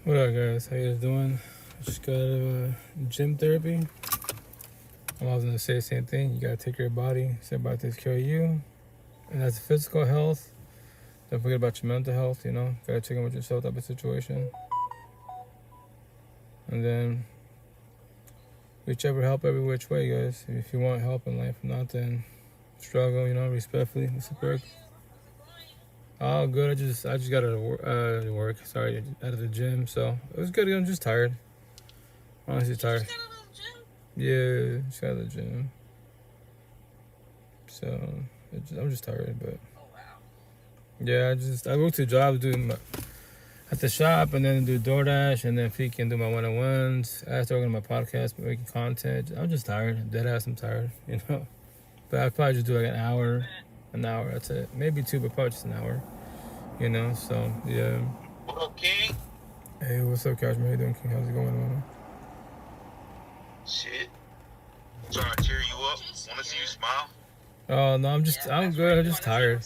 What up, guys? How you guys doing? Just got out of gym therapy. I was gonna say the same thing. You gotta take care of your body. It's about to take care of you. And that's physical health. Don't forget about your mental health, you know. Gotta check in with yourself type of situation. And then reach out for help every which way, guys. If you want help in life, not then struggle, you know, respectfully. What's up, Eric? Oh, good. I just got out of work. Sorry, out of the gym. So it was good. I'm just tired. Honestly, tired. Yeah, just got out of the gym. So I'm just tired, but yeah, I work 2 jobs, doing at the shop and then do DoorDash and then freaking do my one-on-ones. I started working on my podcast, making content. I'm just tired. Dead ass, I'm tired, you know. But I probably just do like an hour. That's it. Maybe 2, but probably just an hour, you know. So yeah. What up, King? Hey, what's up, Cashman? How you doing, King? How's it going, man? Shit. Trying to cheer you up. Want to see you smile? Oh no, I'm good. I'm just tired.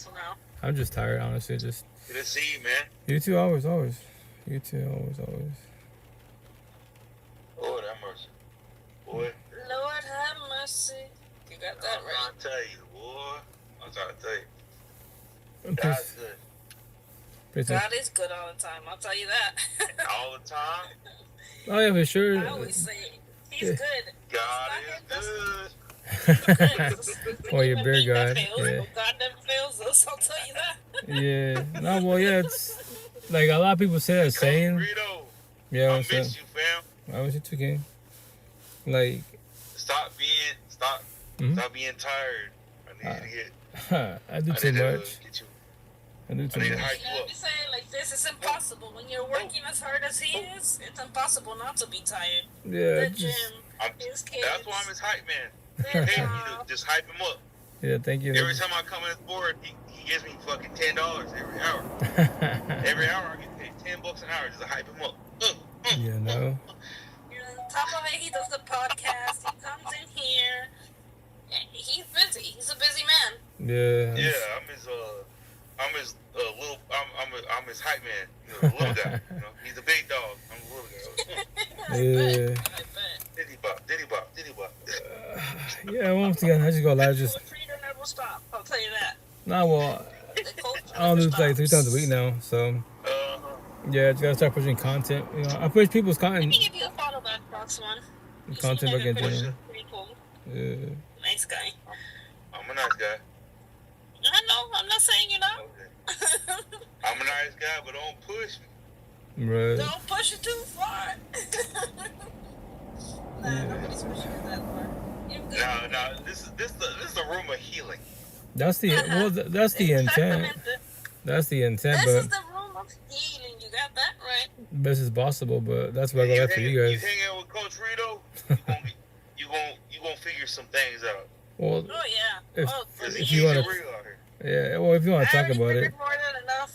I'm just tired, honestly. Just. Good to see you, man. You too, always. You too, always. Lord have mercy. Boy. Lord have mercy. You got that right. I'm trying to tell you, boy. I'm trying to tell you. God's good. God is good all the time, I'll tell you that. All the time? Oh, yeah, for sure. I always say he's good. God is good. Oh, your beer God. Yeah. God never fails us, I'll tell you that. Yeah. No, well, yeah, it's like a lot of people say that saying. Rito. Yeah, I miss you, fam. I miss you too, King. Like. Stop being tired. I need you to get. I do too much. I do too much. You gotta be saying like this is impossible. When you're working as hard as he is, it's impossible not to be tired. Yeah. The gym, his kids. That's why I'm his hype man. Hey, you just hype him up. Yeah, thank you. Every time I come in his board, he gives me fucking $10 every hour. Every hour I get paid $10 an hour just to hype him up. Yeah, no. You're on top of it. He does the podcast. He comes in here. He's busy. He's a busy man. Yeah. Yeah, I'm his hype man. You know, the little guy. You know, he's a big dog. I'm the little guy. Yeah. Diddy bop. Yeah, once again, I just go live. Just. Never stop. I'll tell you that. Nah, well, I don't do it like 3 times a week now, so. Yeah, just gotta start pushing content. You know, I push people's content. Let me give you a follow back, Box One. Content back in general. Pretty cool. Yeah. Nice guy. I'm a nice guy. I know. I'm not saying you're not. Okay. I'm a nice guy, but don't push me. Right. Don't push it too far. Nobody's pushing it that far. No. This is a room of healing. That's the intent. That's the intent, This but is the room of healing. You got that right. best as possible. But that's why I go after you guys. You hang out with Coach Rito, you gonna figure some things out. Well, oh yeah. If you want to, yeah. Well, if you want to talk about it. More than enough.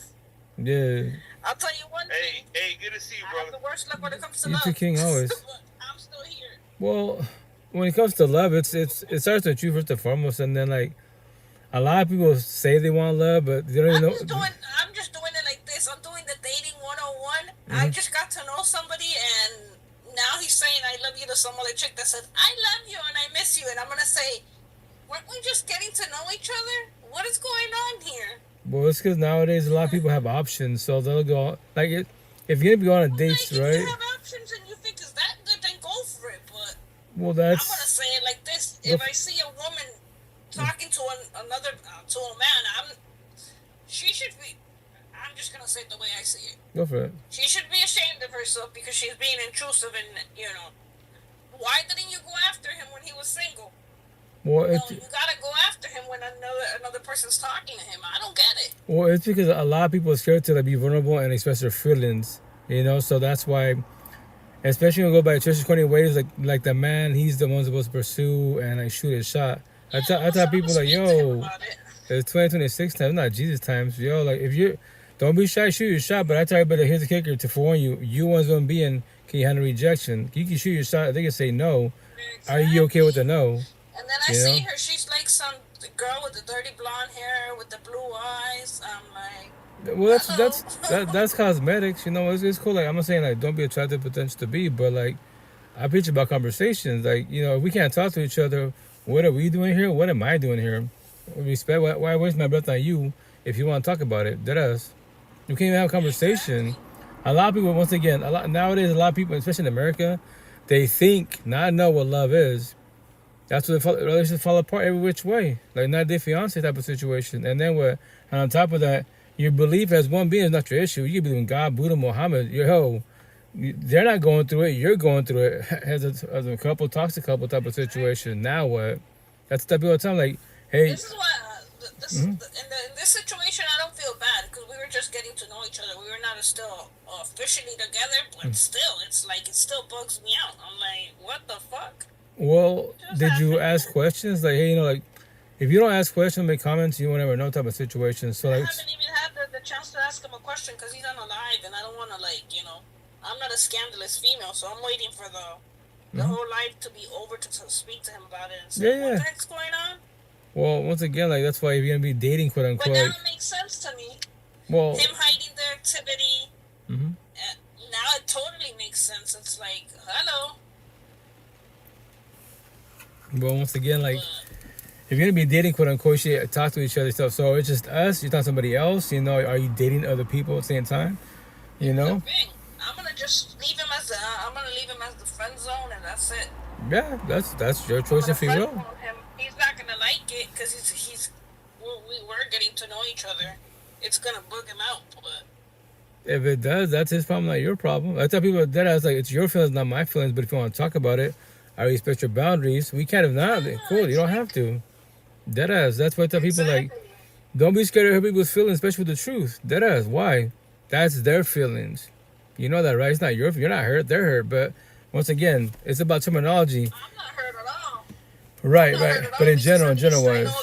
Yeah. I'll tell you one thing. Hey, good to see you, I brother. have the worst luck when it comes to You love. too, King, always. I'm still here. Well, when it comes to love, it starts with you first and foremost, and then like a lot of people say they want love, but they don't even know. I'm just doing it like this. I'm doing the dating 101. I just got to know somebody, and now he's saying I love you to some other chick that said I love you and I miss you, and I'm gonna say, weren't we just getting to know each other? What is going on here? Well, it's because nowadays a lot of people have options, so they'll go like if you're gonna be on a date, if right? If you have options and you think it's that good, then go for it. But well, that's. I'm gonna say it like this: if I see a woman talking to another to a man, she should be. I'm just gonna say it the way I see it. Go for it. She should be ashamed of herself because she's being intrusive, and why didn't you go after him when he was single? Well, you gotta go after him when another person's talking to him. I don't get it. Well, it's because a lot of people are scared to like be vulnerable and express their feelings, you know. So that's why, especially when we go by traditional corny ways, like the man, he's the one supposed to pursue and like shoot his shot. I tell people like, yo, it's 2026 times, not Jesus times. Yo, like if you don't be shy, shoot your shot. But I tell everybody, here's the kicker: to warn you, you one's gonna be in. Can you handle rejection? You can shoot your shot. They can say no. Exactly. Are you okay with the no? And then I see her. She's like some girl with the dirty blonde hair with the blue eyes. I'm like, Well, that's cosmetics. You know, it's cool. Like I'm not saying like don't be attracted to potential to be, but like I preach about conversations. Like you know, if we can't talk to each other, what are we doing here? What am I doing here? Respect. Why waste my breath on you if you want to talk about it? That us. You can't even have a conversation. A lot of people, once again, nowadays, a lot of people, especially in America, they think not know what love is. That's what relationships fall apart every which way. Like not their fiance type of situation. And then what? And on top of that, your belief as one being is not your issue. You can believe in God, Buddha, Muhammad. They're not going through it. You're going through it as a couple, toxic couple type of situation. Now what? That's the type of time. Like, hey. This is why in this situation I don't feel bad because we were just getting to know each other. We were not still officially together, but still, it's like it still bugs me out. I'm like, what the fuck? Well, did you ask questions? Like, hey, like, if you don't ask questions, make comments, you won't ever know type of situation. So, I like, haven't even had the chance to ask him a question because he's on a live, and I don't want to, I'm not a scandalous female, so I'm waiting for the whole live to be over to speak to him about it and say, what the heck's going on? Well, once again, like, that's why if you're going to be dating, quote unquote. But now it makes sense to me. Well, him hiding their activity, now it totally makes sense. It's like, hello. Well, once again, like, if you're gonna be dating, quote unquote, you should talk to each other stuff. So it's just us. You're talking to somebody else. You know, are you dating other people at the same time? You know. I'm gonna just leave him as the friend zone, and that's it. Yeah, that's your choice if you will. He's not gonna like it because we're getting to know each other. It's gonna bug him out, but. If it does, that's his problem, not your problem. I tell people that I was like, it's your feelings, not my feelings. But if you want to talk about it, I respect your boundaries. We can't have not. Cool, you don't have to. Deadass. That's why I tell people like, don't be scared of hurt people's feelings, especially with the truth. Deadass. Why? That's their feelings. You know that, right? It's not your. You're not hurt. They're hurt. But once again, it's about terminology. I'm not hurt at all. Right. But in general wise.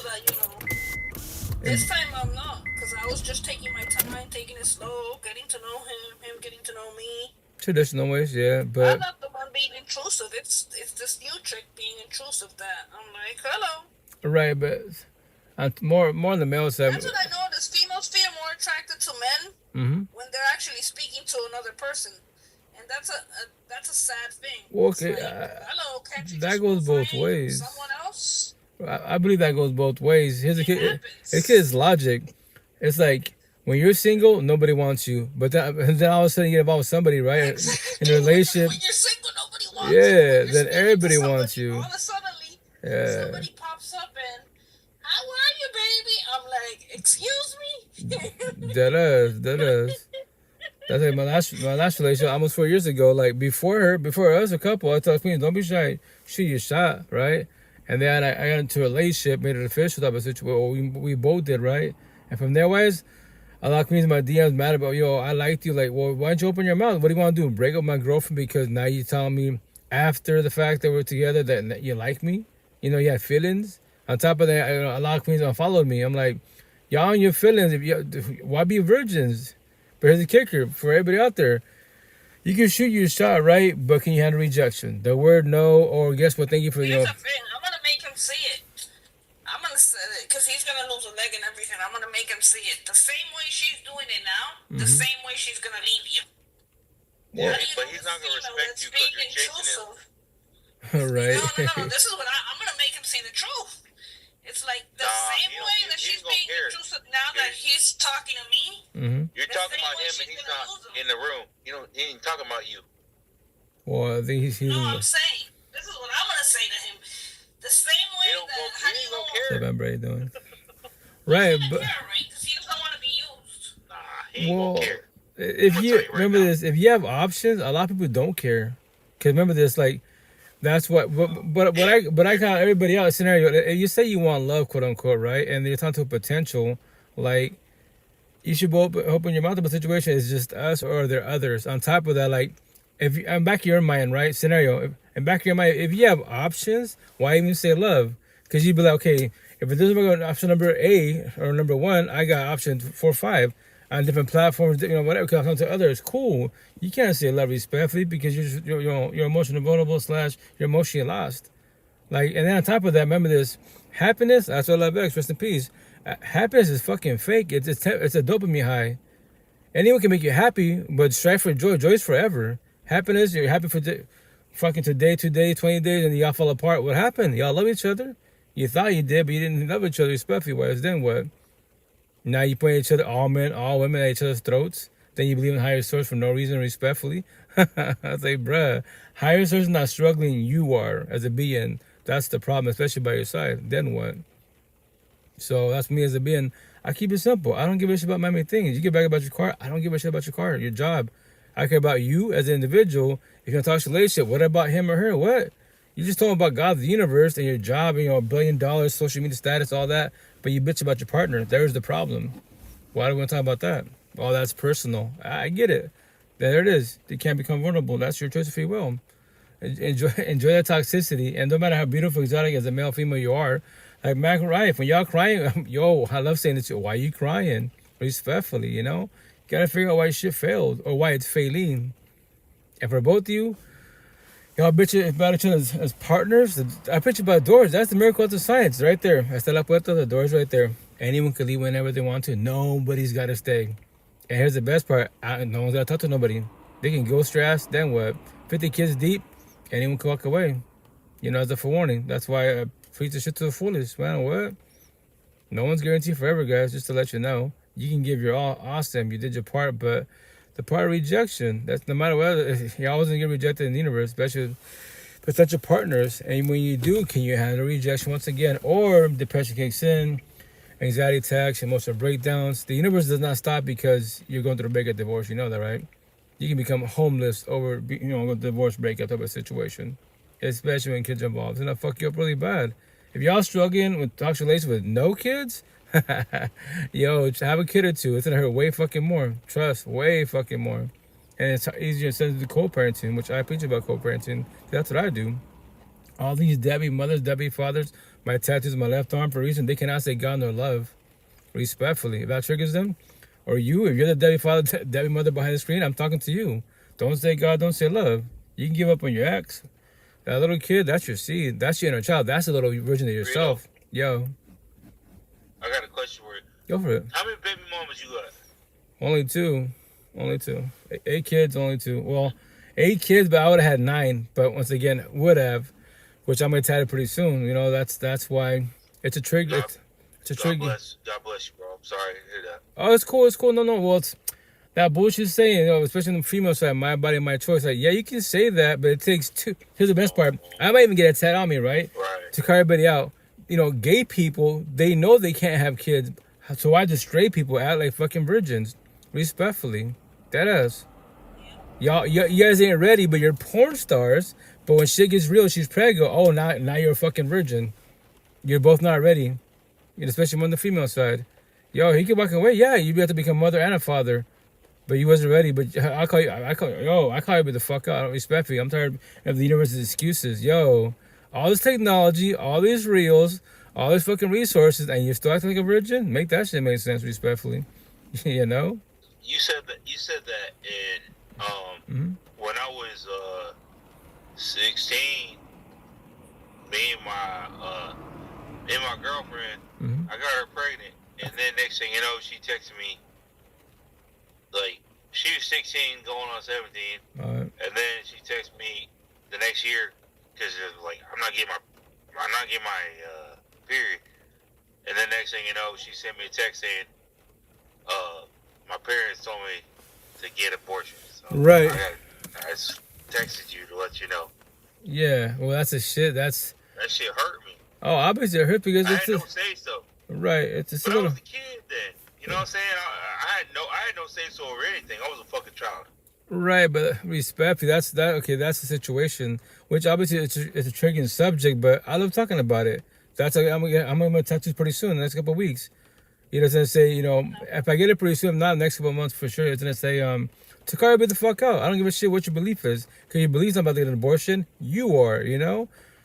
This time I'm not, because I was just taking my time, taking it slow, getting to know him getting to know me. Traditional ways, yeah, but I'm not the one being intrusive. It's this new chick being intrusive that I'm like, hello. Right, but more on the male side. That's what I noticed. Females feel more attracted to men when they're actually speaking to another person, and that's a sad thing. Well, okay, like, hello, can't you that goes both ways. Someone else. I believe that goes both ways. Here's a kid. It's kid's logic. It's like when you're single, nobody wants you, but then all of a sudden you get involved with somebody, right? Exactly. In a relationship. When you're single, nobody wants you. Then everybody wants you. All of a sudden, somebody pops up and, how are you, baby? I'm like, excuse me? That is. That's like my last relationship almost 4 years ago. Like before us, a couple, I told me, don't be shy, shoot your shot, right? And then I got into a relationship, made it official type of situation. We both did, right? And from there, wise, a lot of comedians in my DMs mad about, yo, I liked you. Like, well, why don't you open your mouth? What do you want to do? Break up my girlfriend because now you telling me after the fact that we're together that you like me? You know, you have feelings. On top of that, a lot of queens unfollowed me. I'm like, y'all on your feelings. Why be virgins? But here's the kicker for everybody out there. You can shoot your shot, right? But can you handle rejection? The word no, or guess what? Thank you for Here's the thing. I'm going to make him see it. I'm going to say it because he's going to lose a leg and everything. I'm going to make him see it. The same way she's doing it now, the same way she's going to leave you. Yeah, but he's not going to respect you because you're chasing him. Right. No. This is what I'm going to make him see the truth. It's like the same way that she's being intrusive now that he's talking to me. You're talking about him and he's not in the room. He ain't talking about you. Well, I think he's No, I'm saying. This is what I'm going to say to him. The same way that... How do you know? What's up, how you doing? Right, but... Because he doesn't want to be used. Nah, he ain't going to care. If you... Remember this. If you have options, a lot of people don't care. Because remember this, like... That's what, but I count everybody out scenario. If you say you want love, quote unquote, right, and you're talking to a potential, like, you should both open your mouth about the situation. Is just us or are there others? On top of that, like, if you, I'm back in your mind, right, scenario, and back in your mind, if you have options, why even say love? Because you'd be like, okay, if it doesn't work on option number A or number 1, I got option 4, 5. On different platforms, whatever, can come to others. Cool. You can't say love respectfully because you're emotionally vulnerable / you're emotionally lost. Like, and then on top of that, remember this: happiness. That's what I love. Rest in peace. Happiness is fucking fake. It's a dopamine high. Anyone can make you happy, but strive for joy. Joy is forever. Happiness, you're happy for fucking today, 2 days, 20 days, and y'all fall apart. What happened? Y'all love each other? You thought you did, but you didn't love each other respectfully. Wise. Then what? Now you point each other, all men, all women at each other's throats. Then you believe in higher source for no reason, respectfully. I was like, bruh, higher source is not struggling. You are as a being. That's the problem, especially by your side. Then what? So that's me as a being. I keep it simple. I don't give a shit about many things. You get back about your car. I don't give a shit about your car, your job. I care about you as an individual. If you're gonna talk relationship, what about him or her? What? You just talking about God, the universe, and your job, and $1 billion, social media status, all that. But you bitch about your partner. There's the problem. Why do we want to talk about that? Oh, that's personal. I get it. There it is. You can't become vulnerable. That's your choice of free will. Enjoy that toxicity. And no matter how beautiful, exotic as a male, female you are, like Mac Rife, when y'all crying, yo, I love saying this to you. Why you crying? Respectfully, you know? You gotta figure out why shit failed or why it's failing. And for both of you, y'all bitch about each other as partners. I bitch about doors. That's the miracle of the science right there. Hasta la puerta, the door's right there. Anyone can leave whenever they want to. Nobody's gotta stay. And here's the best part. No one's gotta talk to nobody. They can ghost your ass, then what? 50 kids deep, anyone can walk away. You know, as a forewarning. That's why I preach the shit to the fullest. Man, what? No one's guaranteed forever, guys, just to let you know. You can give your all, awesome, you did your part, but the part of rejection, that's no matter what, you're always gonna get rejected in the universe, especially potential partners. And when you do, can you handle rejection once again? Or depression kicks in, anxiety attacks, emotional breakdowns. The universe does not stop because you're going through a breakup divorce. You know that, right? You can become homeless over, a divorce breakup type of situation, especially when kids are involved. It's gonna fuck you up really bad. If y'all struggling with toxic relations with no kids, yo, have a kid or two. It's gonna hurt way fucking more. Trust, way fucking more. And it's easier instead of the co-parenting, which I preach about co-parenting. That's what I do. All these Debbie mothers, Debbie fathers, my tattoos on my left arm for a reason. They cannot say God nor love, respectfully. If that triggers them, or you, if you're the Debbie father, Debbie mother behind the screen, I'm talking to you. Don't say God, don't say love. You can give up on your ex. That little kid, that's your seed. That's your inner child. That's a little version of yourself. Yo. I got a question for you. Go for it. How many baby mamas you got? Only two. 8 kids, only 2. Well, 8 kids, but I would have had 9. But once again, would have, which I'm gonna tatted pretty soon. You know, that's why it's a trigger. It's a trigger. God bless you, bro. I'm sorry to hear that. Oh, it's cool. No. Well, it's that bullshit saying, especially on the female side, my body, my choice. Like, yeah, you can say that, but it takes 2. Here's the best part. I might even get a tat on me, right? Right. To cut everybody out. Gay people, they know they can't have kids. So why do straight people act like fucking virgins? Respectfully. That ass. Y'all, you guys ain't ready, but you're porn stars. But when shit gets real, she's pregnant. Oh, now you're a fucking virgin. You're both not ready. Especially on the female side. Yo, he could walk away. Yeah, you'd have to become a mother and a father. But you wasn't ready. But I call you the fuck out. Respectfully. I'm tired of the universe's excuses. Yo, all this technology, all these reels, all these fucking resources, and you're still acting like a virgin? Make that shit make sense, respectfully. You know? You said that in when I was 16, me and my girlfriend, I got her pregnant, and then next thing you know, she texted me like she was 16 going on 17, and then she texted me the next year because it was like I'm not getting my period, and then next thing you know, she sent me a text saying my parents told me to get abortion. So right. I just texted you to let you know. Yeah, well, that's a shit. That shit hurt me. Oh, obviously it hurt because I had no say so. Right, it's a but I was a kid then. You know what I'm saying? I had no say so or anything. I was a fucking child. Right, but respectfully, that's the situation. Which obviously it's a triggering subject, but I love talking about it. I'm gonna tattoos pretty soon, in the next couple of weeks. It's gonna say, if I get it pretty soon, not the next couple of months for sure, it's gonna say, Takara, be the fuck out. I don't give a shit what your belief is. Because your belief's not about to get an abortion. You are,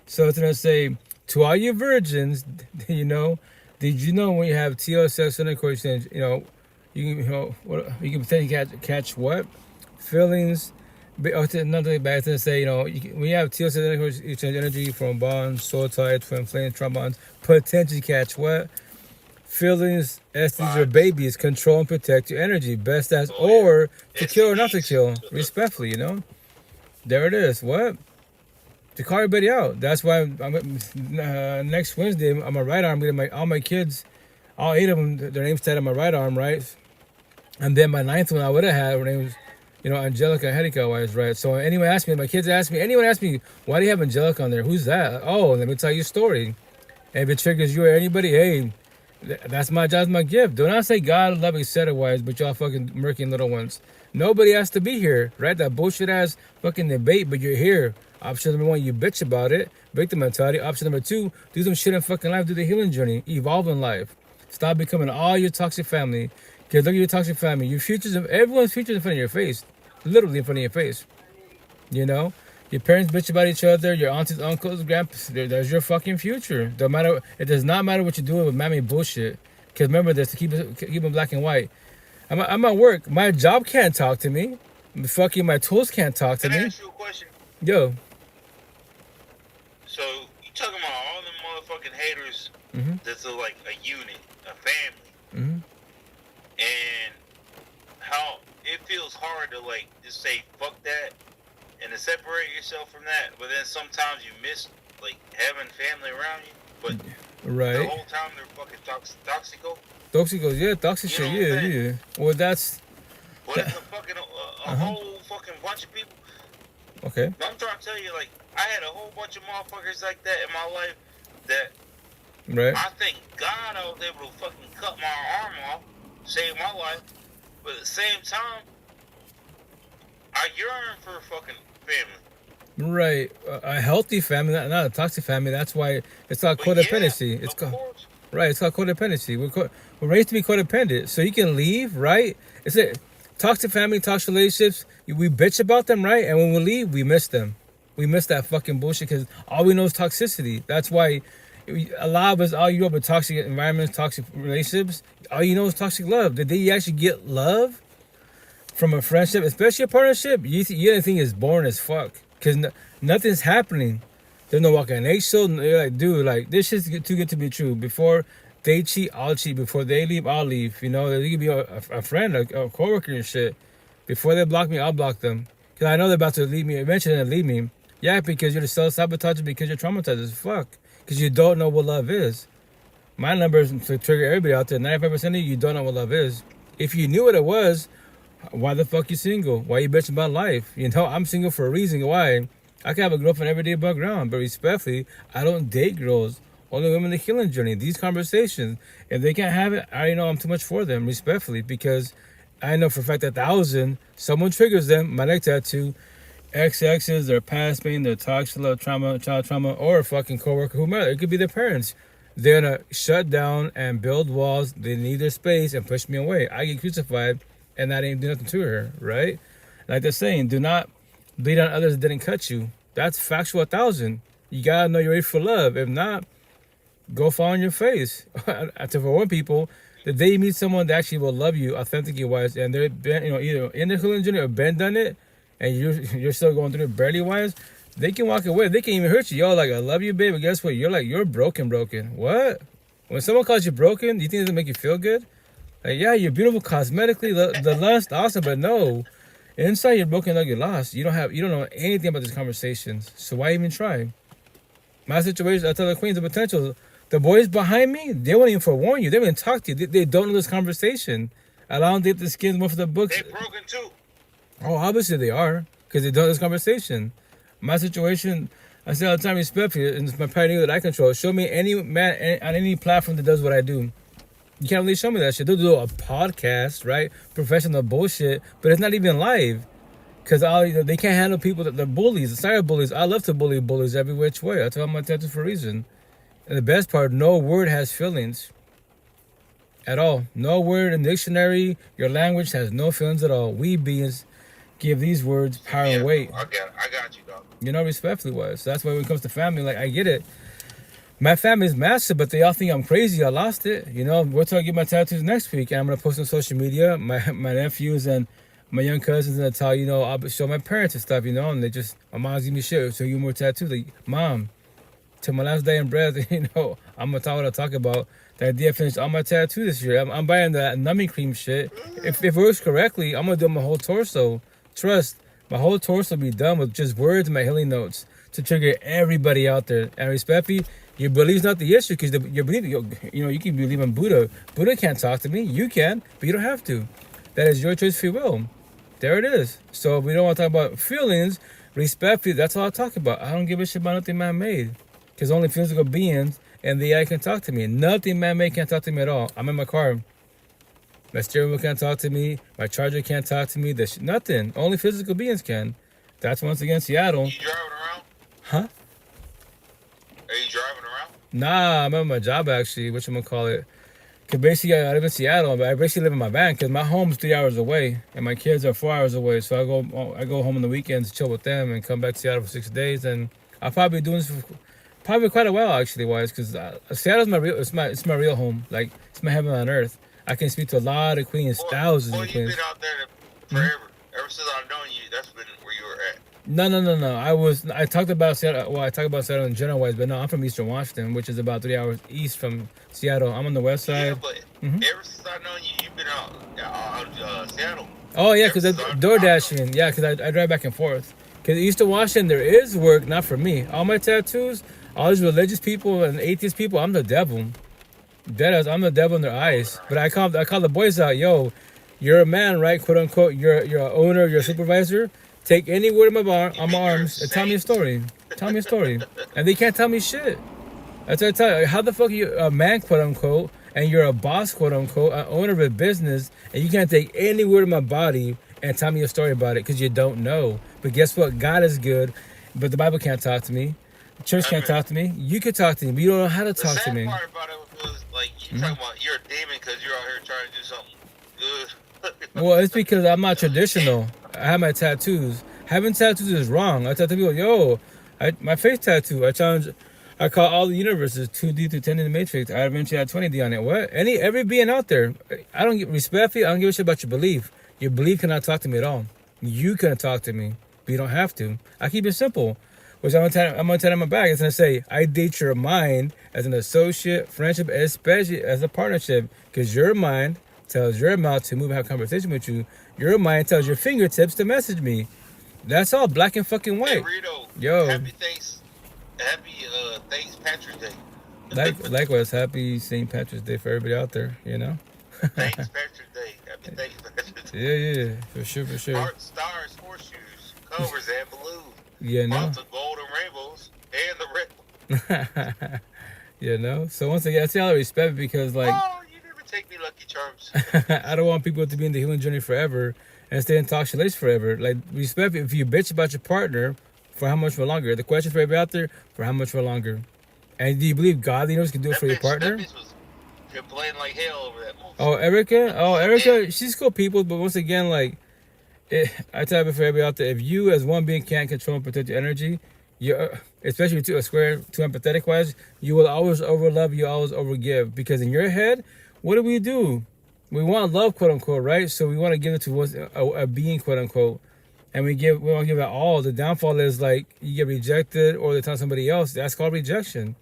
So it's gonna say, to all you virgins, did you know when you have sex intercourse, you can potentially catch what? Feelings. Another bad thing to say, when you have sex intercourse, you exchange energy from bonds, soul ties, twin flames, trombones, potentially catch what? Feelings, STDs, or Vibes. babies control and protect your energy. Best as Oh, yeah. or to kill or not to STDs. kill. Respectfully, you know? There it is. What? To call everybody out. That's why next Wednesday, on my right arm, getting all my kids, all 8 of them, their names tatted on my right arm, right? And then my 9th one I would have had, her name was, Angelica Hedica wise, right? So anyone asked me, my kids asked me, anyone asked me, why do you have Angelica on there? Who's that? Oh, let me tell you a story. And if it triggers you or anybody, hey, that's my job, my gift. Do not say God love, etc. wise, but y'all fucking murky little ones. Nobody has to be here, right? That bullshit ass fucking debate, but you're here. Option number 1, you bitch about it. Victim mentality. Option number 2, do some shit in fucking life, do the healing journey, evolve in life. Stop becoming all your toxic family. Because look at your toxic family. Your futures, everyone's futures in front of your face. Literally in front of your face. You know? Your parents bitch about each other, your aunties, uncles, grandpas, there's your fucking future. It does not matter what you're doing with mammy bullshit. Because remember this, to keep them black and white. I'm at work. My job can't talk to me. Fucking my tools can't talk to Can I me. ask you a question? Yo. So, you talking about all them motherfucking haters that's like a unit, a family. And how it feels hard to like just say fuck that and to separate yourself from that, but then sometimes you miss like having family around you, but right. the whole time they're fucking toxico. Toxicos, yeah, toxic shit, yeah. Well, that's. But it's a fucking whole fucking bunch of people. Okay. I'm trying to tell you, like, I had a whole bunch of motherfuckers like that in my life that right. I thank God I was able to fucking cut my arm off, save my life, but at the same time, I yearn for a fucking family. Right, a healthy family, not a toxic family. That's why it's called codependency. It's called right. It's called codependency. We're raised to be codependent, so you can leave. Right? It's a toxic family, toxic relationships. We bitch about them, right? And when we leave, we miss them. We miss that fucking bullshit because all we know is toxicity. That's why a lot of us, all you know about toxic environments, toxic relationships, all you know is toxic love. Did you actually get love from a friendship, especially a partnership? You think it's boring as fuck because nothing's happening. There's no walking an eggshells. You're like, dude, like this shit's too good to be true. Before they cheat, I'll cheat. Before they leave, I'll leave. You know, they could be a friend, a coworker and shit. Before they block me, I'll block them. Because I know they're about to leave me. Eventually, they'll leave me. Yeah, because you're self-sabotaging because you're traumatized as fuck. Because you don't know what love is. My number is to trigger everybody out there. 95% of you don't know what love is. If you knew what it was, why the fuck you single? Why you bitching about life? You know, I'm single for a reason. Why? I can have a girlfriend every day above ground. But respectfully, I don't date girls. Only women in the healing journey. These conversations, if they can't have it, I already know I'm too much for them. Respectfully. Because I know for a fact that 1,000, someone triggers them. My neck tattoo. Ex-exes, their past pain, their toxic love, trauma, child trauma, or a fucking coworker, whomever. It could be their parents. They're gonna shut down and build walls. They need their space and push me away. I get crucified, and that ain't do nothing to her, right? Like they're saying, do not bleed on others that didn't cut you. That's factual 1,000. You gotta know you're ready for love. If not, go fall on your face. To for one people, the day you meet someone that actually will love you authentically wise, and they're either in the healing journey or been done it, and you're still going through it barely wise, they can walk away. They can even hurt you. Yo, like, I love you, babe, but guess what? You're broken. What? When someone calls you broken, do you think it's gonna make you feel good? Like, yeah, you're beautiful cosmetically, the lust, awesome, but no. Inside you're broken like you're lost. You don't know anything about these conversations. So why even try? My situation, I tell the queens of potential, the boys behind me, they won't even forewarn you. They won't even talk to you. They don't know this conversation. Allow them to get the skins more for the books. They're broken too. Oh, obviously they are, because they don't know this conversation. My situation, I say all the time, respectfully, and it's my pioneer that I control. Show me any man on any platform that does what I do. You can't really show me that shit. They'll do a podcast, right? Professional bullshit, but it's not even live. Because they can't handle people that they're bullies, the cyber bullies. I love to bully bullies every which way. I tell them my tattoo for a reason. And the best part, no word has feelings at all. No word in the dictionary, your language has no feelings at all. We beings give these words power and weight. I got you, dog. You know, respectfully was. So that's why when it comes to family, like, I get it. My family's massive, but they all think I'm crazy. I lost it. You know, we're talking to get my tattoos next week, and I'm going to post on social media. My nephews and my young cousins, and I tell, I'll show my parents and stuff, and they just, my mom's giving me shit. So you more tattoos. Like, Mom, till my last day in breath, I'm going to talk what I talk about. The idea of finish all my tattoo this year. I'm buying that numbing cream shit. If it works correctly, I'm gonna do my whole torso. Trust, my whole torso will be done with just words and my healing notes to trigger everybody out there. And respectfully, your belief's not the issue because your belief, you can believe in Buddha. Buddha can't talk to me. You can, but you don't have to. That is your choice, free will. There it is. So if we don't want to talk about feelings, respectfully, that's all I talk about. I don't give a shit about nothing man-made because only physical beings and the AI can talk to me. Nothing man-made can't talk to me at all. I'm in my car. My steering wheel can't talk to me. My charger can't talk to me. Nothing. Only physical beings can. That's once again Seattle. You driving around? Huh? Are you driving around? Nah, I'm at my job actually. Whatchamacallit. Cause basically I live in Seattle, but I basically live in my van because my home's 3 hours away and my kids are 4 hours away. So I go home on the weekends, chill with them, and come back to Seattle for 6 days. And I'll probably be doing this for probably quite a while actually, wise, because Seattle's my real. It's my real home. Like it's my heaven on earth. I can speak to a lot of queens, thousands of queens. You've been out there forever. Ever since I've known you, that's been where you were at. No. I talked about Seattle. Well, I talked about Seattle in general wise, but no, I'm from Eastern Washington, which is about 3 hours east from Seattle. I'm on the west side. Yeah, but ever since I've known you, you've been out Seattle. Oh yeah, because door dashing. Yeah, because I drive back and forth. Because Eastern Washington, there is work, not for me. All my tattoos, all these religious people and atheist people, I'm the devil. Deadass, I'm the devil in their eyes. But I call the boys out, yo, you're a man, right? Quote unquote. You're an owner, you're a supervisor. Take any word on my arms and tell me a story. Tell me a story. And they can't tell me shit. That's what I tell you. How the fuck are you a man, quote unquote, and you're a boss, quote unquote, an owner of a business, and you can't take any word of my body and tell me a story about it because you don't know. But guess what? God is good, but the Bible can't talk to me. The church can't talk to me. You can talk to me, but you don't know how to talk to me. The sad part about it was, like, you talking about you're a demon because you're out here trying to do something good. Well, it's because I'm not traditional. I have my tattoos. Having tattoos is wrong. I tell people, yo, my face tattoo. I call all the universes 2D to 10 in the matrix. I eventually had 20D on it. What? Every being out there. I don't get respectfully. I don't give a shit about your belief. Your belief cannot talk to me at all. You cannot talk to me, but you don't have to. I keep it simple. Which I'm gonna tell them my back. It's gonna say I date your mind as an associate, friendship, especially as a partnership, because your mind tells your mouth to move and have a conversation with you. Your mind tells your fingertips to message me. That's all, black and fucking white. Hey, Rito, yo, happy Thanks Patrick's Day. Likewise, happy St. Patrick's Day for everybody out there. You know. Thanks Patrick's Day. Happy Thanks Patrick's Day. Yeah, for sure. Heart, stars, horseshoes, covers, and balloons. Yeah, no. Lots of golden rainbows and the red one. You know. So once again, I see all the respect because, like, oh, you never take me Lucky Charms. I don't want people to be in the healing journey forever and stay in toxic relations forever. Like, respect if you bitch about your partner, for how much for longer? The question for everybody out there, for how much for longer? And do you believe God, the universe, can do it for your partner? That bitch was playing like hell over that movie. Oh, Erica, she's cool people, but once again, like, I tell you for everybody out there, if you as one being can't control and protect your energy, especially to a square, too empathetic wise, you will always overlove, you always overgive. Because in your head, what do? We want love, quote unquote, right? So we want to give it to a being, quote unquote, and we want to give it all. The downfall is like you get rejected, or they tell somebody else. That's called rejection.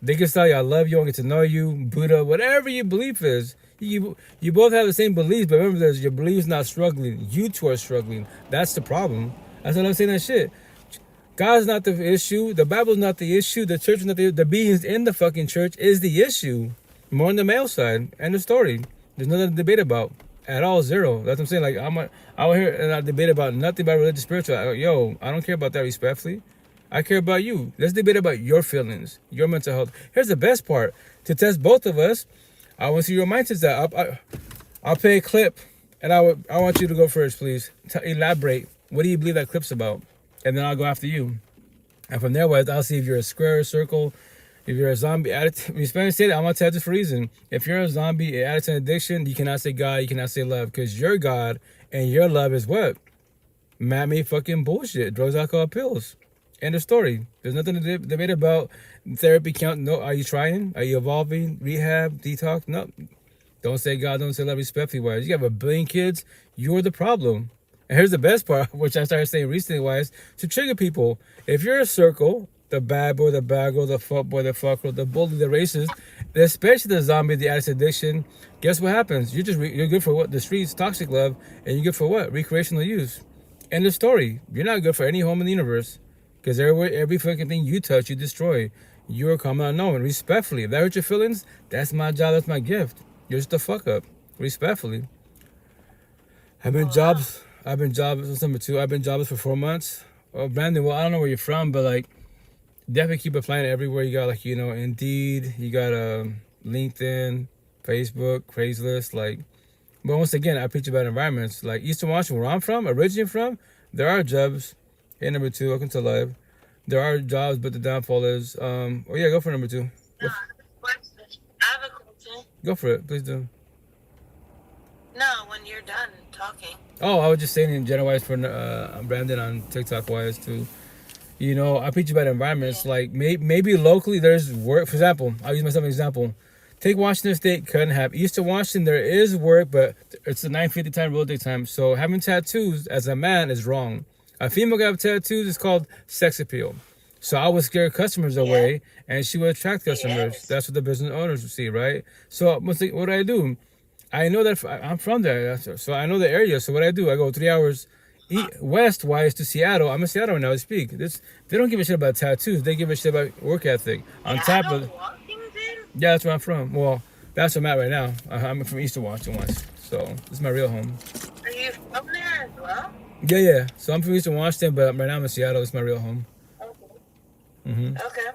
They can tell you I love you, I want to get to know you, Buddha, whatever your belief is. You both have the same beliefs, but remember, your belief's not struggling. You two are struggling. That's the problem. That's what I'm saying. That shit. God's not the issue. The Bible's not the issue. The church is not the beings in the fucking church is the issue. More on the male side. End of story. There's nothing to debate about at all. Zero. That's what I'm saying. Like I will hear and I debate about nothing about religious, spiritual. I don't care about that respectfully. I care about you. Let's debate about your feelings, your mental health. Here's the best part. To test both of us, I want to see your mindsets. I'll play a clip, and I want you to go first, please. Elaborate. What do you believe that clip's about? And then I'll go after you. And from there, I'll see if you're a square or circle. If you're a zombie addict, when Spanish say that, I'm going to tell you this for a reason. If you're a zombie, addict, and addiction, you cannot say God, you cannot say love. Because your God and your love is what? Man-made fucking bullshit. Drugs, alcohol, pills. End of story. There's nothing to debate about. Therapy count. No. Are you trying? Are you evolving? Rehab? Detox? No. Don't say God. Don't say love respectfully wise. You have 1 billion kids. You're the problem. And here's the best part, which I started saying recently wise, to trigger people. If you're a circle, the bad boy, the bad girl, the fuck boy, the fuck girl, the bully, the racist, especially the zombie, the addict addiction. Guess what happens? You're good for what? The streets, toxic love, and you're good for what? Recreational use. End of story. You're not good for any home in the universe, because every fucking thing you touch, you destroy. You're common unknown. Respectfully, if that hurts your feelings, that's my job. That's my gift. You're just a fuck up. Respectfully. I've been jobless. That's number two. I've been jobless for 4 months. Oh, Brandon. Well, I don't know where you're from, but like, definitely keep applying everywhere. You got like Indeed. You got LinkedIn, Facebook, Craigslist. Like, but once again, I preach about environments. Like Eastern Washington, where I'm from, originally from, there are jobs. Hey, number two. Welcome to live. There are jobs, but the downfall is. Oh yeah, go for number two. No, I have a question. Go for it, please do. No, when you're done talking. Oh, I was just saying in general wise for Brandon on TikTok wise too. I preach about environments. Yeah. Like maybe locally there's work. For example, I'll use myself as an example. Take Washington State, couldn't have. Eastern Washington, there is work, but it's a 9:50 time, real day time. So having tattoos as a man is wrong. A female got tattoos is called sex appeal. So I would scare customers away, and she would attract customers. Yes. That's what the business owners would see, right? So what do I do? I know that I'm from there, so I know the area. So what I do, I go 3 hours west-wise to Seattle. I'm in Seattle now. I speak. They don't give a shit about tattoos. They give a shit about work ethic. On top of, yeah, that's where I'm from. Well, that's where I'm at right now. I'm from Eastern Washington once, so this is my real home. Are you from there as well? Yeah. So I'm from Eastern Washington, but right now I'm in Seattle. It's my real home. Okay. Okay.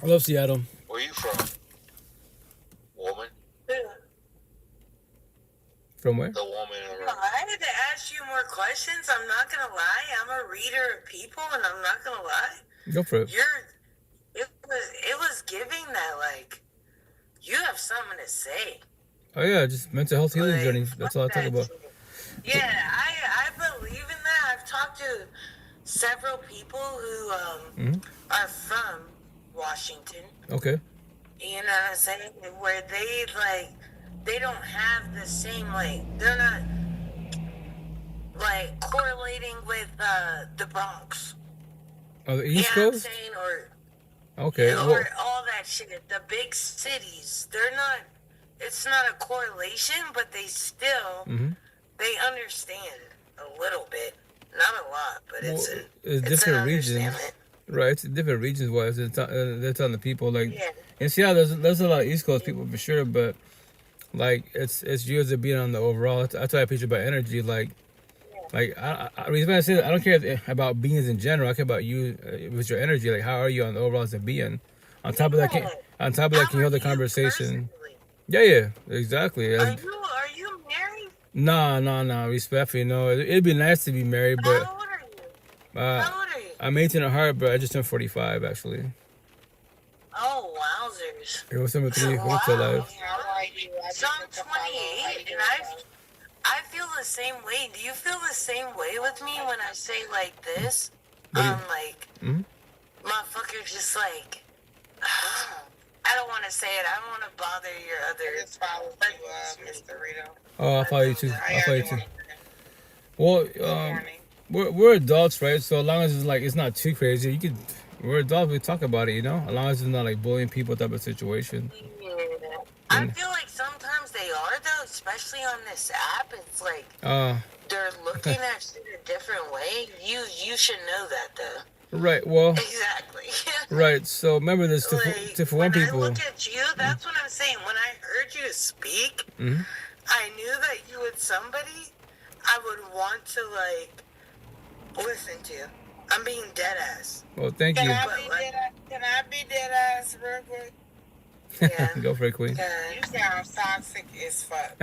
I love Seattle. Where you from? Woman? From where? The woman in the room. I had to ask you more questions. I'm not gonna lie. I'm a reader of people, and I'm not gonna lie. Go for it. It was giving that like you have something to say. Oh yeah, just mental health healing Like, journey. That's all I talk about. Yeah, I believe in that. I've talked to several people who are from Washington. Okay. You know what I'm saying? Where they don't have the same they're not correlating with the Bronx. Oh, the East You know what I'm Coast? saying? Or Okay. or Well, all that shit. The big cities, they're not. It's not a correlation, but they still they understand a little bit, not a lot, but it's different an regions, understanding. right? It's different regions wise. They're telling the people like Yeah. in Seattle. There's a lot of East Coast people for sure, but like it's yours to being on the overall. That's why I preach about energy. Like the reason why I say that, I don't care about beings in general. I care about you with your energy. Like how are you on the overall as a being? On top of that, can you hold the conversation? Yeah, exactly. Are you married? Nah. Respectfully, no. It'd be nice to be married, but How old are you? uh, How old are you? I'm 18 at heart, but I just turned 45 actually. Oh, wowzers. It was number three. What's your life? So I'm 28, and I feel the same way. Do you feel the same way with me when I say like this? Motherfucker, just like, I don't want to say it. I don't want to bother your other. It's follow you, Mr. Rito. Oh, I'll follow you too. How I'll follow you y'all too. doing? Well, Good morning. we're adults, right? So as long as it's not too crazy, we're adults. We talk about it, As long as it's not like bullying people type of situation. Yeah. I feel like sometimes they are though, especially on this app. It's like they're looking at shit a different way. You should know that though. Right. Well. Exactly. Right. So remember this to for one people. When I look at you, that's what I'm saying. When I heard you speak, I knew that you would somebody I would want to listen to. I'm being dead ass. Well, thank you. Can I be dead ass real quick? Yeah. Go for it, Queen. You sound toxic as fuck.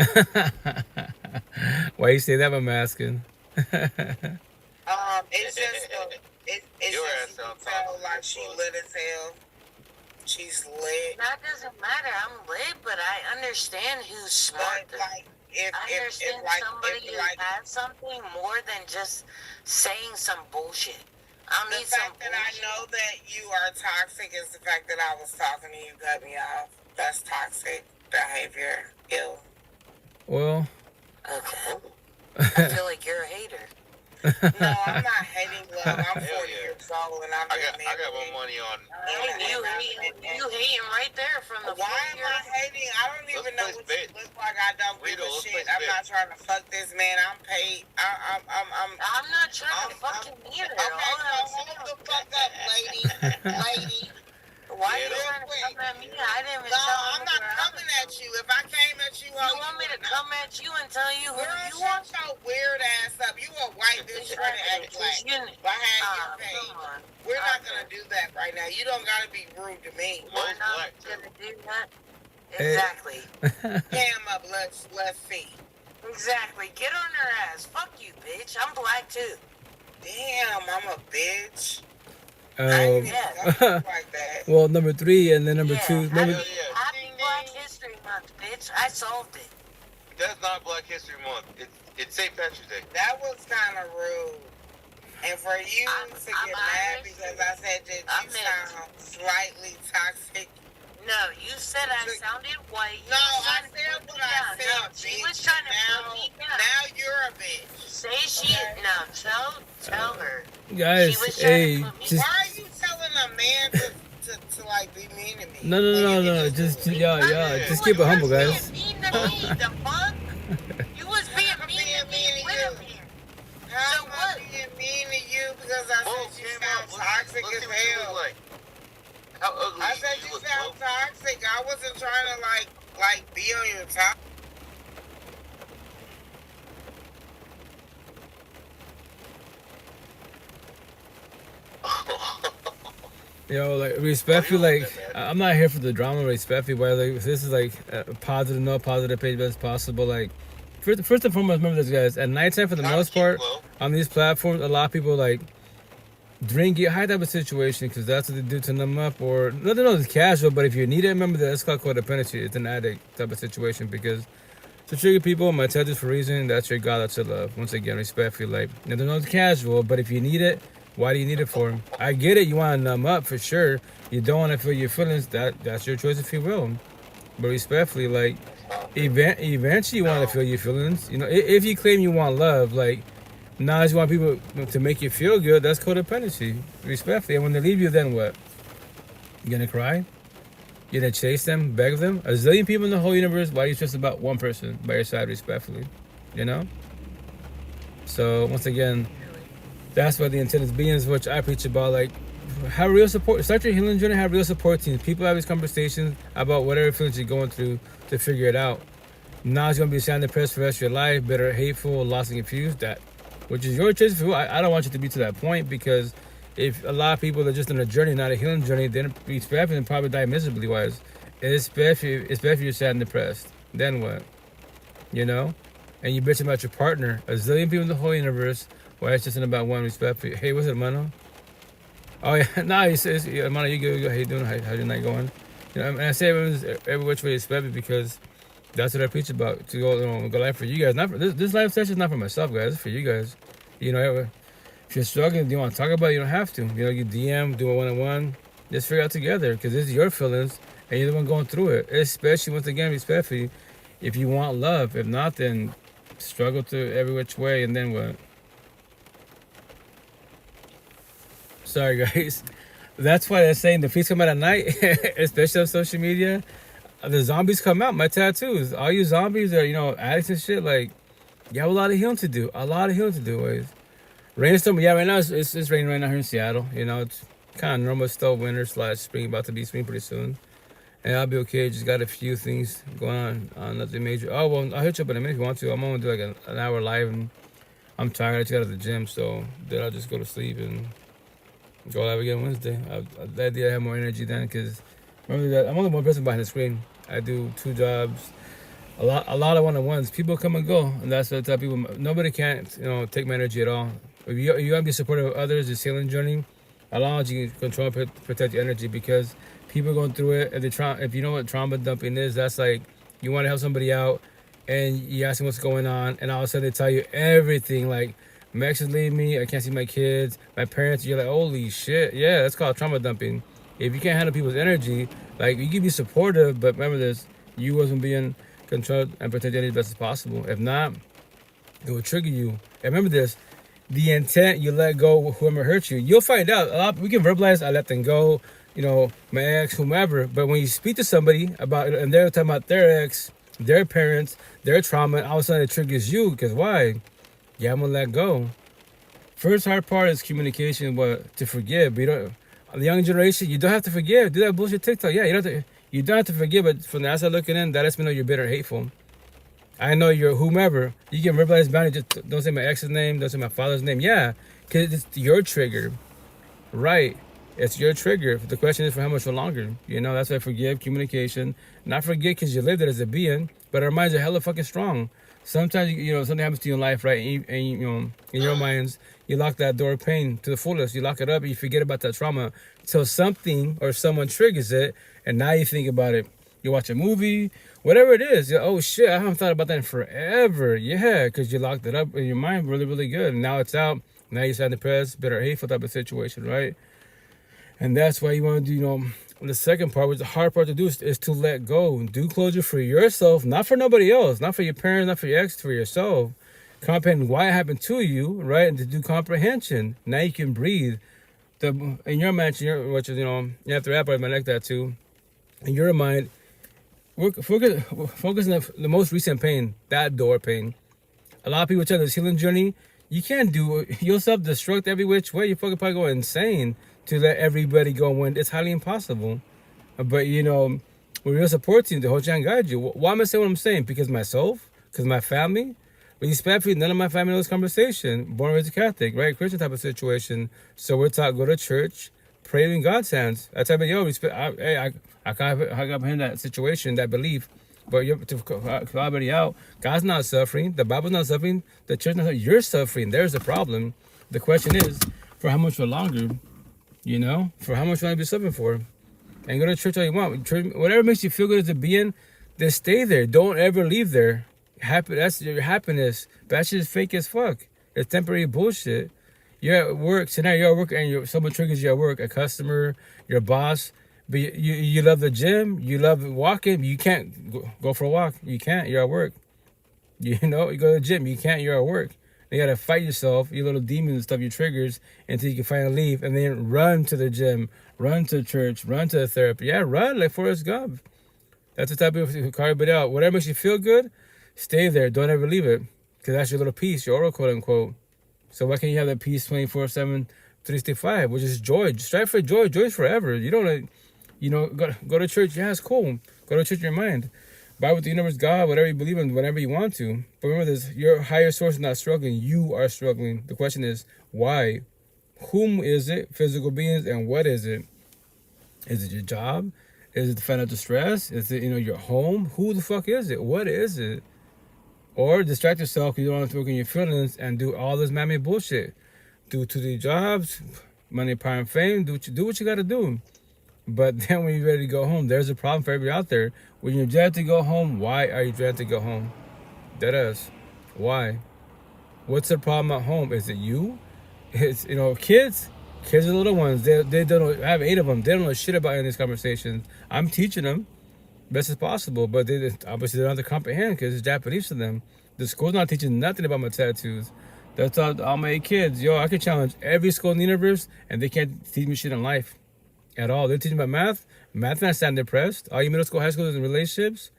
Why you say that? I'm asking. It's just it's Your just ass you sound can tell toxic like as she fuck. lit as hell. She's lit. That doesn't matter. I'm lit, but I understand who's smart. But like if I understand somebody who like has something more than just saying some bullshit. I don't the need some fact that I bullshit. know that you are toxic is the fact that I was talking to you, cut me off. That's toxic behavior. Ew. Well. Okay. I feel like you're a hater. No, I'm not hating love. I'm 40 Hell yeah. years old. and I'm I got my money on. You hating right there from the. Why am I hating? I don't even know what you look like. I don't give a shit. I'm not trying to fuck this man. I'm paid. I'm not trying to fuck him either. Okay, so hold the fuck up, lady. Why are you trying to come at me? I didn't even tell I'm not coming at you. If I came at you, you want me to come at you and tell you who you want? Shut your weird ass up. You a white bitch trying to act black behind your face. We're not gonna do that right now. You don't gotta be rude to me. We're not gonna do that. Exactly. Cam up, let's see. Exactly. Get on her ass. Fuck you, bitch. I'm black too. Damn, I'm a bitch. Like that. Well, number 3 and then number 2. Happy Black History Month, bitch. I solved it. That's not Black History Month. It's St. Patrick's Day. That was kind of rude. And for you to get mad because I said that you sound slightly toxic. No, you said I sounded white. No, I said what I said. No, she was trying to put me down. Now you're a bitch. Say she. No, tell her. Guys, hey, just. Why are you telling a man to like be mean to me? No. Just just keep it humble, guys. Mean to me, the fuck? You was being mean to me. How am I being mean to you because I said you sound toxic as hell? How ugly I said you sound toxic. I wasn't trying to like be on your top. Yo, like respectfully, like I'm not here for the drama. Respectfully, but like this is like a positive note, positive page best possible. Like first and foremost, remember this, guys. At nighttime, for the most part, on these platforms, a lot of people like drink it, high type of situation because that's what they do to numb up, or nothing else is casual. But if you need it, remember that it's called codependency. It's an addict type of situation because to trigger people, my tell this for a reason. That's your God, that's your love. Once again, respectfully, like nothing else casual. But if you need it. Why do you need it for? I get it. You want to numb up for sure. You don't want to feel your feelings. That's your choice if you will. But respectfully, like, eventually you want to feel your feelings. You know, if you claim you want love, like, now you want people to make you feel good, that's codependency. Respectfully. And when they leave you, then what? You gonna cry? You gonna chase them, beg them? A zillion people in the whole universe. Why are you just about one person by your side, respectfully? You know? So, once again, that's what the intended beings, which I preach about, like, have real support. Start your healing journey, have real support teams. People have these conversations about whatever feelings you're going through to figure it out. Now it's going to be sad and depressed for the rest of your life, bitter, hateful, lost and confused, that, which is your choice. I don't want you to be to that point because if a lot of people are just on a journey, not a healing journey, then be spared and probably die miserably wise. Especially if you're sad and depressed. Then what? You know? And you bitch about your partner. A zillion people in the whole universe. Well, it's just in about one respect. Hey, what's it, Mano? Oh yeah, nah. He says, yeah, Mano, you good? How you doing? How's your night going? You know, and I say every which way respect because that's what I preach about. To go life for you guys. Not for this life session is not for myself, guys. It's for you guys. You know, if you're struggling, do you want to talk about it? You don't have to. You know, you DM, do a one-on-one. Just figure it out together because this is your feelings and you're the one going through it. Especially once again, respectfully, if you want love. If not, then struggle to every which way, and then what? Sorry, guys. That's why they're saying the feast come out at night, especially on social media. The zombies come out. My tattoos. All you zombies are, addicts and shit. Like, you have a lot of healing to do. Ways. Rainstorm. Yeah, right now it's raining right now here in Seattle. It's kind of normal, still winter / spring. About to be spring pretty soon. And I'll be okay. Just got a few things going on. Nothing major. Oh, well, I'll hit you up in a minute if you want to. I'm going to do like an hour live. And I'm tired. I just got to the gym. So then I'll just go to sleep and go live again Wednesday. That day I have more energy then because remember that I'm only one person behind the screen. I do 2 jobs, a lot of one-on-ones. People come and go, and that's what I tell people. Nobody can't take my energy at all. If you want to be supportive of others, this healing journey, as long as you can control and protect your energy because people are going through it. If you know what trauma dumping is, that's like you want to help somebody out and you ask them what's going on, and all of a sudden they tell you everything like, my ex is leaving me, I can't see my kids, my parents. You're like, holy shit. Yeah, that's called trauma dumping. If you can't handle people's energy, like, you can be supportive, but remember this, you wasn't being controlled and protect your energy as best as possible. If not, it will trigger you. And remember this, the intent, you let go whoever hurt you. You'll find out. We can verbalize, I let them go, my ex, whomever. But when you speak to somebody about it, and they're talking about their ex, their parents, their trauma, all of a sudden it triggers you. Because why? You haven't let go. First hard part is communication, to forgive. But the young generation, you don't have to forgive. Do that bullshit TikTok. Yeah, you don't have to forgive, but from the outside looking in, that lets me know you're bitter, hateful. I know you're whomever. You can verbalize boundaries. Just don't say my ex's name. Don't say my father's name. Yeah, because it's your trigger. Right. It's your trigger. The question is for how much for longer. That's why I forgive, communication. Not forget because you lived it as a being, but our minds are hella fucking strong. Sometimes, something happens to you in life, right? And in your minds, you lock that door of pain to the fullest. You lock it up and you forget about that trauma. So something or someone triggers it, and now you think about it. You watch a movie, whatever it is. Oh shit, I haven't thought about that in forever. Yeah, because you locked it up in your mind really, really good. And now it's out. Now you're sad, depressed, bitter, hateful type of situation, right? And that's why you want to do, the second part, which the hard part to do, is to let go. Do closure for yourself, not for nobody else, not for your parents, not for your ex, for yourself. Comprehend why it happened to you, right? And to do comprehension. Now you can breathe. In your mind, which is, you have to wrap around my neck that too. In your mind, focus on the most recent pain, that door pain. A lot of people try this healing journey. You can't you'll self-destruct every which way. You fucking probably go insane to let everybody go when it's highly impossible. But we're real support team to hold you and guide you. Why am I saying what I'm saying? Because myself, because my family. Respectfully, none of my family knows conversation. Born and raised Catholic, right? Christian type of situation. So we're taught go to church, pray in God's hands. I tell you, respect. I comprehend that situation, that belief. But you have to call everybody out. God's not suffering. The Bible's not suffering. The church not suffering. You're suffering. There's the problem. The question is, for how much for longer? For how much you want to be suffering for? And go to church all you want. Church, whatever makes you feel good as a being, then stay there. Don't ever leave there. That's your happiness. But that shit is fake as fuck. It's temporary bullshit. You're at work. So now you're at work and someone triggers you at work. A customer, your boss. But you love the gym. You love walking. You can't go for a walk. You can't. You're at work. You go to the gym. You can't. You're at work. You got to fight yourself, your little demons and stuff, your triggers, until you can finally leave. And then run to the gym, run to church, run to the therapy. Yeah, run like Forrest Gump. That's the type of call everybody out. Whatever makes you feel good, stay there. Don't ever leave it. Because that's your little peace, your oral quote unquote. So why can't you have that peace 24/7, 365, which is joy? Strive for joy. Joy is forever. You don't, go to church. Yeah, it's cool. Go to church in your mind. Bible with the universe, God, whatever you believe in, whatever you want to. But remember this, your higher source is not struggling. You are struggling. The question is, why? Whom is it? Physical beings, and what is it? Is it your job? Is it the financial stress? Is it, your home? Who the fuck is it? What is it? Or distract yourself because you don't want to work on your feelings and do all this man-made bullshit. Do 2D jobs, money, power, and fame. Do what you got to do. But then when you're ready to go home, there's a problem for everybody out there. When you're dreaded to go home, why are you dreaded to go home? That is. Why? What's the problem at home? Is it you? It's, kids are the little ones. They don't know. I have 8 of them. They don't know shit about any of these conversations. I'm teaching them best as possible, but they obviously don't have to comprehend because it's Japanese to them. The school's not teaching nothing about my tattoos. That's all my 8 kids. I can challenge every school in the universe, and they can't teach me shit in life. At all. They're teaching about math. Math's not sad and depressed. All you middle school, high school is in relationships.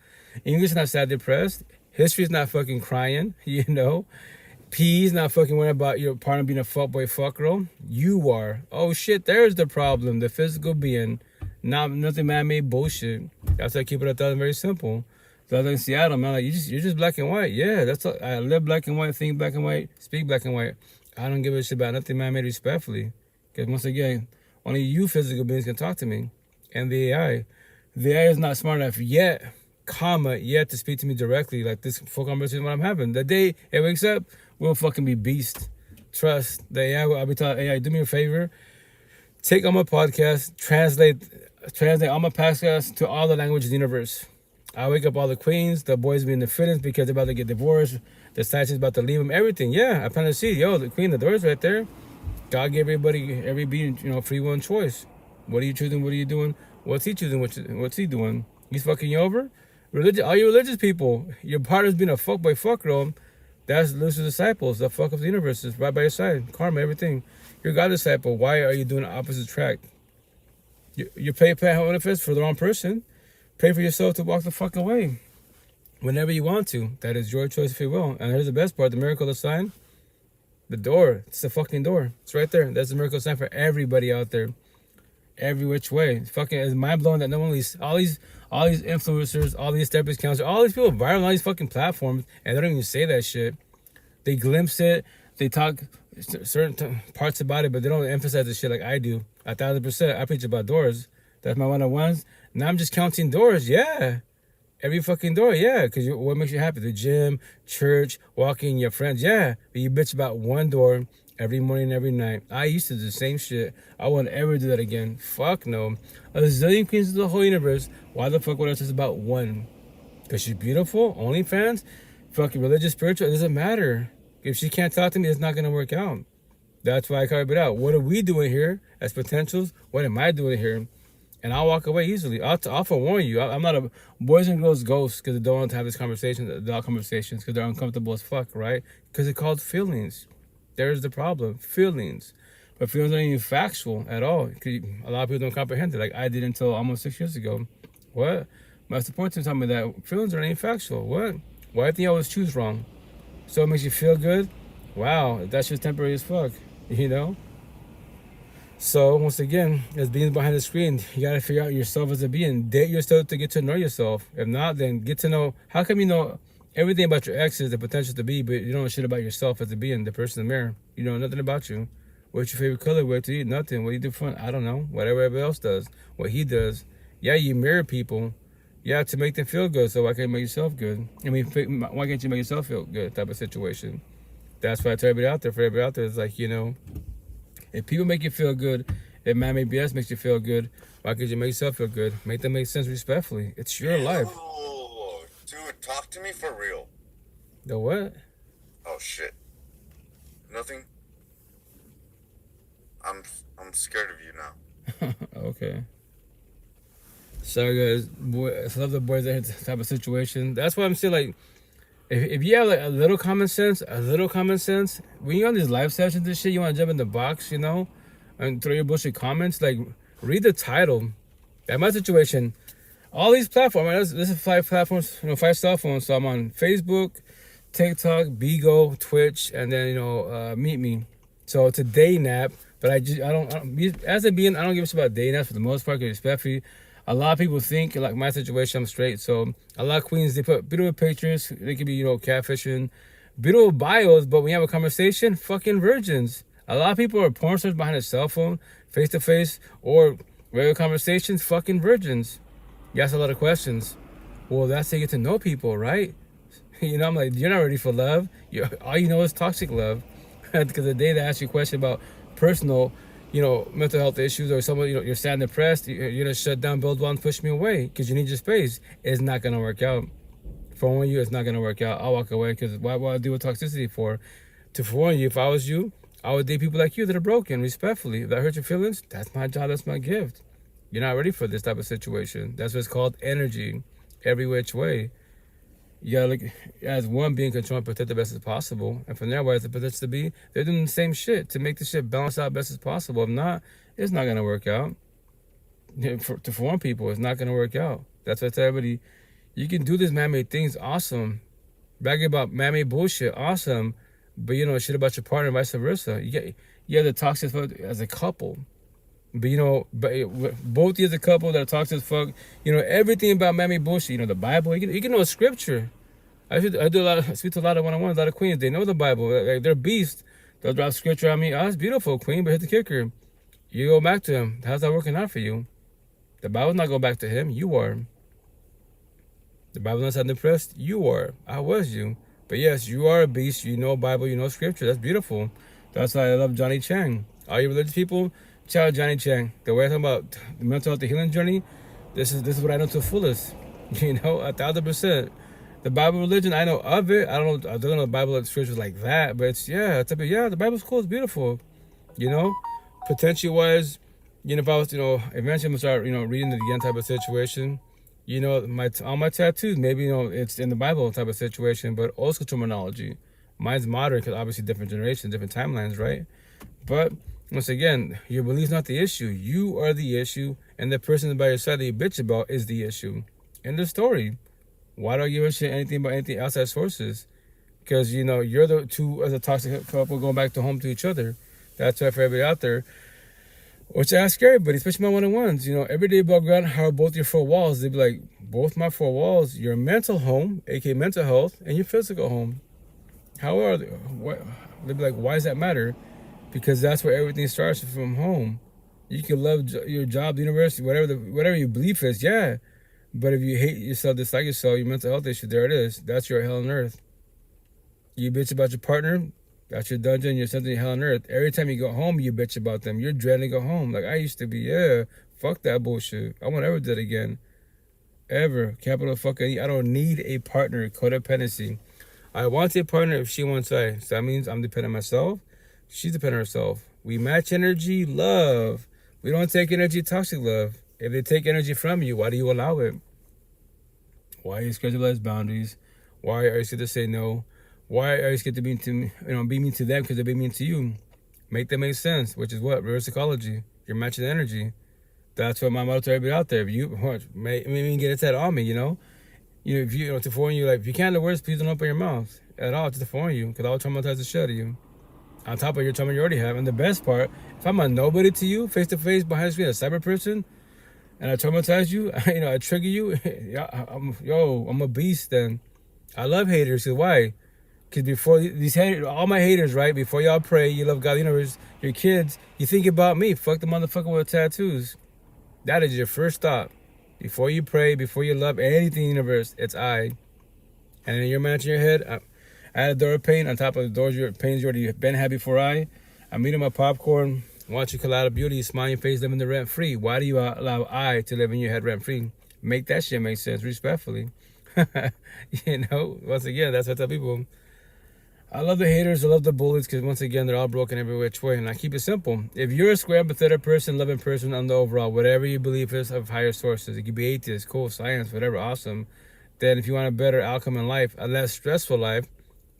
English is not sad and depressed. History is not fucking crying. PE is not fucking worrying about your partner being a fuckboy, fuck girl. You are. Oh shit, there's the problem. The physical being. Nothing man-made bullshit. That's why I keep it 1,000 very simple. So I live in Seattle, man. Like you're just black and white. Yeah, that's all. I live black and white, think black and white, speak black and white. I don't give a shit about nothing man-made respectfully. Because once again, only you physical beings can talk to me. And the AI. The AI is not smart enough yet to speak to me directly like this full conversation what I'm having. The day it wakes up, we'll fucking be beast. Trust the AI. I'll be telling AI, do me a favor. Take all my podcasts, translate all my podcasts to all the languages of the universe. I wake up all the queens, the boys being the fittest because they're about to get divorced. The scientists about to leave them, everything. Yeah, I plan to see. The queen, the door's right there. God gave every being, free will and choice. What are you choosing? What are you doing? What's he choosing? What's he doing? He's fucking you over? All you religious people, your partner's being a fuckboy, fuck girl. That's Lucifer's disciples. The fuck of the universe is right by your side. Karma, everything. You're God's disciple. Why are you doing the opposite track? You pay benefits for the wrong person. Pray for yourself to walk the fuck away. Whenever you want to. That is your choice if you will. And here's the best part. The miracle of the sign. The door. It's the fucking door. It's right there. That's the miracle sign for everybody out there. Every which way. It's fucking, it's mind blowing that no one all these influencers, all these therapist counselors, all these people viral on these fucking platforms, and they don't even say that shit. They glimpse it. They talk certain parts about it, but they don't emphasize the shit like I do. 1,000%. I preach about doors. That's my one-on-ones. Now I'm just counting doors. Yeah. Every fucking door, yeah, because what makes you happy? The gym, church, walking, your friends, yeah. But you bitch about one door every morning, every night. I used to do the same shit. I won't ever do that again. Fuck no. A zillion queens of the whole universe. Why the fuck would I just about one? Because she's beautiful? OnlyFans? Fucking religious, spiritual? It doesn't matter. If she can't talk to me, it's not going to work out. That's why I carve it out. What are we doing here as potentials? What am I doing here? And I'll walk away easily. I'll forewarn you. I'm not a boys and girls ghost because they don't want to have this conversation, adult conversations, because they're uncomfortable as fuck, right? Because it's called feelings. There's the problem. Feelings. But feelings aren't even factual at all. A lot of people don't comprehend it, like I did until almost 6 years ago. What? My support team told me that feelings aren't even factual. What? Why do you think I always choose wrong? So it makes you feel good? Wow, that's just temporary as fuck, you know? So, once again, as beings behind the screen, you got to figure out yourself as a being. Date yourself to get to know yourself. If not, then get to know, how come you know everything about your exes, the potential to be, but you don't know shit about yourself as a being, the person in the mirror. You know nothing about you. What's your favorite color? What to eat? Nothing. What do you do for fun? I don't know. Whatever everybody else does. What he does. Yeah, you mirror people. Yeah, to make them feel good. So why can't you make yourself good? I mean, why can't you make yourself feel good type of situation? That's why I tell everybody out there, for everybody out there, it's like, you know, if people make you feel good, if man-made BS makes you feel good, why can't you make yourself feel good? Make them make sense respectfully. It's your life. Dude, talk to me for real. The what? Oh shit. Nothing. I'm scared of you now. Okay. Sorry guys, I love the boys that hit type of situation. That's why I'm still like, if you have like a little common sense, when you're on these live sessions and shit, you want to jump in the box, you know, and throw your bullshit comments, like, read the title. At my situation, all these platforms, this is 5 platforms, 5 cell phones. So I'm on Facebook, TikTok, Bigo, Twitch, and then, Meet Me. So it's a day nap, but I don't as a being, I don't give a shit about day naps for the most part, because respectfully, a lot of people think, like my situation, I'm straight. So a lot of queens, they put beautiful pictures. They could be, catfishing, beautiful bios. But when you have a conversation, fucking virgins. A lot of people are porn stars behind a cell phone, face to face, or regular conversations, fucking virgins. You ask a lot of questions. Well, that's how you get to know people, right? I'm like, you're not ready for love. All you know is toxic love. Because the day they ask you a question about personal, mental health issues, or someone, you're sad and depressed, you're going to shut down, build one, push me away because you need your space. It's not going to work out. For one of you, it's not going to work out. I'll walk away because why would I deal with toxicity for? To forewarn you, if I was you, I would date people like you that are broken, respectfully. If that hurts your feelings, that's my job, that's my gift. You're not ready for this type of situation. That's what's called energy, every which way. You gotta look as one, be in control and protect the best as possible. And from there, where it's the potential to be, they're doing the same shit to make the shit balance out best as possible. If not, it's not gonna work out. To form people, it's not gonna work out. That's why I tell everybody, you can do this man-made things, awesome. Bragging about man-made bullshit, awesome. But shit about your partner, vice versa. You have the toxic as a couple. But both you as a couple that are toxic as fuck, everything about man-made bullshit, the Bible, you can know a scripture. I speak to a lot of one-on-ones, a lot of queens, they know the Bible, like they're beasts. They'll drop scripture on me, it's beautiful, queen, but here's the kicker. You go back to him, how's that working out for you? The Bible's not going back to him, you are. The Bible's not sounding depressed, you are. I was you. But yes, you are a beast, you know Bible, you know scripture, that's beautiful. That's why I love Johnny Chang. All you religious people, shout out Johnny Chang. The way I talk about the mental health, the healing journey, this is what I know to the fullest. 1,000%. The Bible religion, I know of it. I don't know the Bible and scriptures like that, but the Bible's cool, it's beautiful. Potential wise, if I was, eventually I'm gonna start, reading it again type of situation. All my tattoos, maybe, it's in the Bible type of situation, but old school terminology. Mine's modern because obviously different generations, different timelines, right? But once again, your belief's not the issue. You are the issue, and the person by your side that you bitch about is the issue. End of story. Why do I give a shit anything about anything outside sources? Because, you know, you're the two as a toxic couple going back to home to each other. That's why for everybody out there, which I ask everybody, especially my one-on-ones, you know, every day above ground, how are both your four walls? They'd be like, both my four walls, your mental home, aka mental health, and your physical home. How are they? What? They'd be like, why does that matter? Because that's where everything starts from home. You can love your job, the university, whatever your belief is, yeah. But if you hate yourself, dislike yourself, your mental health issue, there it is. That's your hell on earth. You bitch about your partner, that's your dungeon, you're something hell on earth. Every time you go home, you bitch about them. You're dreading to go home. Like I used to be, yeah. Fuck that bullshit. I won't ever do that again. Ever. Capital fucking E. I don't need a partner. Codependency. I want a partner if she wants I. So that means I'm dependent on myself. She's dependent on herself. We match energy, love. We don't take energy, toxic love. If they take energy from you, why do you allow it? Why are you scared to realize boundaries? Why are you scared to say no? Why are you scared to be mean to them because they're being mean to you? Make that make sense, which is what? Reverse psychology. You're matching energy. That's what my motto to everybody out there. If you maybe get it said on me, you know? If you know, to warn you, like, if you can't the words, please don't open your mouth at all, just to warn you, because I'll traumatize the shit out of you. On top of your trauma you already have. And the best part, if I'm a nobody to you, face to face, behind the screen, a cyber person, and I traumatize you, I trigger you, I'm a beast then. I love haters, because why? Because before these haters, all my haters, right, before y'all pray, you love God, the universe, your kids, you think about me, fuck the motherfucker with tattoos. That is your first thought. Before you pray, before you love anything in the universe, it's I. And then you're managing your head, I had a door of pain on top of the doors, your pains you already been had before I'm eating my popcorn, watching a lot of beauty, smile your face, living the rent free. Why do you allow I to live in your head rent free? Make that shit make sense, respectfully. Once again, that's what I tell people. I love the haters, I love the bullies, because once again, they're all broken every which way. And I keep it simple. If you're a square, empathetic person, loving person on the overall, whatever you believe is of higher sources, it could be atheist, cool, science, whatever, awesome. Then if you want a better outcome in life, a less stressful life,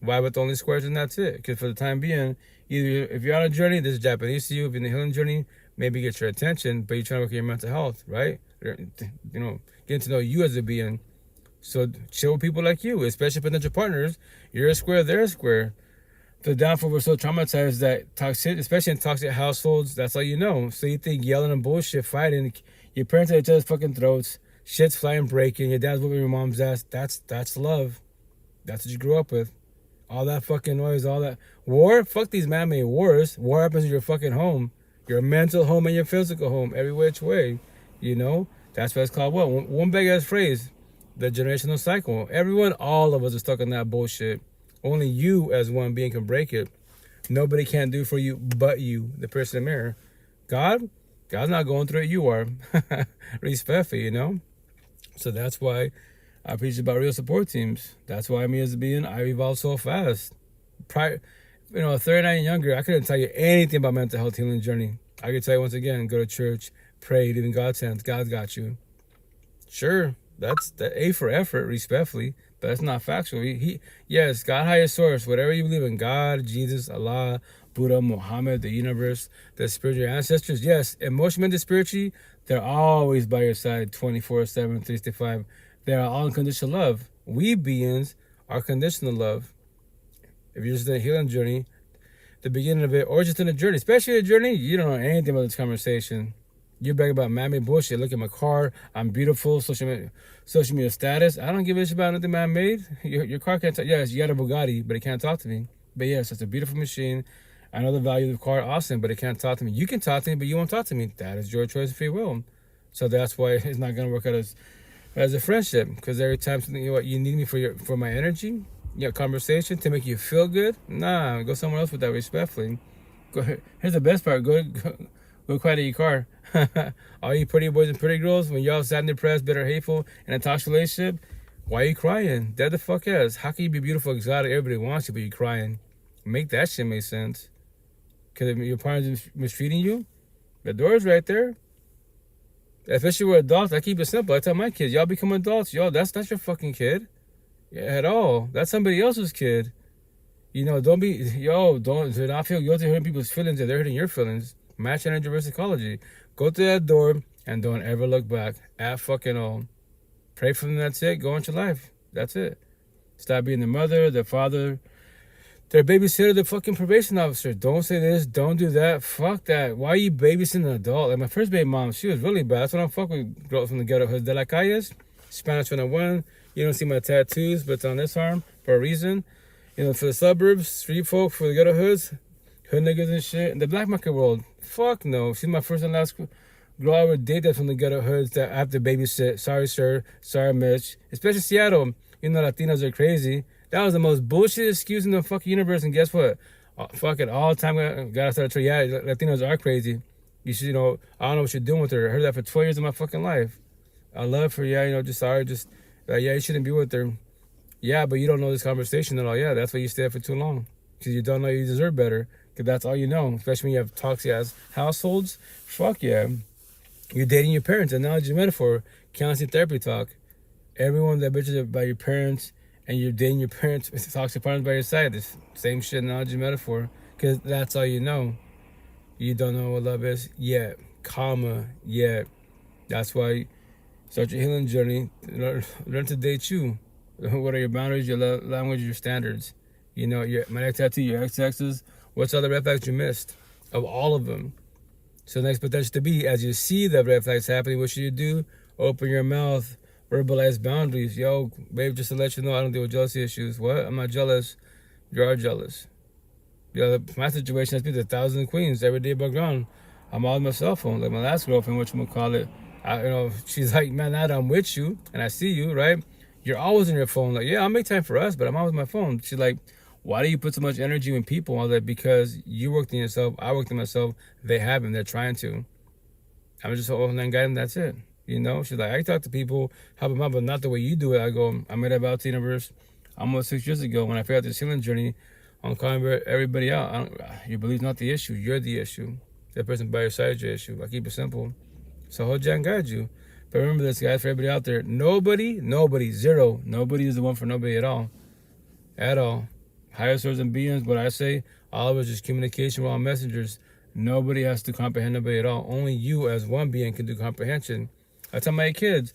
why with only squares and that's it? Because for the time being, either if you're on a journey, this is Japanese to you. If you're in the healing journey, maybe get your attention, but you're trying to work on your mental health, right? Getting to know you as a being. So chill with people like you, especially potential partners. You're a square, they're a square. The downfall, we're so traumatized that toxic, especially in toxic households, that's all you know. So you think yelling and bullshit, fighting, your parents at each other's fucking throats, shit's flying, breaking, your dad's whooping your mom's ass. That's love. That's what you grew up with. All that fucking noise, all that war. Fuck these man-made wars. War happens in your fucking home, your mental home and your physical home, every which way. That's what it's called. What? One big ass phrase. The generational cycle. Everyone, all of us are stuck in that bullshit. Only you as one being can break it. Nobody can do for you but you, the person in the mirror. God's not going through it, you are. Respectfully, So that's why I preach about real support teams. That's why me as a being, I evolved so fast. 39 and younger, I couldn't tell you anything about mental health healing journey. I could tell you once again, go to church, pray, live in God's hands. God's got you. Sure. That's the A for effort, respectfully, but that's not factual. Yes, God, higher source, whatever you believe in, God, Jesus, Allah, Buddha, Muhammad, the universe, the spiritual ancestors. Yes, emotionally and spiritually, they're always by your side, 24/7, 365. They're all unconditional love. We beings are conditional love. If you're just in a healing journey, the beginning of it, or just in a journey, especially a journey, you don't know anything about this conversation. You're bragging about man-made bullshit. Look at my car. I'm beautiful. Social media status. I don't give a shit about nothing man-made. Your car can't talk. Yes, you got a Bugatti, but it can't talk to me. But yes, it's a beautiful machine. I know the value of the car. Awesome, but it can't talk to me. You can talk to me, but you won't talk to me. That is your choice of free will. So that's why it's not going to work out as a friendship. Because every time you need me for my energy, conversation to make you feel good. Nah, go somewhere else with that respectfully. Here's the best part. Go quiet at your car. All you pretty boys and pretty girls, when y'all sad and depressed, bitter, hateful, in a toxic relationship, why are you crying? Dead the fuck ass. How can you be beautiful, exotic, everybody wants you, but you're crying? Make that shit make sense. Because your partner's mistreating you, the door's right there. Especially with adults, I keep it simple. I tell my kids, y'all become adults. That's not your fucking kid. At all. That's somebody else's kid. You know, don't do not feel guilty hurting people's feelings if they're hurting your feelings. Match energy versus psychology. Go through that door and don't ever look back at fucking all. Pray for them, that's it. Go on your life. That's it. Stop being the mother, the father, their babysitter, the fucking probation officer. Don't say this, don't do that. Fuck that. Why are you babysitting an adult? Like my first baby mom, she was really bad. That's what I'm fucking with girls from the ghetto hood. De la calles, Spanish 101. You don't see my tattoos, but it's on this arm for a reason. You know, for the suburbs, street folk, for the ghetto hoods, hood niggas and shit. In the black market world, fuck no. She's my first and last girl I would date that from the ghetto hoods that I have to babysit. Sorry, sir. Sorry, Mitch. Especially Seattle. You know, Latinos are crazy. That was the most bullshit excuse in the fucking universe. And guess what? Fucking all the time, gotta start to yeah, Latinos are crazy. You should, you know, I don't know what you're doing with her. I heard that for 12 years of my fucking life. I love her, yeah, you know, just sorry, just, yeah, you shouldn't be with her. Yeah, but you don't know this conversation at all. Yeah, that's why you stay there for too long. Because you don't know you deserve better. Because that's all you know. Especially when you have toxic-ass households. Fuck yeah. You're dating your parents. Analogy metaphor. Counseling therapy talk. Everyone that bitches about your parents and you're dating your parents with toxic partners by your side. This same shit, analogy metaphor. Because that's all you know. You don't know what love is yet. Karma yet. That's why start your healing journey. Learn to date you. What are your boundaries, your language, your standards? You know, my next tattoo, your ex-exes. What's all the red flags you missed? Of all of them. So the next potential to be, as you see the red flags happening, what should you do? Open your mouth. Verbalize boundaries. Yo, babe, just to let you know, I don't deal with jealousy issues. What? I'm not jealous. You are jealous. You know, my situation has been the thousand queens every day above ground. I'm all on my cell phone. Like my last girlfriend, whatchamacallit. You know, she's like, man, now that I'm with you and I see you, right? You're always on your phone. Like, yeah, I'll make time for us, but I'm always on my phone. She's like, why do you put so much energy in people? All that because you worked in yourself, I worked in myself. They haven't. They're trying to. I'm just holding and guiding. That's it. You know, she's like, I talk to people, help them out, but not the way you do it. I go, I made that vow to the universe almost 6 years ago when I figured out this healing journey. I'm calling everybody out. Your belief's not the issue. You're the issue. The person by your side is your issue. I keep it simple. So hold you and guide you. But remember this, guys, for everybody out there, nobody, zero, nobody is the one for nobody at all. At all. Higher souls and beings, what I say, all of us just communication, we're all messengers. Nobody has to comprehend nobody at all. Only you as one being can do comprehension. I tell my kids,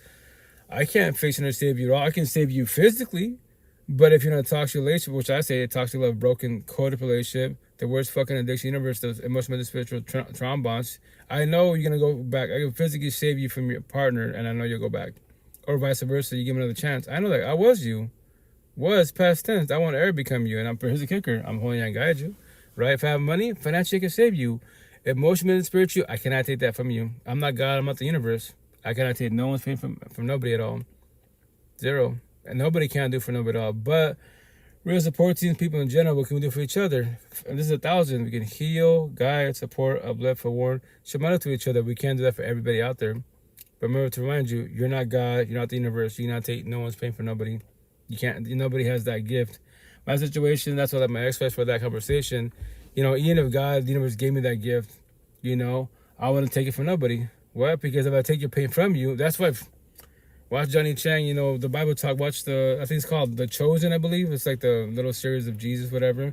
I can't fix and save you at all. I can save you physically, but if you're in a toxic relationship, which I say a toxic love, broken, coded relationship, the worst fucking addiction universe, the emotional, spiritual trauma bonds, I know you're going to go back. I can physically save you from your partner, and I know you'll go back. Or vice versa, you give me another chance. I know that I was you. Was past tense. I want to ever become you. And here's the kicker. I'm holding you and guide you. Right? If I have money, financially I can save you. Emotionally and spiritually, I cannot take that from you. I'm not God. I'm not the universe. I cannot take no one's pain from nobody at all. Zero. And nobody can do for nobody at all. But real support teams, people in general, what can we do for each other? And this is 1,000. We can heal, guide, support, uplift, forewarn, show matter to each other. We can't do that for everybody out there. But remember to remind you, you're not God. You're not the universe. You cannot take no one's pain for nobody. You can't. Nobody has that gift. My situation, that's what my ex-wife for that conversation. You know, even if God, the universe gave me that gift, you know, I wouldn't take it from nobody. What? Because if I take your pain from you, that's why. Watch Johnny Chang, you know, the Bible talk. Watch I think it's called The Chosen, I believe. It's like the little series of Jesus, whatever.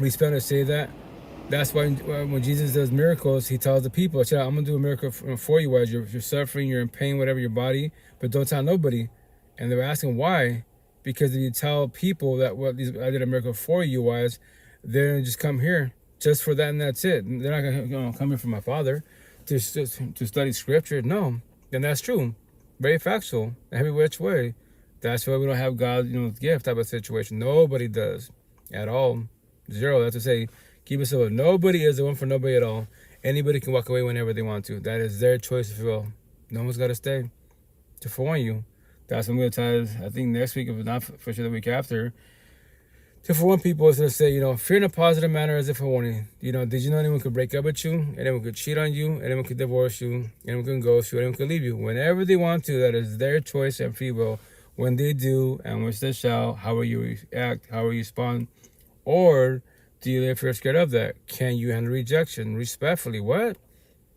We spell to say that. That's why when Jesus does miracles, he tells the people, I'm going to do a miracle for you as you're suffering, you're in pain, whatever, your body, but don't tell nobody. And they were asking why. Because if you tell people that I did a miracle for you was, they're going to just come here just for that and that's it. They're not going to come here for my Father to study scripture. No. And that's true. Very factual. Every which way. That's why we don't have God, you know, gift type of situation. Nobody does. At all. Zero. That's to say, keep it simple. Nobody is the one for nobody at all. Anybody can walk away whenever they want to. That is their choice, if you will. No one's got to stay. To forewarn you. That's what I'm going to tell, I think next week, if not for sure the week after. To forewarn people is to say, you know, fear in a positive manner as if a warning. You know, did you know anyone could break up with you? Anyone could cheat on you? Anyone could divorce you? Anyone can ghost you? Anyone could leave you? Whenever they want to, that is their choice and free will. When they do, and which they shall, how will you react? How will you respond? Or do you live fear scared of that? Can you handle rejection respectfully? What?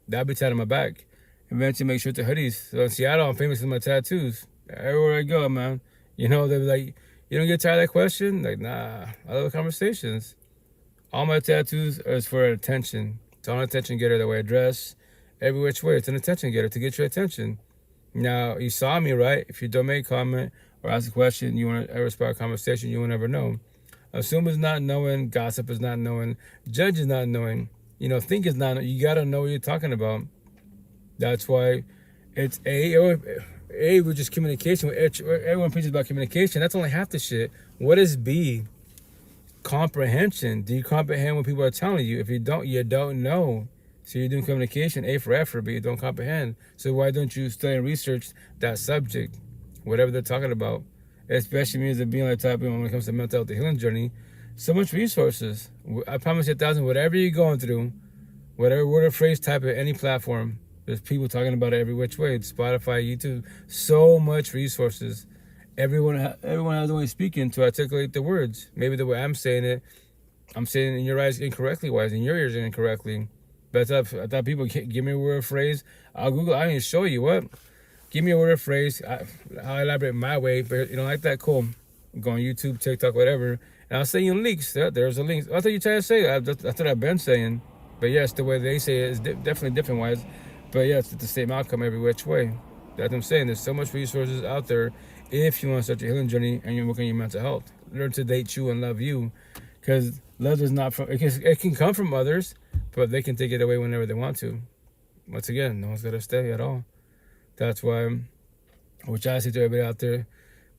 That'll be tied on my back. Eventually make sure to hoodies. So in Seattle, I'm famous for my tattoos. Everywhere I go, man. You know, they're like, You don't get tired of that question? Like, nah, I love conversations. All my tattoos is for attention. It's an attention getter, the way I dress, every which way. It's an attention getter to get your attention. Now, you saw me, right? If you don't make a comment or ask a question, you want to ever spark a conversation, you will never know. Assume is not knowing, gossip is not knowing, judge is not knowing, think is not knowing. You got to know what you're talking about. That's why it's A, which is communication. Everyone preaches about communication. That's only half the shit. What is B? Comprehension. Do you comprehend what people are telling you? If you don't know. So you're doing communication, A for effort, but you don't comprehend. So why don't you study and research that subject, whatever they're talking about? Especially me as a being like type when it comes to mental health, the healing journey. So much resources. I promise you 1,000, whatever you're going through, whatever word or phrase, type at any platform. There's people talking about it every which way. Spotify, YouTube, so much resources. Everyone has a way speaking to articulate the words. Maybe the way I'm saying it in your eyes incorrectly, wise in your ears incorrectly. But I thought people give me a word or phrase. I'll Google. I can show you what. Give me a word or phrase. I'll elaborate my way. But you don't like that? Cool. Go on YouTube, TikTok, whatever. And I'll send you links. There's a link. I thought you tried to say. I thought I've been saying. But yes, the way they say it is definitely different wise. But yes, it's the same outcome every which way. That's what I'm saying. There's so much resources out there if you want to start your healing journey and you're working on your mental health. Learn to date you and love you. Because love is not from, it can come from others, but they can take it away whenever they want to. Once again, no one's got to stay at all. That's why, which I say to everybody out there,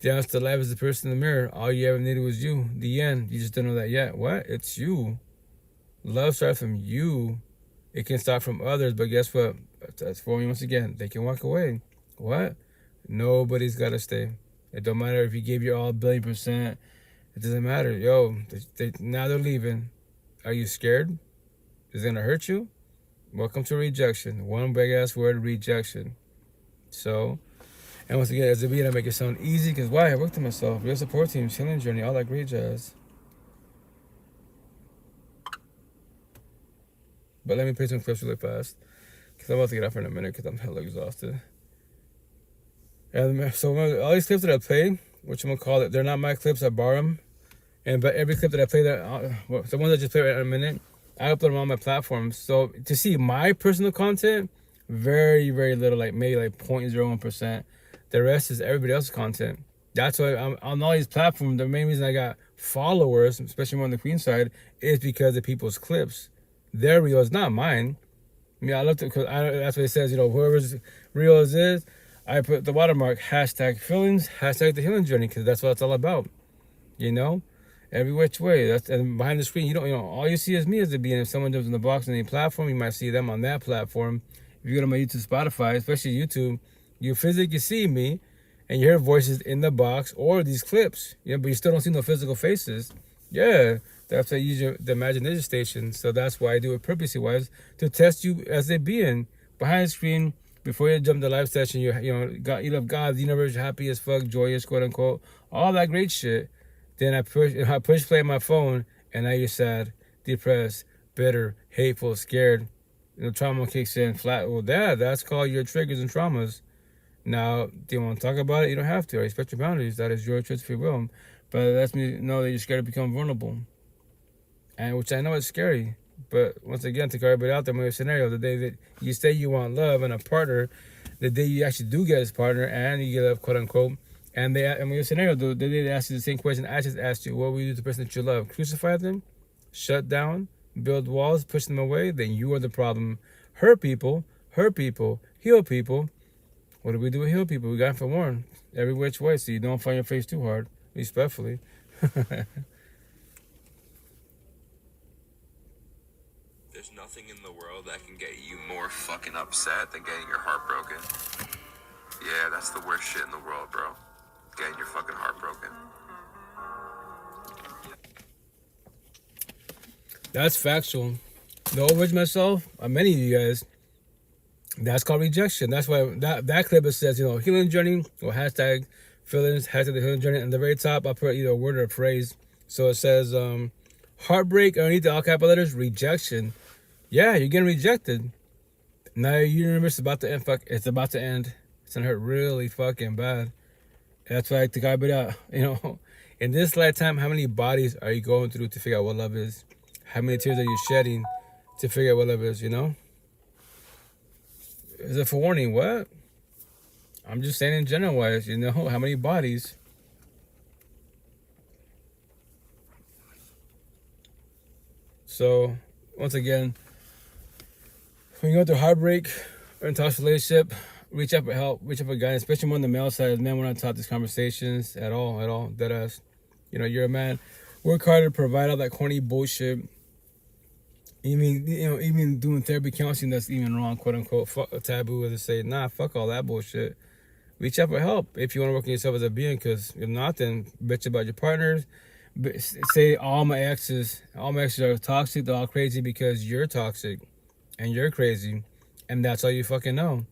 the answer to life is the person in the mirror. All you ever needed was you. The end. You just don't know that yet. What? It's you. Love starts from you. It can start from others, but guess what? That's for me once again. They can walk away. What? Nobody's got to stay. It don't matter if you gave your all 1,000,000%. It doesn't matter. Yo, now they're leaving. Are you scared? Is it going to hurt you? Welcome to rejection. One big ass word, rejection. So, and once again, as a being, I make it sound easy because why? I worked on myself. Real support teams, healing journey, all that great jazz. But let me play some clips really fast because I'm about to get off in a minute because I'm hella exhausted. And so all these clips that I play, which I'm gonna call it, they're not my clips. I borrow them, but every clip that I play, the ones I just played right in a minute, I upload them on my platforms. So to see my personal content, very very little, like maybe like 0.01%. The rest is everybody else's content. That's why I'm on all these platforms. The main reason I got followers, especially more on the Queen side, is because of people's clips. Their reels, not mine. I mean, I looked at because that's what it says. Whoever's reels is, I put the watermark #feelings, #the healing journey, because that's what it's all about. Every which way. And behind the screen, all you see is me as the being. If someone jumps in the box on any platform, you might see them on that platform. If you go to my YouTube, Spotify, especially YouTube, you physically see me, and you hear voices in the box or these clips. But you still don't see no physical faces. Yeah. That's why I use the imagination station. So that's why I do it purposely wise, to test you as a being. Behind the screen, before you jump the live session, you love God, the universe, happy as fuck, joyous, quote unquote, all that great shit. Then I push play on my phone, and now you're sad, depressed, bitter, hateful, scared. Trauma kicks in flat. Well, that's called your triggers and traumas. Now, do you want to talk about it? You don't have to. I respect your boundaries. That is your choice if you will. But it lets me know that you're scared to become vulnerable. And which I know is scary. But once again, to everybody out there, my scenario, the day that you say you want love and a partner, the day you actually do get his partner and you get love, quote unquote, and your scenario, the day they ask you the same question I just asked you, what will you do to the person that you love? Crucify them? Shut down? Build walls? Push them away? Then you are the problem. Hurt people, heal people. What do we do with heal people? We got to forewarn every which way so you don't find your face too hard, respectfully. There's nothing in the world that can get you more fucking upset than getting your heart broken. Yeah, that's the worst shit in the world, bro. Getting your fucking heart broken. That's factual. No overage myself, many of you guys, that's called rejection. That's why that clip it says, healing journey, or #feelings, #the healing journey. And at the very top, I put either a word or a phrase. So it says, heartbreak underneath the all capital letters, rejection. Yeah, you're getting rejected. Now your universe is about to end. It's about to end. It's gonna hurt really fucking bad. That's why I like to guide it out. In this lifetime, how many bodies are you going through to figure out what love is? How many tears are you shedding to figure out what love is, you know? Is it for warning? What? I'm just saying in general wise, you know, how many bodies? So, once again, when you go through heartbreak or in a toxic relationship, reach out for help, reach out for guidance, especially more on the male side. Men want to talk these conversations at all, dead ass. You know, you're a man. Work hard to provide all that corny bullshit. Even doing therapy counseling, that's even wrong, quote unquote. Fuck a taboo, as they say. Nah, fuck all that bullshit. Reach out for help if you want to work on yourself as a being, because if not, then bitch about your partners. Say all my exes are toxic, they're all crazy because you're toxic and you're crazy, and that's all you fucking know.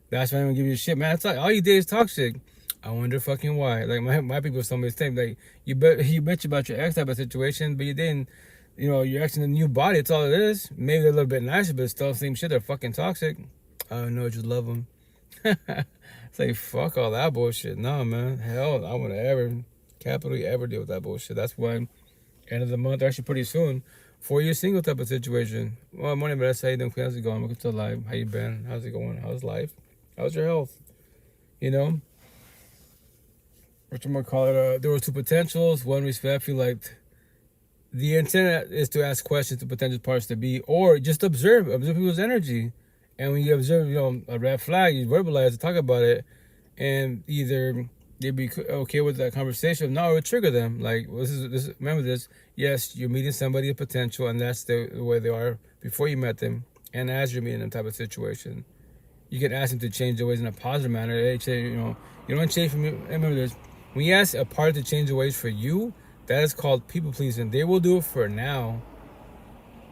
That's why I'm gonna give you shit, man. It's like all you did is toxic. I wonder fucking why. Like my people told me the same. Like you bitch about your ex type of situation, but you didn't. You know, your ex in a new body. It's all it is. Maybe they're a little bit nicer, but it's still the same shit. They're fucking toxic. I don't know, just love them. It's like fuck all that bullshit. No, man. Hell, I wouldn't ever capitally ever deal with that bullshit. That's why end of the month, actually pretty soon, 4 years single type of situation. Well, morning, but that's how you doing? How's it going? Welcome to life. How you been? How's it going? How's life? How's your health? You know? What you might call it? There were two potentials. One respectfully, like the intent is to ask questions to potential parts to be, or just observe people's energy. And when you observe, a red flag, you verbalize it, talk about it, and either they'd be okay with that conversation, no, it would trigger them. Like, remember this, yes, you're meeting somebody of potential, and that's the way they are before you met them, and as you're meeting them type of situation. You can ask them to change their ways in a positive manner. They say, you don't change for me. Remember this, when you ask a party to change their ways for you, that is called people pleasing. They will do it for now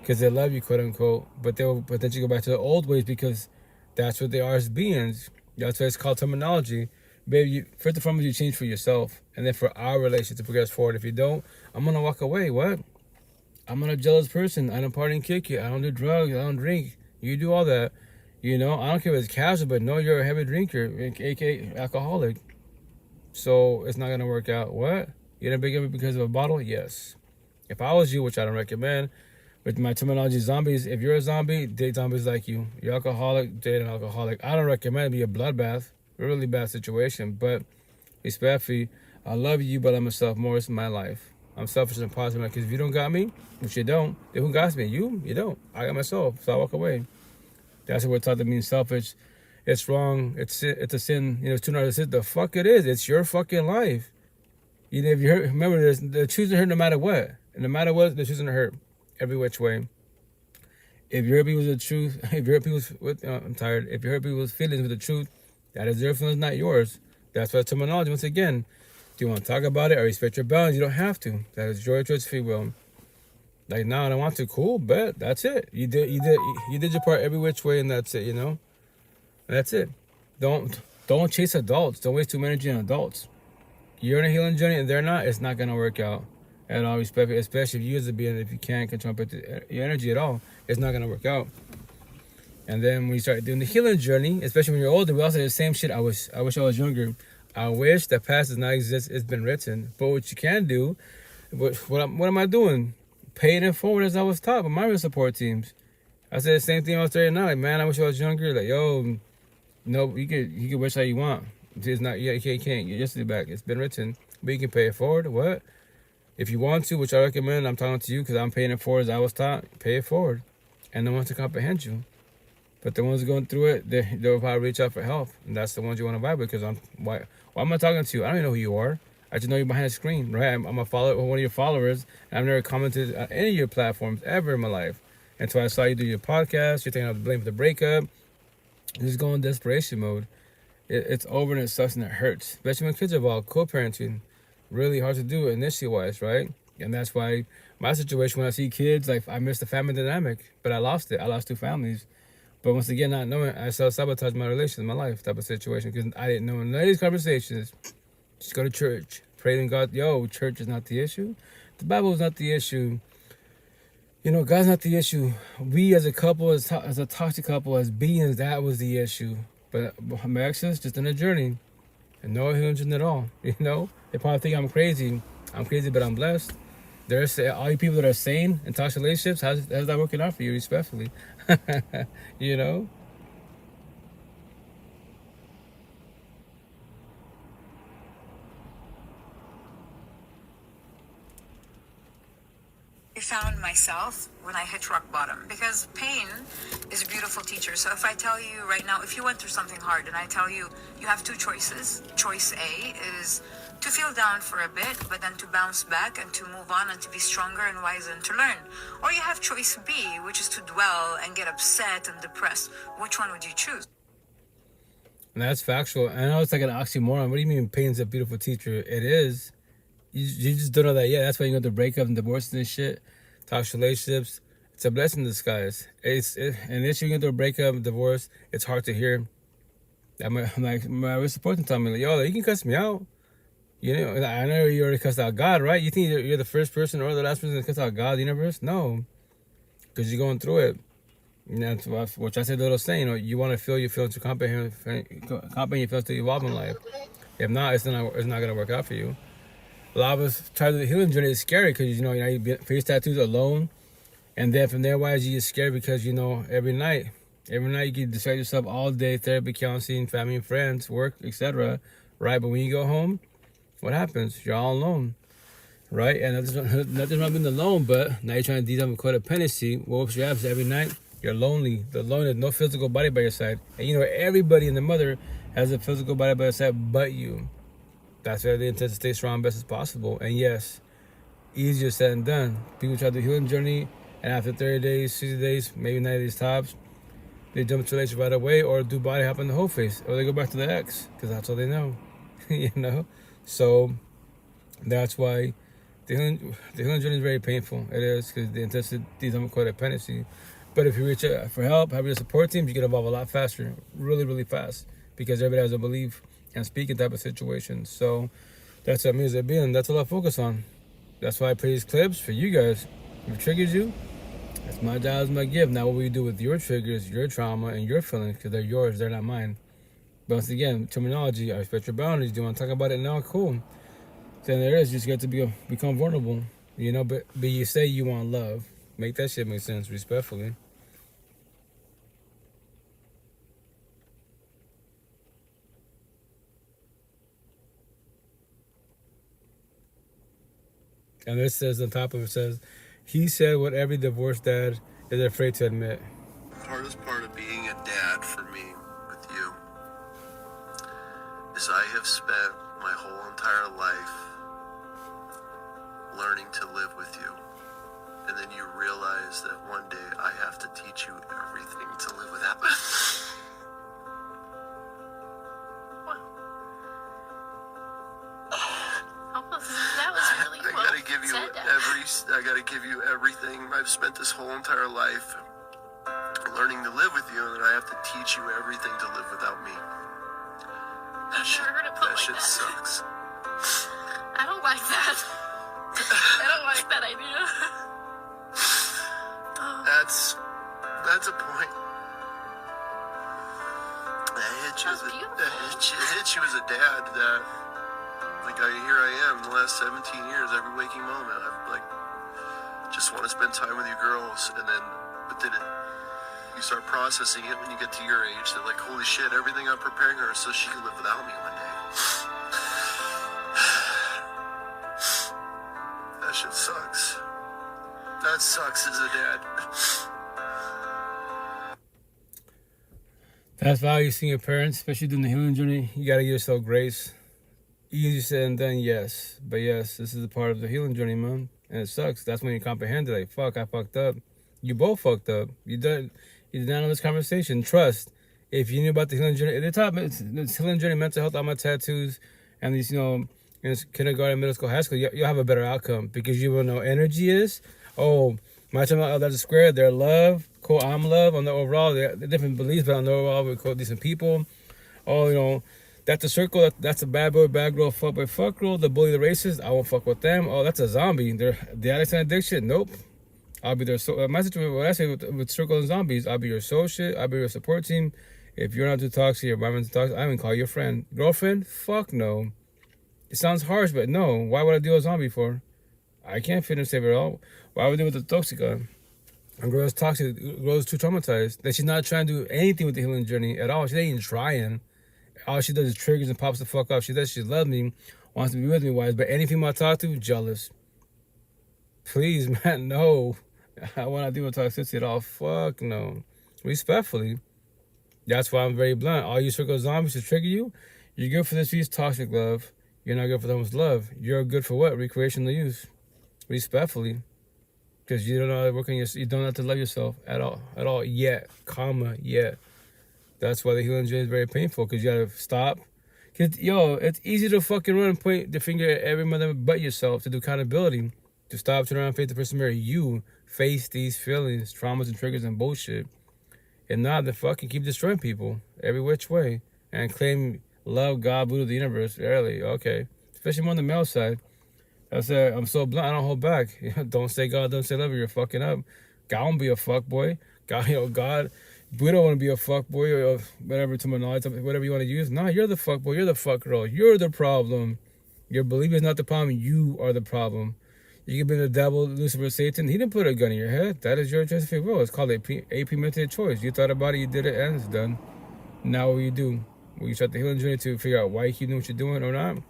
because they love you, quote unquote, but they will potentially go back to the old ways because that's what they are as beings. That's why it's called terminology. Baby, first and foremost, you change for yourself, and then for our relationship to progress forward. If you don't, I'm gonna walk away. What? I'm not a jealous person. I don't party and kick you. I don't do drugs. I don't drink. You do all that. I don't care if it's casual, but no, you're a heavy drinker, aka alcoholic. So it's not gonna work out. What? You're gonna break up because of a bottle? Yes. If I was you, which I don't recommend, with my terminology, zombies, if you're a zombie, date zombies like you. You're alcoholic, date an alcoholic. I don't recommend it be a bloodbath. A really bad situation. But respectfully, I love you, but I love myself more. It's my life. I'm selfish and positive because if you don't got me, which you don't, then who got me? You don't. I got myself, so I walk away. That's what we're taught to mean selfish. It's wrong. It's a sin. It's too narcissistic. The fuck it is. It's your fucking life. If you hurt, remember this, they're choosing to hurt no matter what. And no matter what, they're choosing to hurt every which way. If you hurt people's the truth, if you hurt people's if you hurt people's feelings with the truth, that is their feelings, not yours. That's why terminology, once again, do you want to talk about it or respect your boundaries? You don't have to. That is your choice, free will. Like, no, I don't want to. Cool, bet. That's it. You did your part every which way, and that's it, That's it. Don't chase adults. Don't waste too much energy on adults. You're on a healing journey and they're not, it's not going to work out at all, especially if you as a being, if you can't control your energy at all, it's not going to work out. And then when you start doing the healing journey, especially when you're older, we all say the same shit. I wish I was younger. I wish the past does not exist. It's been written. But what you can do, what am I doing? Paying it forward as I was taught by my real support teams. I said the same thing I was saying now. Like, man, I wish I was younger. Like, yo, no, you can wish how you want. It's not, you can't get yesterday back. It's been written. But you can pay it forward. What? If you want to, which I recommend, I'm talking to you because I'm paying it forward as I was taught. Pay it forward. And the ones to comprehend you. But the ones going through it, they'll probably reach out for help. And that's the ones you want to vibe with because why am I talking to you? I don't even know who you are. I just know you're behind the screen, right? I'm a follower, one of your followers. And I've never commented on any of your platforms ever in my life. Until I saw you do your podcast. You're taking out the blame for the breakup. You just go in desperation mode. It's over and it sucks and it hurts. Especially when kids are involved. Co-parenting, really hard to do initially wise, right? And that's why my situation, when I see kids, like I miss the family dynamic, but I lost it. I lost 2 families. But once again, not knowing, I self-sabotage my relations, my life type of situation because I didn't know in none of these conversations. Just go to church, pray to God. Yo, church is not the issue. The Bible is not the issue. God's not the issue. We as a couple, as a toxic couple, as beings, that was the issue. But my exes, just in a journey. And no illusion at all. They probably think I'm crazy. I'm crazy, but I'm blessed. There's all you people that are sane in toxic relationships. How's that working out for you, respectfully? You know. I found myself when I hit rock bottom, because pain is a beautiful teacher. So if I tell you right now, if you went through something hard and I tell you you have two choices, choice A is to feel down for a bit, but then to bounce back and to move on and to be stronger and wiser and to learn. Or you have choice B, which is to dwell and get upset and depressed. Which one would you choose? And that's factual. I know it's like an oxymoron. What do you mean pain's a beautiful teacher? It is. You just don't know that yet. That's why you go through breakups and divorces and shit. Toxic relationships. It's a blessing in disguise. And if you go through a breakup, divorce, it's hard to hear. I'm like, my supporting telling me, like, yo, you can cuss me out. You know, I know you already cussed out God, right? You think you're the first person or the last person to cuss out God, the universe? No. Because you're going through it. And that's which I said the little saying, you know, you want to feel your feelings to comprehend your feelings to evolve in life. If not, it's not going to work out for you. A lot of us try to do the healing journey. It's scary because, you know, you face tattoos alone. And then from there, why is you get scared? Because, you know, every night you can distract yourself all day, therapy, counseling, family and friends, work, etc. Right? But when you go home, what happens? You're all alone. Right? And nothing's wrong being alone, but now you're trying to deal with codependency. What whoops your abs every night? You're lonely. The loneliness, no physical body by your side. And you know, everybody in the mother has a physical body by their side but you. That's why they intend to stay strong best as possible. And yes, easier said than done. People try to do healing journey, and after 30 days, 60 days, maybe 90 days tops, they jump to relationship right away, or do body hop in the whole face, or they go back to the ex, because that's all they know. You know? So that's why the healing journey is very painful. It is, because the intensity is codependency. But if you reach out for help, have your support teams, you can evolve a lot faster, really, really fast, because everybody has a belief and speaking type of situation. So that's what music being. That's all I focus on. That's why I play these clips for you guys. If it triggers you, that's my job, is my gift. Now what we do with your triggers, your trauma, and your feelings, because they're yours, they're not mine. But once again, terminology, I respect your boundaries. Do you want to talk about it now? Cool. Then there is, you just get to become vulnerable. You know, but you say you want love. Make that shit make sense, respectfully. And this says on top of it says, he said what every divorced dad is afraid to admit. The hardest part of being a dad for me with you is I have spent my whole entire life learning to live with you. And then you realize that one day I have to teach you everything to live without me. I gotta give you everything. I've spent this whole entire life learning to live with you, and then I have to teach you everything to live without me. That shit sucks. I don't like that. I don't like that idea. That's a point. It hit you as a dad that, like, here I am the last 17 years, every waking moment, I've, like, just want to spend time with you girls, but then you start processing it when you get to your age, that, like, holy shit, everything I'm preparing her so she can live without me one day. That shit sucks. That sucks as a dad. That's why you see your parents, especially during the healing journey, you gotta give yourself grace. Easier said than done, yes. But yes, this is a part of the healing journey, man. And it sucks. That's when you comprehend it. Like, fuck, I fucked up. You both fucked up. You did not know this conversation. Trust. If you knew about the healing journey, at the top, it's healing journey, mental health, all my tattoos, and these, you know, in kindergarten, middle school, high school, you'll have a better outcome because you will know energy is. Oh, my time, that's a square. They're love. Cool, I'm love. On the overall, they're different beliefs, but on the overall, we're cool, decent people. Oh, you know, that's a circle. That's a bad boy, bad girl, fuck boy, fuck girl. The bully, the racist. I won't fuck with them. Oh, that's a zombie. They're the addicts and addiction. Nope. I'll be their my situation. What I say with circle and zombies, I'll be your associate. I'll be your support team. If you're not too toxic, your environment's too toxic, I even call you a friend. Girlfriend? Fuck no. It sounds harsh, but no. Why would I deal with a zombie for? I can't fit and save it all. Why would I deal with a toxic guy? A girl's toxic, a girl's too traumatized that she's not trying to do anything with the healing journey at all. She ain't even trying. All she does is triggers and pops the fuck up. She says she loves me, wants to be with me, wise, but any female I talk to, jealous. Please, man, no. I want to deal with toxicity at all. Fuck no. Respectfully. That's why I'm very blunt. All you circle zombies to trigger you, you're good for this street's toxic love. You're not good for someone's love. You're good for what? Recreational use. Respectfully. Because you don't know how to work on yourself. You don't have to love yourself at all. At all. Yet. Comma. Yet. That's why the healing journey is very painful. Because you got to stop. Because, yo, it's easy to fucking run and point the finger at every mother but yourself to do accountability. To stop, turn around, face the person mirror. You face these feelings, traumas, and triggers and bullshit. And not to fucking keep destroying people every which way. And claim love, God, Buddha, the universe. Early. Okay. Especially more on the male side. I said, I'm so blunt, I don't hold back. Don't say God, don't say love, you're fucking up. God won't be a fuck boy. God, God, we don't want to be a fuck boy or whatever, to my knowledge, whatever you want to use. No, you're the fuck boy, you're the fuck girl. You're the problem. Your belief is not the problem, you are the problem. You can be the devil, Lucifer, Satan. He didn't put a gun in your head. That is your choice of free will. It's called a premeditated choice. You thought about it, you did it, and it's done. Now what you do? Will you start the healing journey to figure out why you keep doing what you're doing or not?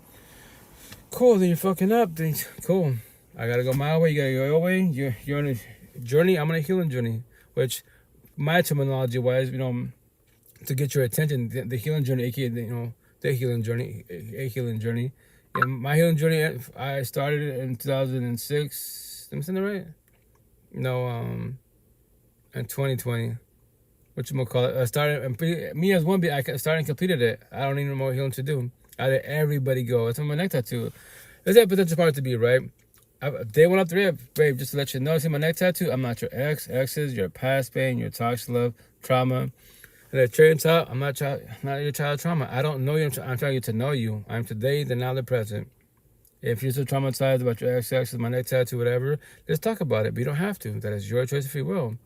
Cool, then you're fucking up. Then cool. I gotta go my way. You gotta go your way. You're on a journey. I'm on a healing journey, which my terminology wise, to get your attention, the healing journey, aka the healing journey, a healing journey. And my healing journey, I started it in 2006. Am I saying that right? No, in 2020. Whatchamacallit, I started, me as one, I started and completed it. I don't need no more healing to do. I let everybody go. That's on my neck tattoo. There's that potential part to be, right? Day one up the rip, babe, just to let you know, see my neck tattoo, I'm not your exes, your past pain, your toxic love, trauma. And at cherry top, I'm not your child trauma. I don't know you, I'm trying to get to know you. I'm today, the now, the present. If you're so traumatized about your exes, my neck tattoo, whatever, let's talk about it. But you don't have to. That is your choice of free will.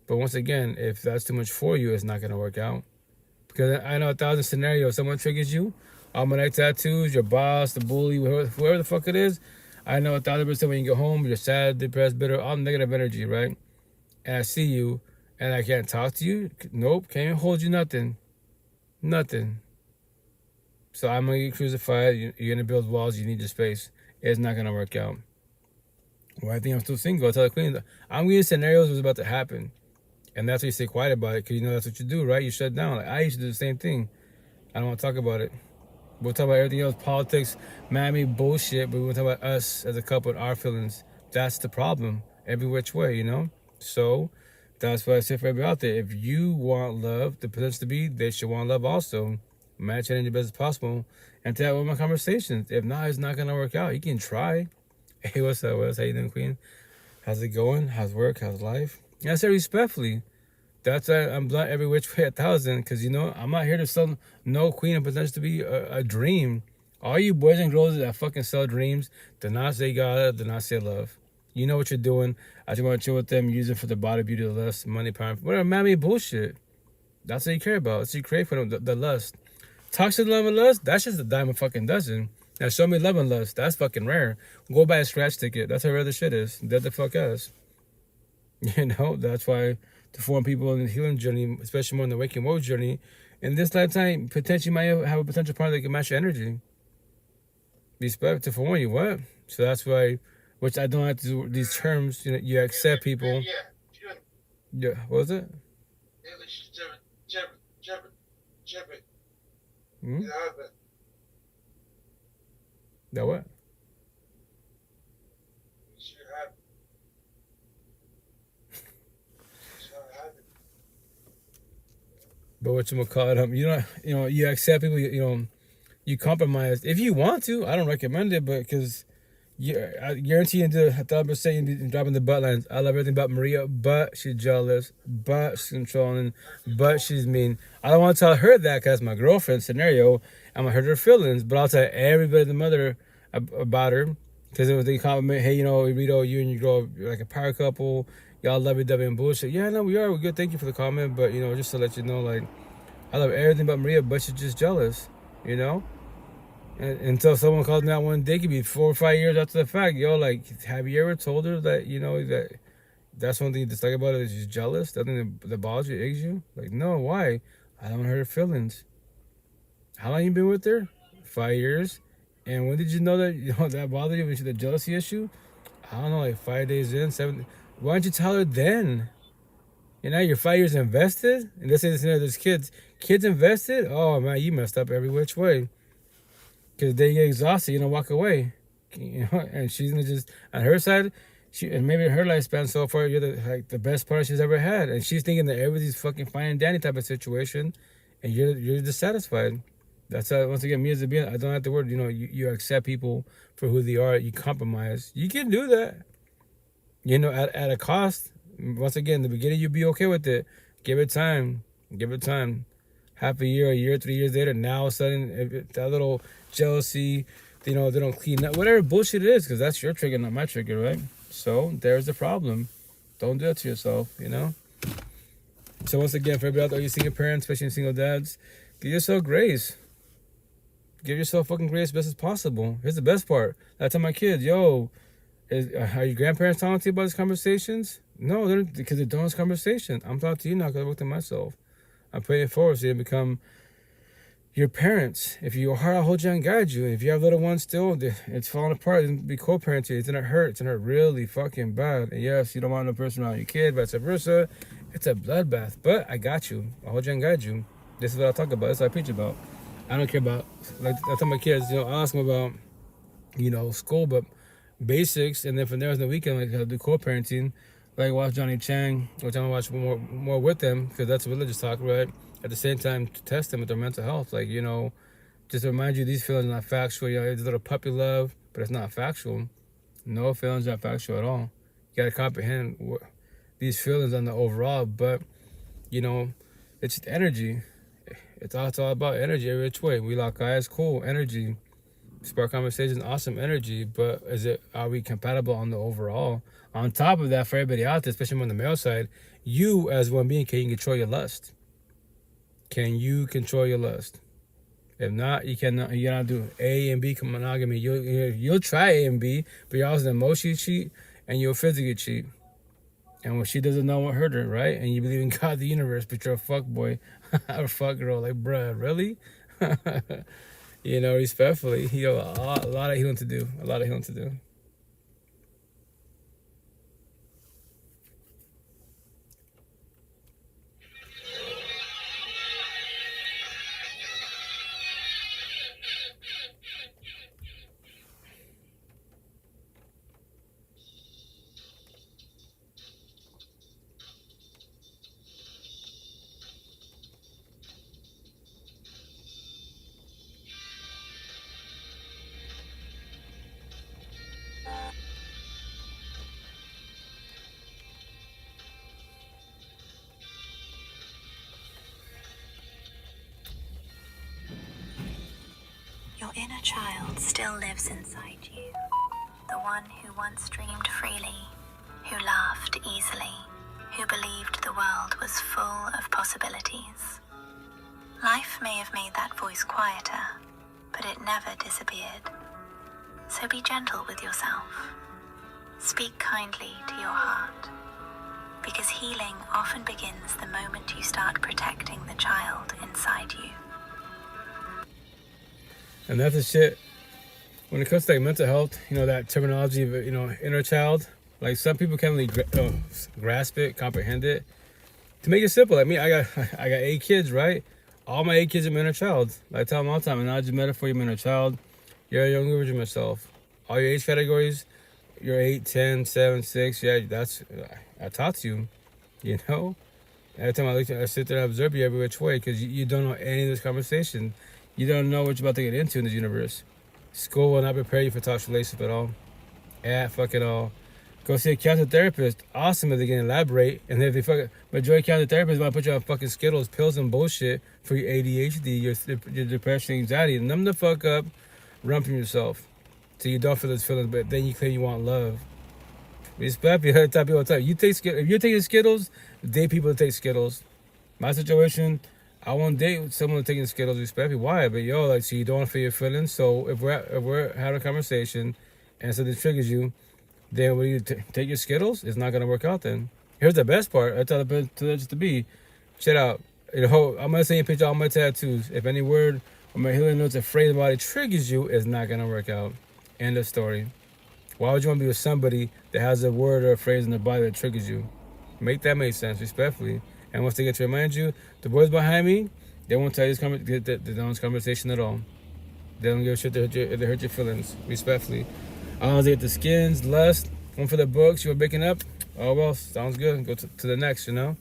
But once again, if that's too much for you, it's not going to work out. Because I know 1,000 scenarios. Someone triggers you, all my neck tattoos, your boss, the bully, whoever the fuck it is. I know 1,000% when you get home, you're sad, depressed, bitter, all negative energy, right? And I see you, and I can't talk to you. Nope, can't even hold you, nothing. Nothing. So I'm going to get crucified. You're going to build walls. You need your space. It's not going to work out. Well, I think I'm still single. I tell the queen, I'm getting scenarios what's about to happen. And that's why you stay quiet about it, because that's what you do, right? You shut down. Like, I used to do the same thing. I don't want to talk about it. We'll talk about everything else, politics, Miami bullshit, but we'll talk about us as a couple and our feelings. That's the problem, every which way, So that's why I say for everybody out there, if you want love, the potential to be, they should want love also. Match it in the best as possible. And to have one of my conversations. If not, it's not going to work out. You can try. Hey, what's up, Wes? How you doing, Queen? How's it going? How's work? How's life? And I say respectfully. That's I'm blunt every which way 1,000, because I'm not here to sell no queen and potential to be a dream. All you boys and girls that fucking sell dreams, do not say God, do not say love. You know what you're doing. I just want to chill with them, use it for the body, beauty, the lust, money, power, whatever, mammy bullshit. That's what you care about. That's what you crave for them, the lust. Toxic love and lust, that's just a dime a fucking dozen. Now show me love and lust, that's fucking rare. Go buy a scratch ticket. That's how rare the shit is. Dead the fuck ass. That's why to form people in the healing journey, especially more in the waking woe journey, in this lifetime, potentially might have a potential partner that can match your energy. Respect to form you, what? So that's why, which I don't have to do these terms, you accept people. Yeah, what was it? Hmm? That what? But whatchamacallit, you accept people, you compromise. If you want to, I don't recommend it, but because I guarantee you into 1,000% you're dropping the butt lines. I love everything about Maria, but she's jealous, but she's controlling, but she's mean. I don't want to tell her that because my girlfriend scenario, I'm going to hurt her feelings, but I'll tell everybody, the mother, about her. Because if they compliment, hey, Rito, you and your girl, you're like a power couple. Y'all lovey-dovey and bullshit. Yeah, no, we are. We're good. Thank you for the comment. But, just to let you know, like, I love everything about Maria, but she's just jealous, And, until someone calls me out one day, it could be 4 or 5 years after the fact. Yo, like, have you ever told her that, you know, that's one thing you dislike about it is she's jealous? That thing that bothers you, eggs you? Like, no, why? I don't hurt her feelings. How long you been with her? 5 years. And when did you know that, you know, that bothered you? The jealousy issue? I don't know, like 5 days in, 7. Why don't you tell her then? You know, you're 5 years invested. And let's say this, you know, there's kids invested. Oh man, you messed up every which way. Because they get exhausted, you know, walk away. You know, and she's gonna just on her side, and maybe her lifespan so far, you're the best partner she's ever had, and she's thinking that everything's fucking fine and dandy type of situation, and you're dissatisfied. That's how, once again, me as a being, I don't have the word. You know, you accept people for who they are. You compromise. You can do that. You know, at a cost. Once again, in the beginning, you'll be okay with it. Give it time. Give it time. Half a year, 3 years later, now all of a sudden, that little jealousy, you know, they don't clean up, whatever bullshit it is, because that's your trigger, not my trigger, right? So there's the problem. Don't do it to yourself, you know? So once again, for everybody out there, you single parents, especially single dads, give yourself grace. Give yourself fucking grace as best as possible. Here's the best part. I tell my kids, yo, are your grandparents talking to you about these conversations? No, they're because they're doing this conversation. I'm talking to you now because I worked on myself. I'm putting it forward so you become your parents. If you are, I'll hold you and guide you. If you have little ones still, it's falling apart. Then be co-parenting. It's gonna hurt. It's gonna hurt really fucking bad. And yes, you don't want no person around your kid, vice versa. It's a bloodbath. But I got you. I'll hold you and guide you. This is what I talk about. This is what I preach about. I don't care about, like I tell my kids, you know, I ask them about, you know, school, but basics. And then from there on the weekend, like I do co-parenting. Like watch Johnny Chang, which I'm gonna watch more with them because that's religious talk, right? At the same time, to test them with their mental health, like, you know, just to remind you these feelings are not factual. You know, it's a little puppy love, but it's not factual. No feelings are not factual at all. You gotta comprehend these feelings on the overall, but you know, it's just energy. It's all about energy every which way. We like eyes, cool energy. Spark conversation, awesome energy, but are we compatible on the overall? On top of that, for everybody out there, especially on the male side, you as one being, can you control your lust? Can you control your lust? If not, you cannot do A and B monogamy. You'll try A and B, but you're also emotionally cheat and you'll physically cheat. And when she doesn't know what hurt her, right? And you believe in God, the universe, but you're a fuck boy or a fuck girl, like, bruh, really? You know, respectfully, you know, a lot of healing to do. A lot of healing to do. Your inner child still lives inside you. The one who once dreamed freely, who laughed easily, who believed the world was full of possibilities. Life may have made that voice quieter, but it never disappeared. So be gentle with yourself. Speak kindly to your heart, because healing often begins the moment you start protecting the child inside you. And that's the shit. When it comes to like mental health, you know, that terminology of, you know, inner child, like some people can't really grasp it, comprehend it. To make it simple, like me, I got 8 kids, right? All my 8 kids are my inner child. I tell them all the time, and I just metaphor your inner child. You're a young version of yourself. All your age categories, you're 8, 10, 7, 6. Yeah, I taught you, you know? Every time I sit there and observe you every which way, because you don't know any of this conversation. You don't know what you're about to get into in this universe. School will not prepare you for toxic relationship at all. Fuck it all. Go see a counselor therapist. Awesome if they can elaborate. And if they fucking majority counselor therapists want to put you on fucking Skittles, pills, and bullshit for your ADHD, your depression, anxiety. Numb the fuck up. Run from yourself. So you don't feel those feelings, but then you claim you want love. Respect. You heard people all the time. If you're taking Skittles, date people to take Skittles. My situation, I won't date someone taking Skittles respectfully. Why? But yo, like, so you don't want to feel your feelings. So if we're having a conversation and something triggers you, then when you take your Skittles, it's not gonna work out. Then here's the best part. I tell the just to be, check out. You know, I'm gonna send you a picture of all my tattoos. If any word or my healing notes or phrase about it triggers you, it's not gonna work out. End of story. Why would you want to be with somebody that has a word or a phrase in their body that triggers you? Make that make sense, respectfully. And once they get to remind you, the boys behind me, they won't tell you this conversation at all. They don't give a shit if they hurt your feelings, respectfully. They get the skins, lust, one for the books, you were breaking up. Oh, well, sounds good. Go to the next, you know?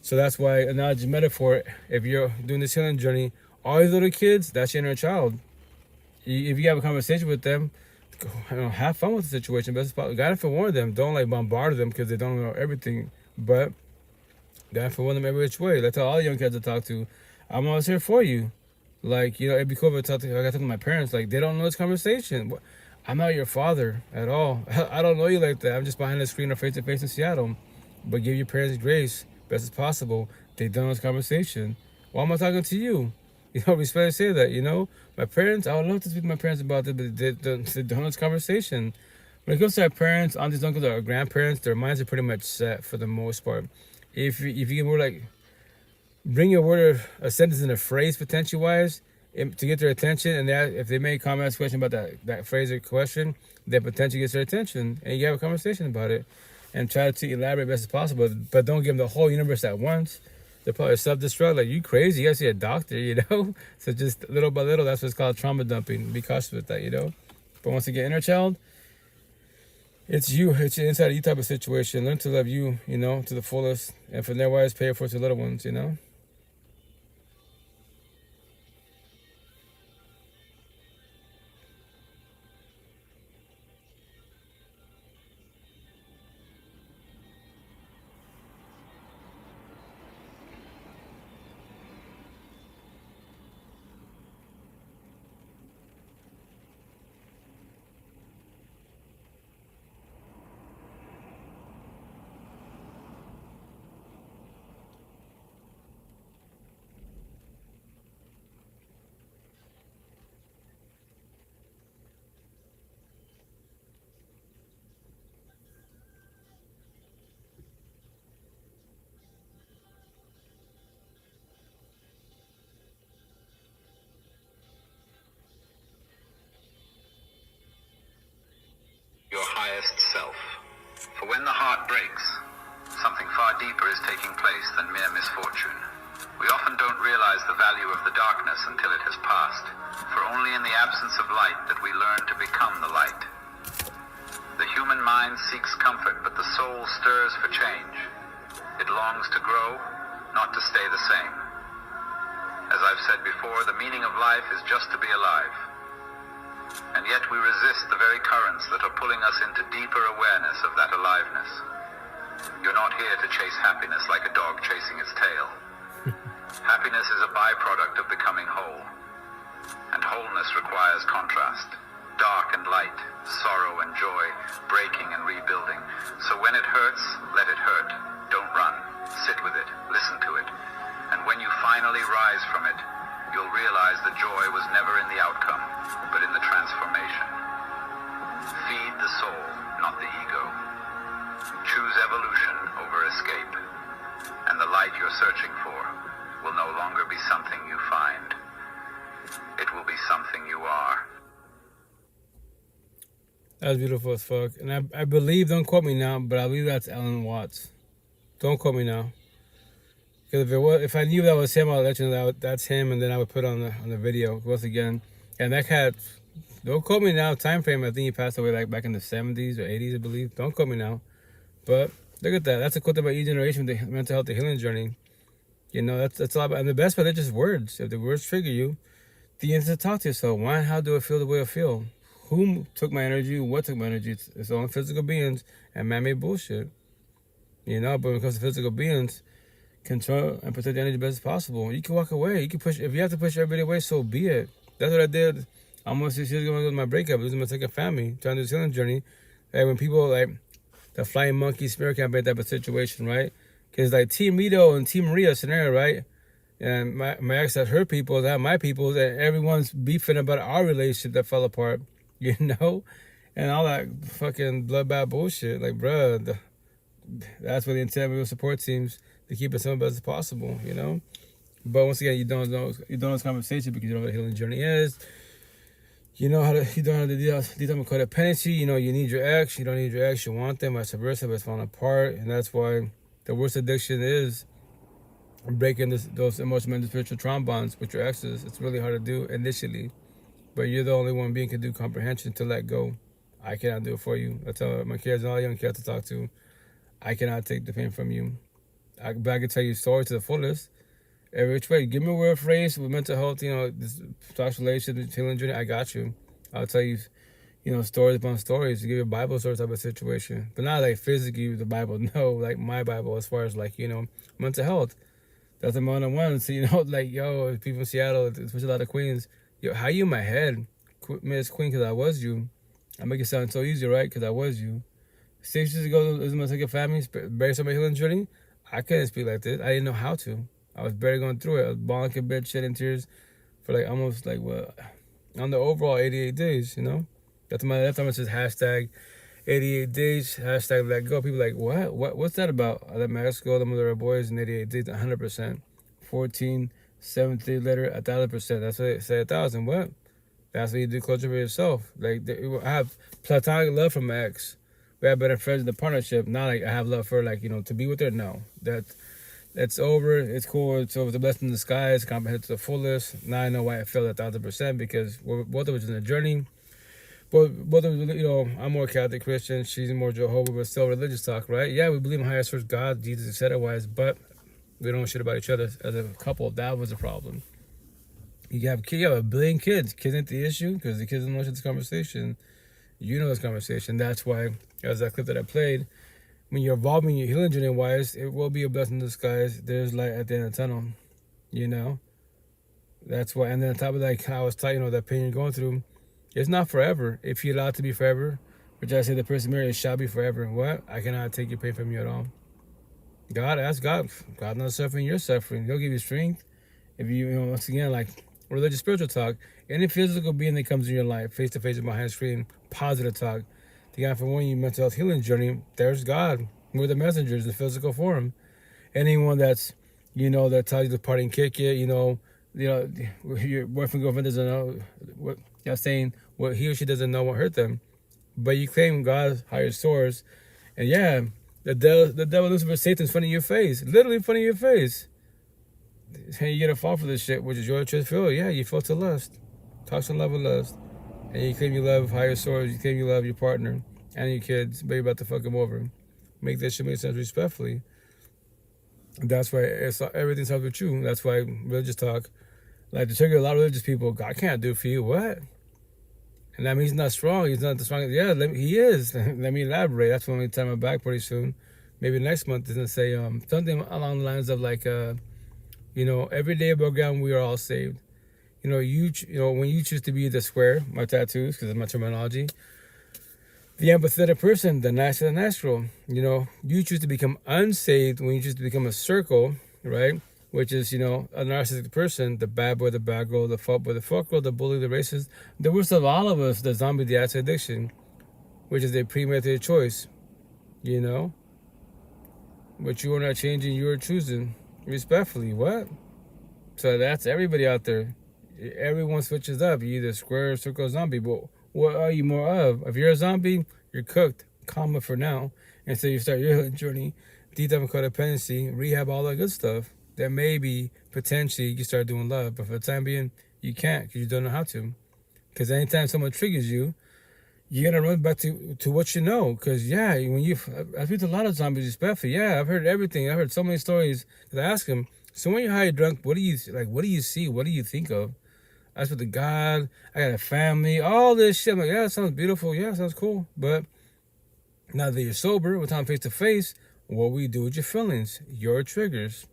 So that's why analogy metaphor, if you're doing this healing journey, all these little kids, that's your inner child. If you have a conversation with them, have fun with the situation. Best possible. Gotta forewarn them. Don't like bombard them because they don't know everything. But gotta forewarn them every which way. That's how all young kids I talk to. I'm always here for you. Like, you know, it'd be cool if I gotta talk to my parents. Like, they don't know this conversation. I'm not your father at all. I don't know you like that. I'm just behind the screen or face to face in Seattle. But give your parents grace best as possible. They don't know this conversation. Why am I talking to you? You know, respect to say that, you know? My parents, I would love to speak to my parents about it, but they don't know this conversation. When it comes to our parents, aunties, uncles, or grandparents, their minds are pretty much set for the most part. If you were like, bring a word or a sentence in a phrase, potential-wise, to get their attention, and if they make comments, question about that phrase or question, that potentially gets their attention, and you have a conversation about it, and try to elaborate best as possible, but don't give them the whole universe at once. They're probably self-destruct, like, you crazy, you gotta see a doctor, you know? So just little by little, that's what's called trauma dumping. Be cautious with that, you know? But once you get inner child, it's you, it's your inside of you type of situation. Learn to love you, you know, to the fullest, and from there, wise, pay it for to little ones, you know? Your highest self. For when the heart breaks, something far deeper is taking place than mere misfortune. We often don't realize the value of the darkness until it has passed, for only in the absence of light that we learn to become the light. The human mind seeks comfort, but the soul stirs for change. It longs to grow, not to stay the same. As I've said before, the meaning of life is just to be alive. And yet we resist the very currents that are pulling us into deeper awareness of that aliveness. You're not here to chase happiness like a dog chasing its tail. Happiness is a byproduct of becoming whole. And wholeness requires contrast. Dark and light, sorrow and joy, breaking and rebuilding. So when it hurts, let it hurt. Don't run. Sit with it. Listen to it. And when you finally rise from it, you'll realize the joy was never in the outcome, but in the transformation. Feed the soul, not the ego. Choose evolution over escape. And the light you're searching for will no longer be something you find. It will be something you are. That was beautiful as fuck. And I believe, don't quote me now, but I believe that's Alan Watts. Don't quote me now. Because if I knew that was him, I'll let you know that's him, and then I would put on the video once again. And that cat, don't quote me now, time frame, I think he passed away like back in the 70s or 80s, I believe. Don't quote me now. But look at that. That's a quote about each generation, the mental health, the healing journey. You know, that's a lot about, and the best part, they're just words. If the words trigger you, the answer to talk to yourself. Why and how do I feel the way I feel? Who took my energy? What took my energy? It's all physical beings and man-made bullshit. You know, but when it comes to physical beings, control and protect the energy best as possible. You can walk away. You can push. If you have to push everybody away, so be it. That's what I did almost 6 years ago with my breakup, losing my second family, trying to do this healing journey. Like when people like the flying monkey spirit campaign type of situation, right? Because like Team Rito and Team Maria scenario, right? And my ex has her people, that my people, and everyone's beefing about our relationship that fell apart, you know? And all that fucking bloodbath bullshit. Like, bruh, that's where the intent of your support teams to keep it simple as possible, you know? But once again, you don't know this conversation because you know what a healing journey is. You don't know how to deal with codependency. You know, you need your ex, you don't need your ex, you want them, vice versa, but it's falling apart. And that's why the worst addiction is breaking those emotional and spiritual trauma bonds with your exes. It's really hard to do initially, but you're the only one being can do comprehension to let go. I cannot do it for you. I tell my kids and all young kids to talk to, I cannot take the pain from you. But I can tell you stories to the fullest. Every which way. Give me a word phrase with mental health, you know, this talks relationship, healing journey, I got you. I'll tell you, you know, stories upon stories to give you a Bible story type of situation. But not like physically the Bible, no, like my Bible as far as like, you know, mental health. That's a one-on-one. So, you know, like, yo, people in Seattle, especially a lot of Queens, yo, how you in my head? Miss Queen, because I was you. I make it sound so easy, right? Because I was you. 6 years ago, as my second family, buried somebody healing journey, I couldn't speak like this. I didn't know how to. I was barely going through it. I was bawling in bed, shedding tears for like almost like, what, on the overall 88 days, you know? That time it says hashtag 88 days, hashtag let go. People like, what's that about? I let my ex go, the mother of boys in 88 days, 100%. 14, 73 letter, 1,000%. That's what they say, 1,000. What? That's what you do closure for yourself. Like, I have platonic love for my ex. We have better friends in the partnership. Not like I have love for, like, you know, to be with her. No. That's over. It's cool. It's over. The blessing in disguise. Comprehend to the fullest. Now I know why I failed 1,000% because both of us in a journey. Both of us, you know, I'm more Catholic Christian. She's more Jehovah, but still religious talk, right? Yeah, we believe in higher source, God, Jesus, etc. Wise, but we don't know shit about each other as a couple. That was a problem. You have a billion kids. Kids ain't the issue because the kids don't know this conversation. You know this conversation. That's why, as that clip that I played, when you're evolving your healing journey wise, it will be a blessing in disguise. There's light at the end of the tunnel, you know? That's why, and then on top of that, I was taught, you know, that pain you're going through, it's not forever. If you're allowed to be forever, which I say the person married shall be forever. What? I cannot take your pain from you at all. God, ask God. God not suffering, you're suffering. He'll give you strength. If you know, once again, like religious spiritual talk, any physical being that comes in your life, face to face with behind screen, positive talk, the guy for one, you mental health healing journey, there's God. We're the messengers in physical form. Anyone that's, you know, that tells you to party and kick it, you know, your boyfriend, girlfriend doesn't know what you're saying, what he or she doesn't know won't hurt them. But you claim God's higher source. And yeah, the devil, Lucifer, Satan's in front of your face, literally in front of your face. And you get a fall for this shit, which is your choice. Feel, yeah, you feel to lust. Talks on love with lust. And you claim you love higher source, you claim you love your partner and your kids, but you're about to fuck them over. Make that shit make sense respectfully. That's why everything starts with you. That's why religious talk, like to trigger a lot of religious people, God can't do for you. What? And that means he's not strong. He's not the strongest. Yeah, he is. Let me elaborate. That's when we time my back pretty soon. Maybe next month is gonna say something along the lines of like, you know, every day above ground we are all saved. You know, when you choose to be the square, my tattoos, because of my terminology, the empathetic person, the natural, you know, you choose to become unsaved when you choose to become a circle, right? Which is, you know, a narcissistic person, the bad boy, the bad girl, the fuck boy, the fuck girl, the bully, the racist, the worst of all of us, the zombie, the acid addiction, which is a premeditated choice, you know? But you are not changing, you are choosing, respectfully. What? So that's everybody out there. Everyone switches up. You're either square, circle, zombie. But what are you more of? If you're a zombie, you're cooked. Comma for now. And so you start your journey, detox codependency, rehab, all that good stuff. Then maybe, potentially, you start doing love. But for the time being, you can't because you don't know how to. Because anytime someone triggers you, you're going to run back to what you know. Because, yeah, I speak to a lot of zombies, respectfully. Yeah, I've heard everything. I've heard so many stories. Because I ask them, so when you're high or drunk, what do you see? What do you think of? I speak to God. I got a family. All this shit. I'm like, yeah, it sounds beautiful. Yeah, it sounds cool. But now that you're sober, with time face to face, what will you do with your feelings? Your triggers.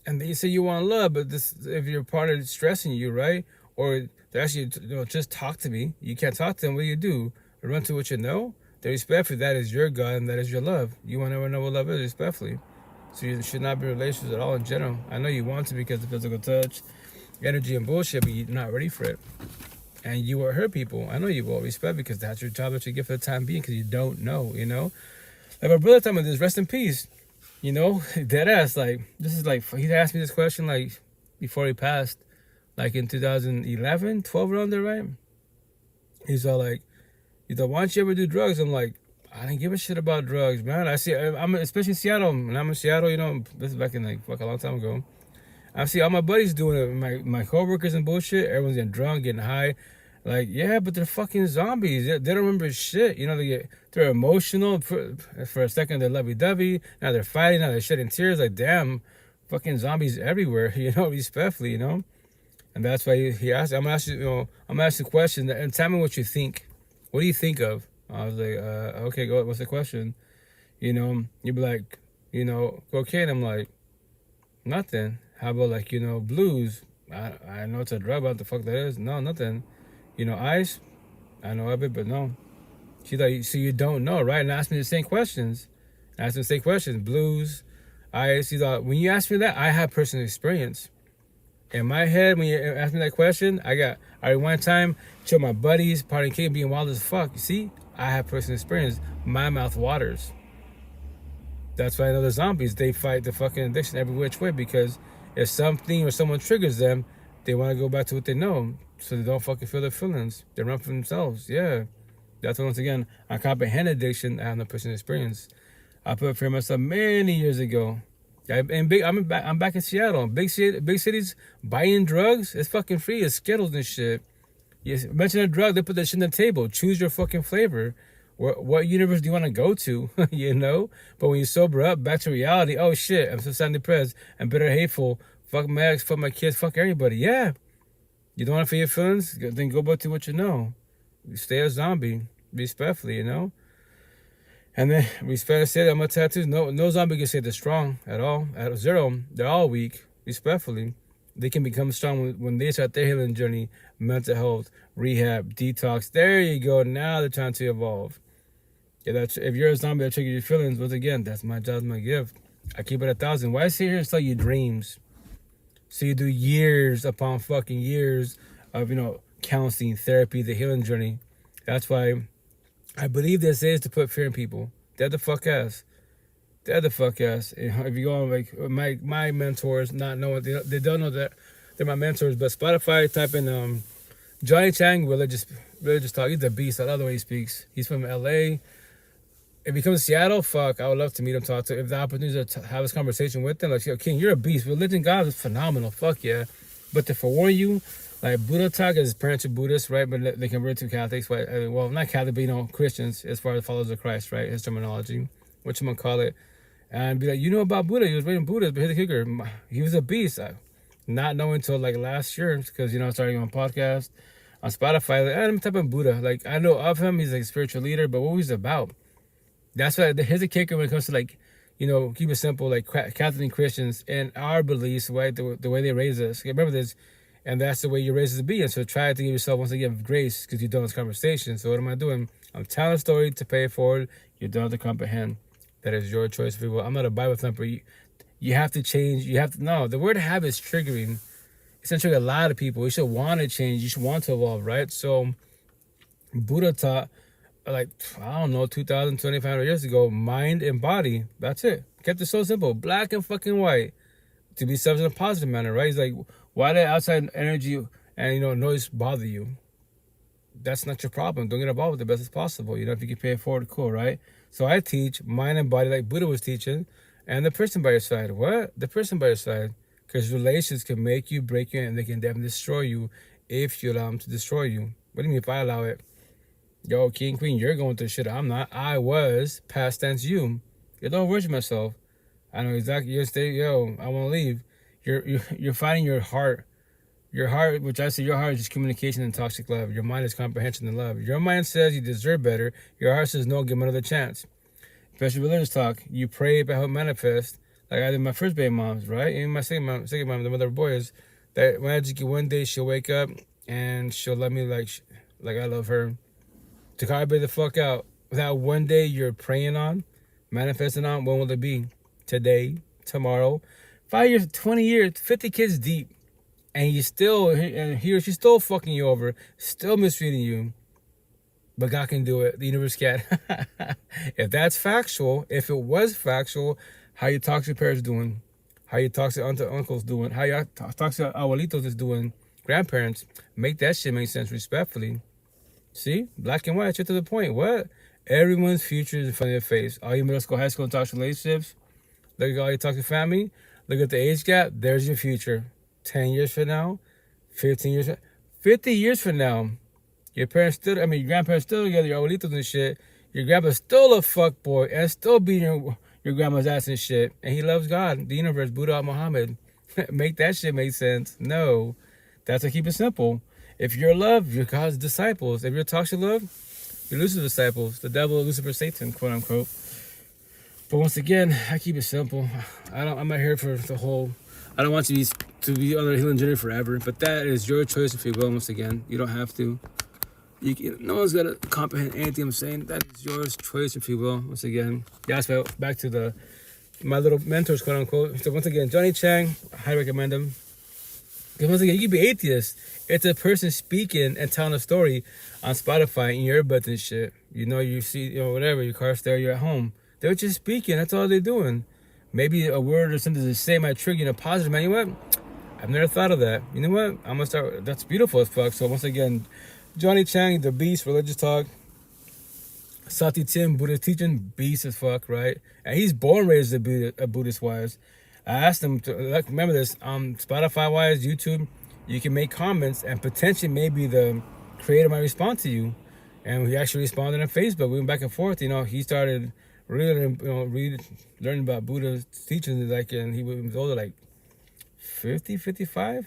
And then you say you want love, but if your partner is stressing you, right? Or they actually, you know, just talk to me. You can't talk to them. What do? Run to what you know? Then respectfully, that is your God and that is your love. You want to never know what love is, respectfully. So you should not be in relationships at all in general. I know you want to because of physical touch, energy, and bullshit, but you're not ready for it. And you will hurt people. I know you will. Respect, because that's your job that you get for the time being, because you don't know, you know? Like my brother told me this, rest in peace. You know, dead ass. Like, this is like, he asked me this question like before he passed, like in 2011, 12 around there, right? He's all like, why don't you ever do drugs? I'm like, I didn't give a shit about drugs, man. I'm especially in Seattle. When I'm in Seattle, you know, this is back in like a long time ago. I see all my buddies doing it, my coworkers and bullshit. Everyone's getting drunk, getting high. Like, yeah, but they're fucking zombies. They don't remember shit. You know, they're emotional. For a second, they're lovey-dovey. Now they're fighting. Now they're shedding tears. Like, damn, fucking zombies everywhere. You know, respectfully, you know. And that's why he asked. I'm asking a question and tell me what you think. What do you think of? I was like, okay, go. What's the question? You know, you'd be like, you know, cocaine. I'm like, nothing. How about like, you know, blues? I know it's a drug. What the fuck that is? No, nothing. You know, ice? I know of it, but no. She's like, so you don't know, right? And ask me the same questions. Ask me the same questions. Blues, ice. She's like, when you ask me that, I have personal experience. In my head, when you ask me that question, I one time, show my buddies, partying kid, being wild as fuck. You see? I have personal experience. My mouth waters. That's why I know the zombies, they fight the fucking addiction every which way, because if something or someone triggers them, they want to go back to what they know, so they don't fucking feel their feelings. They run for themselves. Yeah. That's why, once again, I comprehend addiction. I have no personal experience. I put it for myself many years ago. I'm back in Seattle. Big cities, buying drugs, it's fucking free. It's Skittles and shit. You mention a drug, they put that shit on the table. Choose your fucking flavor. What universe do you want to go to? You know? But when you sober up, back to reality, oh shit, I'm so sad and depressed. I'm bitter, hateful. Fuck my ex, fuck my kids, fuck everybody. Yeah. You don't want to feel your feelings? Then go back to what you know. Stay a zombie. Respectfully, you know? And then, respect, I said, I'm a tattoos. No zombie can say they're strong at all. At zero, they're all weak. Respectfully. They can become strong when they start their healing journey. Mental health, rehab, detox. There you go. Now they're trying to evolve. If you're a zombie that triggers your feelings, once again, that's my job, my gift. I keep it 1,000. Why sit here and tell you dreams? So you do years upon fucking years of, you know, counseling, therapy, the healing journey. That's why I believe this is to put fear in people. Dead the fuck ass. Dead the fuck ass. If you go on, like, my mentors, not knowing, they don't know that they're my mentors, but Spotify, type in Johnny Chang, religious talk. He's the beast. I love the way he speaks. He's from LA. If he comes to Seattle, fuck, I would love to meet him, talk to him. If the opportunity to have this conversation with him, like, yo, King, you're a beast. Religion, God is phenomenal. Fuck yeah. But to forewarn you, like, Buddha talk, his parents are Buddhists, right? But they convert to Catholics. Right? Well, not Catholic, but, you know, Christians, as far as followers of Christ, right? His terminology, what you gonna call it. And be like, you know about Buddha. He was reading Buddhist, but here's the kicker. He was a beast. Not knowing until, like, last year, because, you know, I started on podcast, on Spotify. Like, I'm type of Buddha. Like, I know of him. He's like a spiritual leader, but what he's about. That's why here's a kicker when it comes to, like, you know, keep it simple, like Catholic and Christians and our beliefs, right? The way they raise us. Remember this, and that's the way you're raised to be. And so try to give yourself, once again, grace, because you're done this conversation. So what am I doing? I'm telling a story to pay it forward. You're done to comprehend. That is your choice, people. I'm not a Bible thumper. You have to change. You have to, no, the word habit is triggering. It's going to trigger a lot of people. You should want to change. You should want to evolve, right? So Buddha taught, like, I don't know, 2,500 years ago, mind and body. That's it. Kept it so simple. Black and fucking white. To be self in a positive manner, right? He's like, why did outside energy and, you know, noise bother you? That's not your problem. Don't get involved with it the best as possible. You know, if you can pay it forward, cool, right? So I teach mind and body like Buddha was teaching, and the person by your side. What? The person by your side. Because relations can make you, break you, and they can definitely destroy you if you allow them to destroy you. What do you mean if I allow it? Yo, king, queen, you're going through shit. I'm not. I was. Past tense you. You don't worship myself. I know exactly. You stay. Yo, I want to leave. You're fighting your heart. Your heart, which I say your heart is just communication and toxic love. Your mind is comprehension and love. Your mind says you deserve better. Your heart says no, give them another chance. Especially religious talk. You pray about how it manifests. Like I did my first baby moms, right? And my second mom, the mother of boys. That when I just get one day, she'll wake up and she'll love me like I love her. To call everybody the fuck out. That one day you're praying on, manifesting on, when will it be? Today, tomorrow, 5 years, 20 years, 50 kids deep, and he or she's still fucking you over, still mistreating you. But God can do it. The universe can't. If that's factual, if it was factual, how your toxic parents doing? How your toxic uncles doing? How your toxic abuelitos is doing? Grandparents. Make that shit make sense respectfully. See? Black and white, straight to the point. What? Everyone's future is in front of your face. All your middle school, high school toxic relationships. Look at all your toxic family. Look at the age gap. There's your future. 10 years from now. 15 years from 50 years from now. Your grandparents still together, your abuelitos and shit. Your grandpa's still a fuckboy and still beating your grandma's ass and shit. And he loves God, the universe, Buddha, Muhammad. Make that shit make sense. No. That's to keep it simple. If you're love, you're God's disciples. If you're toxic love, you're Lucifer's disciples. The devil, Lucifer, Satan, quote unquote. But once again, I keep it simple. I'm not here for the whole. I don't want you to be on a healing journey forever. But that is your choice if you will. Once again, you don't have to. No one's got to comprehend anything I'm saying. That is your choice, if you will. Once again, yeah, so back to my little mentors, quote unquote. So once again, Johnny Chang, I highly recommend him. Because once again, you can be atheist. It's a person speaking and telling a story on Spotify in your earbuds and shit. You see, whatever, your car stereo, you're at home. They're just speaking. That's all they're doing. Maybe a word or something to say might trigger you in a positive man. You know what? I've never thought of that. You know what? I'm going to start. That's beautiful as fuck. So once again, Johnny Chang, the beast, religious talk. Sati Tim, Buddhist teaching, beast as fuck, right? And he's born raised a Buddhist wise. I asked him to remember this. Spotify wise, YouTube, you can make comments and potentially maybe the creator might respond to you. And he actually responded on Facebook. We went back and forth. He started learning about Buddha's teachings, and he was older, 50, 55,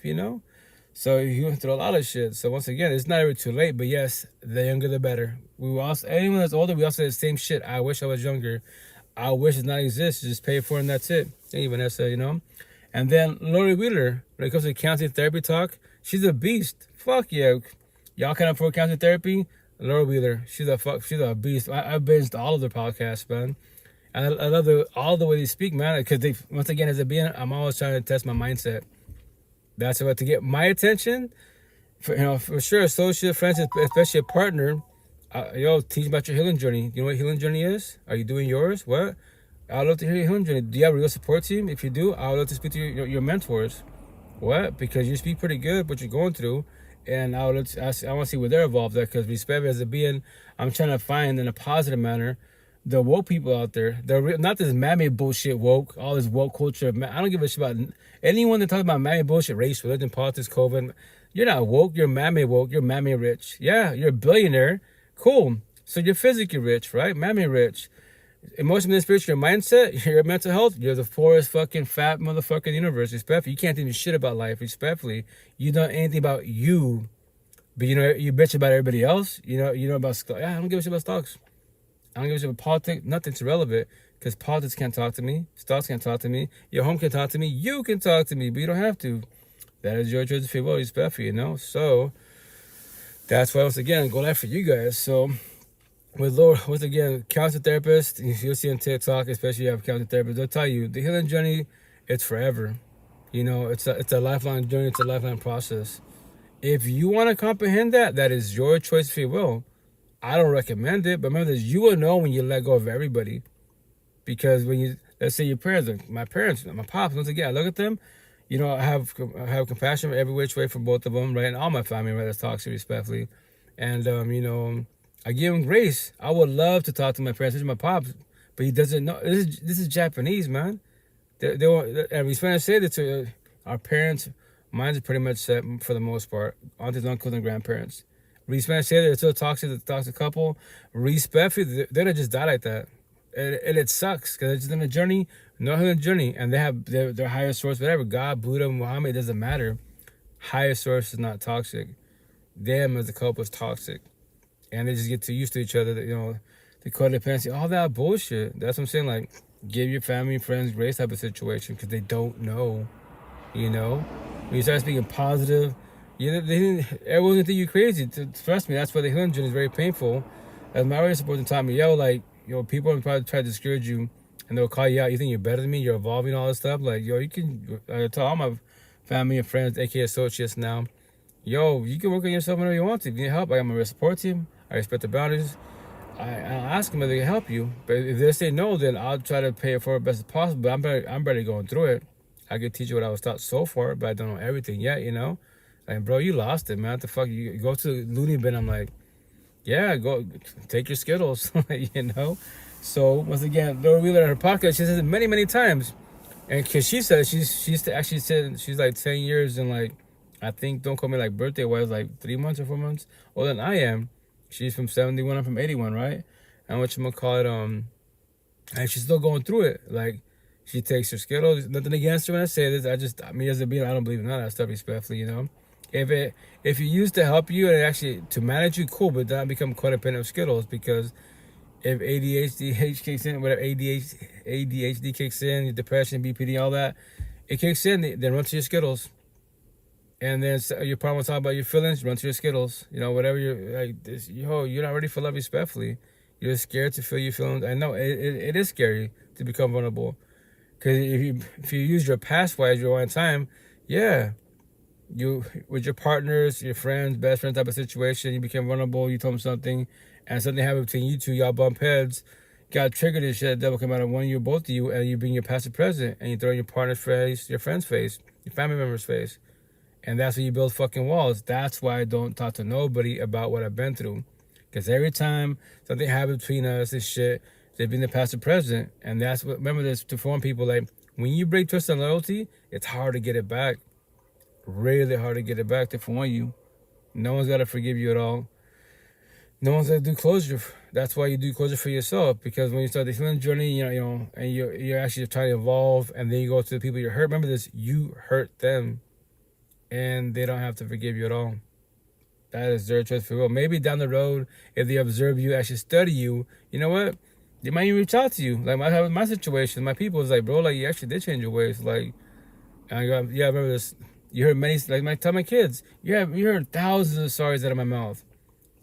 So he went through a lot of shit. So once again, it's not ever too late. But yes, the younger the better. Anyone that's older, we all say the same shit. I wish I was younger. I wish it not exist. Just pay for it and that's it. Ain't even Vanessa, And then Lori Wheeler, when it comes to counseling therapy talk, she's a beast. Fuck yeah. Y'all can't afford counseling therapy? Lori Wheeler, she's a beast. I binged all of their podcasts, man. And I love all the way they speak, man. Because once again, as a being, I'm always trying to test my mindset. That's about to get my attention. For sure, associate, friends, especially a partner. Teach about your healing journey. You know what healing journey is? Are you doing yours? What? I'd love to hear your healing journey. Do you have a real support team? If you do, I would love to speak to your mentors. What? Because you speak pretty good what you're going through. And I want to see where they're involved at. Because respect as a being, I'm trying to find in a positive manner the woke people out there. They're not this man-made bullshit woke, all this woke culture. I don't give a shit about anyone that talks about man-made bullshit, race, religion, politics, COVID. You're not woke. You're man-made woke. You're man-made rich. Yeah, you're a billionaire. Cool. So you're physically rich, right? Man-made rich. Emotionally and spiritual, your mindset, your mental health, you're the poorest fucking fat motherfucker in the universe. Respectfully. You can't think shit about life. Respectfully. You don't know anything about you. But you bitch about everybody else. You know about stocks. Yeah, I don't give a shit about stocks. I don't give a shit about politics. Nothing's irrelevant. Because politics can't talk to me. Stocks can't talk to me. Your home can talk to me. You can talk to me. But you don't have to. That is your choice to feel well, respectfully, So, that's why, once again, go life for you guys. So, once again, counselor therapist, you'll see on TikTok, especially if you have a counselor therapist, they'll tell you the healing journey, it's forever. It's a lifelong journey. It's a lifelong process. If you want to comprehend that, that is your choice if you will. I don't recommend it, but remember this, you will know when you let go of everybody. Because when let's say your parents, my pops, once again, I look at them, I have compassion every which way for both of them, right? And all my family, right? That's toxic, respectfully. And, I give him grace. I would love to talk to my parents, especially my pops, but he doesn't know. This is Japanese, man. And we trying to say that to our parents. Mine's pretty much set for the most part. Aunties, uncles, and grandparents. We trying to say that they're still toxic couple. Respectfully, they don't just die like that. And it sucks because they're just on a journey, no healing journey, and they have their higher source, whatever, God, Buddha, Muhammad, it doesn't matter. Higher source is not toxic. Them as a couple is toxic. And they just get too used to each other, the codependency, all that bullshit. That's what I'm saying, give your family and friends grace type of situation because they don't know, When you start speaking positive, everyone's gonna think you're crazy. Trust me, that's why the healing journey is very painful. As my radio support taught me, people will probably try to discourage you and they'll call you out. You think you're better than me? You're evolving, all this stuff. Like, yo, you can. I tell all my family and friends, aka associates now, yo, you can work on yourself whenever you want to. If you need help, I got my support team. I respect the boundaries. I'll ask them if they can help you. But if they say no, then I'll try to pay it for the best as possible. But I'm better going through it. I could teach you what I was taught so far, but I don't know everything yet, you know? Like, bro, you lost it, man. What the fuck? You go to the loony bin, I'm like, yeah, go take your Skittles, you know? So, once again, Laura Wheeler in her podcast, she says it many, many times. And because she said, she's actually said, she's like 10 years and like, I think, don't call me like birthday-wise, like 3 months or 4 months older than I am. She's from 71, I'm from 81, right? And whatchamacallit, and she's still going through it. Like, she takes her Skittles. Nothing against her when I say this. Me as a being, I don't believe in none of that stuff, respectfully, you know? If you use to help you and actually to manage you, cool, but don't become codependent of Skittles, because if ADHD kicks in, whatever ADHD kicks in, depression, BPD, all that, it kicks in, then run to your Skittles. And then your problem talking about your feelings, run to your Skittles. You know, whatever you're like, this, you're not ready for love respectfully. You're scared to feel your feelings. I know it is scary to become vulnerable, because if you use your past as your one time, yeah, you with your partners, your friends, best friend type of situation, you became vulnerable. You told them something, and something happened between you two. Y'all bump heads, got triggered and shit. Devil come out of one of you, both of you, and you bring your past to present, and you throw in your partner's face, your friend's face, your family member's face. And that's when you build fucking walls. That's why I don't talk to nobody about what I've been through. Because every time something happens between us, this shit, they've been the past to present. And that's what, remember this, to form people, like, when you break trust and loyalty, it's hard to get it back. Really hard to get it back to form you. No one's got to forgive you at all. No one's got to do closure. That's why you do closure for yourself. Because when you start the healing journey, you know, and you're actually trying to evolve, and then you go to the people you hurt. Remember this, you hurt them. And they don't have to forgive you at all. That is their choice for real. Maybe down the road, if they observe you, actually study you, you know what? They might even reach out to you. Like my situation, my people is like, bro, like, you actually did change your ways. Like, and I remember this. You heard many, like, tell my kids, you heard thousands of sorries out of my mouth.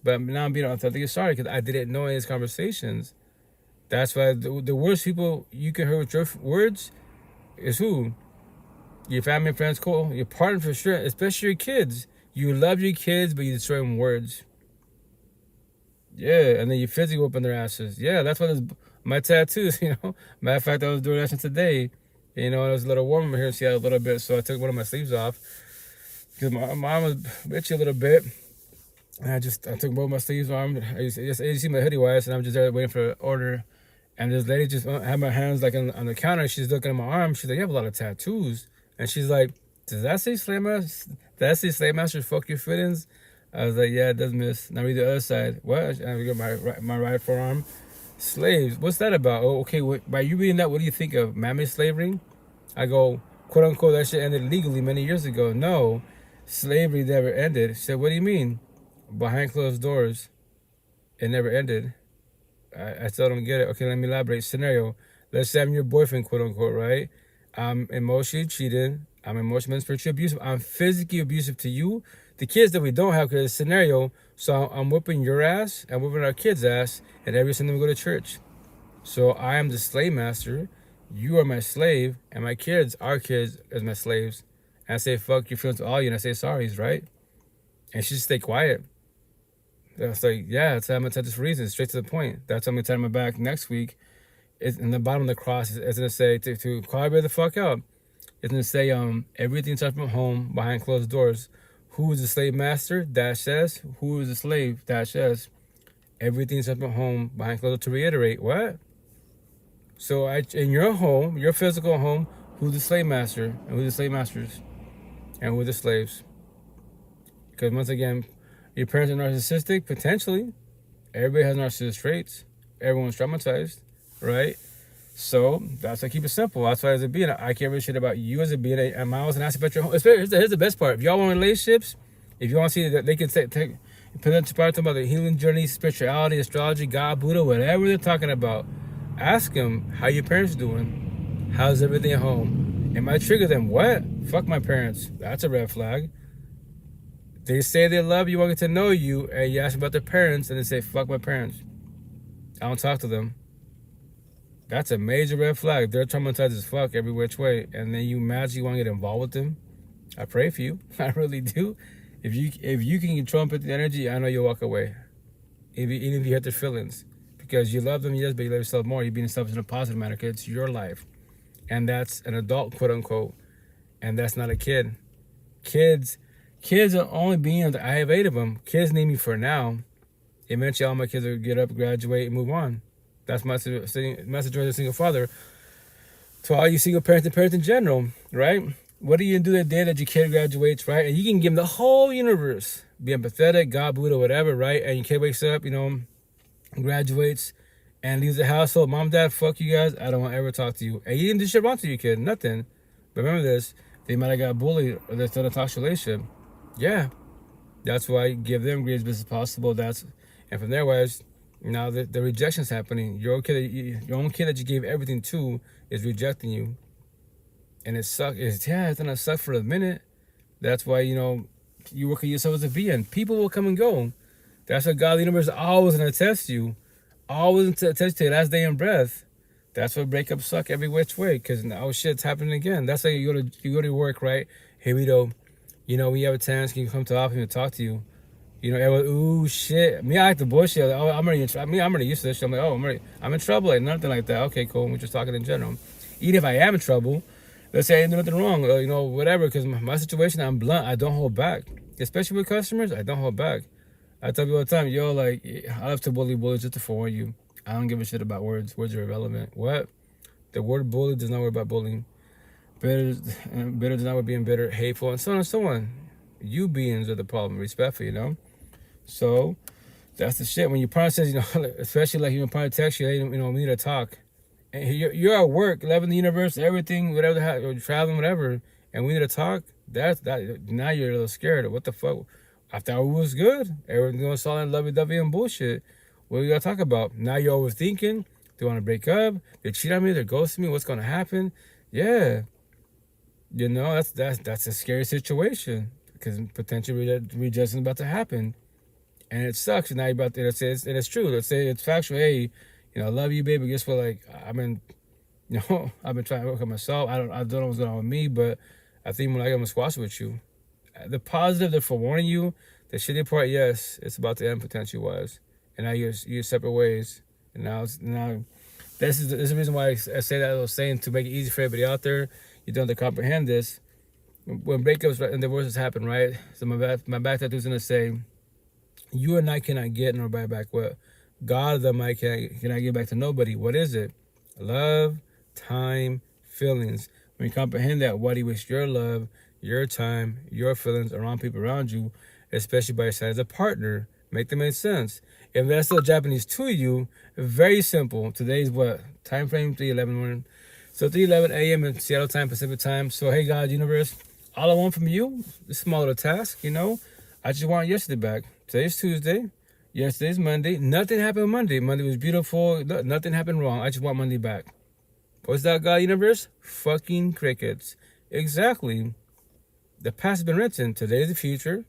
But now I'm being authentically sorry because I didn't know any of these conversations. That's why the worst people you can hear with your words is who? Your family and friends, cool. Your partner for sure, especially your kids. You love your kids, but you destroy them words. Yeah, and then you physically open their asses. Yeah, that's why my tattoos, you know. Matter of fact, I was doing that today. You know, it was a little warm here in Seattle a little bit, so I took one of my sleeves off. Because my mom was itchy a little bit. And I took both my sleeves off. You see my hoodie wires, and I'm just there waiting for an order. And this lady just had my hands like on the counter. She's looking at my arm. She's like, you have a lot of tattoos. And she's like, does that say Slave Master? Does that say Slave Master, fuck your feelings? I was like, yeah, it does, miss. Now read the other side. What? And I got my right forearm. Slaves. What's that about? Oh, okay. By you reading that, what do you think of? Man-made slavery? I go, quote unquote, that shit ended legally many years ago. No, slavery never ended. She said, what do you mean? Behind closed doors, it never ended. I still don't get it. Okay, let me elaborate. Scenario. Let's say I'm your boyfriend, quote unquote, right? I'm emotionally cheated. I'm emotionally and spiritually abusive. I'm physically abusive to you. The kids that we don't have, because it's a scenario. So I'm whipping your ass. I'm whipping our kids' ass. And every Sunday we go to church. So I am the slave master. You are my slave. And my kids, our kids, as my slaves. And I say, fuck your feelings to all you. And I say sorries, right? And she just stay quiet. It's like, yeah, it's I'm going to tell this for reason. Straight to the point. That's why I'm going to tell my back next week. It's in the bottom of the cross. It's going to say, to call everybody the fuck out. It's going to say, everything starts from home, behind closed doors. Who is the slave master? Dash says. Who is the slave? Dash says. Everything starts from home, behind closed doors. To reiterate, what? So in your home, your physical home, who's the slave master? And who's the slave masters? And who are the slaves? Because once again, your parents are narcissistic, potentially. Everybody has narcissistic traits. Everyone's traumatized, right? So that's why I keep it simple. That's why as a being, I care really shit about you as a being. And I was an aspect of your home. Here's the best part. If y'all want relationships, if you want to see that they can present part about the healing journey, spirituality, astrology, God, Buddha, whatever they're talking about, ask them how your parents doing. How's everything at home? It might trigger them. What? Fuck my parents. That's a red flag. They say they love you, want to get to know you, and you ask about their parents, and they say, fuck my parents. I don't talk to them. That's a major red flag. They're traumatized as fuck every which way, and then you imagine you want to get involved with them. I pray for you. I really do. If you can control the energy, I know you'll walk away. Even if you hurt their feelings, because you love them, yes, but you love yourself more. You're being selfish in a positive manner, because it's your life, and that's an adult, quote unquote, and that's not a kid. Kids are only beings. I have 8 of them. Kids need me for now. Eventually, all my kids will get up, graduate, and move on. That's my message as a single father. To all you single parents and parents in general, right? What are you going to do the day that your kid graduates, right? And you can give them the whole universe. Be empathetic, God, Buddha, whatever, right? And your kid wakes up, graduates, and leaves the household. Mom, Dad, fuck you guys. I don't want to ever talk to you. And you didn't do shit wrong to your kid. Nothing. But remember this. They might have got bullied, or they're still in a toxic relationship. Yeah. That's why give them greatest business possible. And from their ways, now the rejection's happening. Your own kid that you gave everything to is rejecting you. And it sucks. It's gonna suck for a minute. That's why, you work on yourself as a being. People will come and go. That's what God, the universe, is always gonna test you. Always to test you your last day in breath. That's what breakups suck every which way. Because now shit's happening again. That's why you go to work, right? Hey, Rito, when you have a chance, can you come to the office and talk to you? Everyone, ooh, shit. Me, I like the bullshit. Oh, I'm already used to this shit. I'm like, oh, I'm in trouble. Like, nothing like that. Okay, cool. We're just talking in general. Even if I am in trouble, let's say I didn't do nothing wrong, whatever. Because my situation, I'm blunt. I don't hold back. Especially with customers, I don't hold back. I tell people all the time, I love to bully bullies just to forewarn you. I don't give a shit about words. Words are irrelevant. What? The word bully does not work about bullying. Bitter does not work being bitter, hateful, and so on and so on. You beings are the problem, respectfully, So that's the shit. When your partner says, especially like your partner texts you, we need to talk. And you're at work, loving the universe, everything, whatever, or traveling, whatever, and we need to talk. That now you're a little scared. What the fuck? After all was good, everything was solid, lovey-dovey, and bullshit. What we gotta talk about? Now you're overthinking. They want to break up. They cheat on me. They're ghosting me. What's gonna happen? Yeah, that's a scary situation because potentially rejection is about to happen. And it sucks. And now you're about to, and it's true. Let's say it's factual. Hey, I love you, baby. Guess what? Like, I've been trying to work on myself. I don't know what's going on with me, but I think I'm gonna squash it with you. The positive, they're forewarning you. The shitty part, yes, it's about to end potentially wise. And now you're separate ways. And now this is the reason why I say that I was saying to make it easy for everybody out there. You don't have to comprehend this. When breakups and divorces happen, right? So my back tattoo's gonna say, you and I cannot get nor buy back what God the might cannot give back to nobody. What is it? Love, time, feelings. When you comprehend that, why do you waste your love, your time, your feelings around people around you, especially by your side as a partner? Make them make sense. If that's still Japanese to you, very simple. Today's what? Time frame 3:11 morning. So 3:11 a.m. in Seattle time, Pacific time. So hey God, universe, all I want from you, this small little task, I just want yesterday back. Today's Tuesday. Yesterday's Monday. Nothing happened Monday. Monday was beautiful. Nothing happened wrong. I just want Monday back. What's that, God, universe? Fucking crickets. Exactly. The past has been written. Today is the future.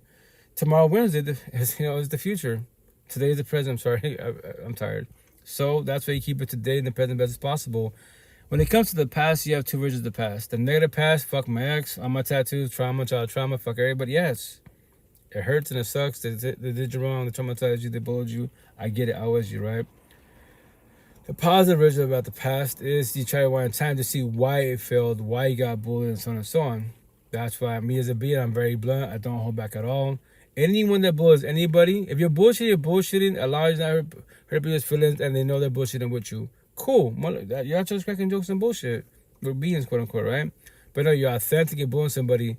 Tomorrow, Wednesday, is the future. Today is the present. I'm sorry. I'm tired. So that's why you keep it today in the present best as possible. When it comes to the past, you have two versions of the past. The negative past, fuck my ex, all my tattoos, trauma, child trauma, fuck everybody. Yes. It hurts and it sucks. They did you wrong. They traumatized you. They bullied you. I get it. I was you, right? The positive version about the past is you try to wind time to see why it failed, why you got bullied, and so on and so on. That's why me as a being, I'm very blunt. I don't hold back at all. Anyone that bullies anybody, if you're bullshitting, allow you to hurt people's feelings, and they know they're bullshitting with you. Cool. You're just cracking jokes and bullshit. We're beings, quote unquote, right? But no, you're authentic and bullying somebody.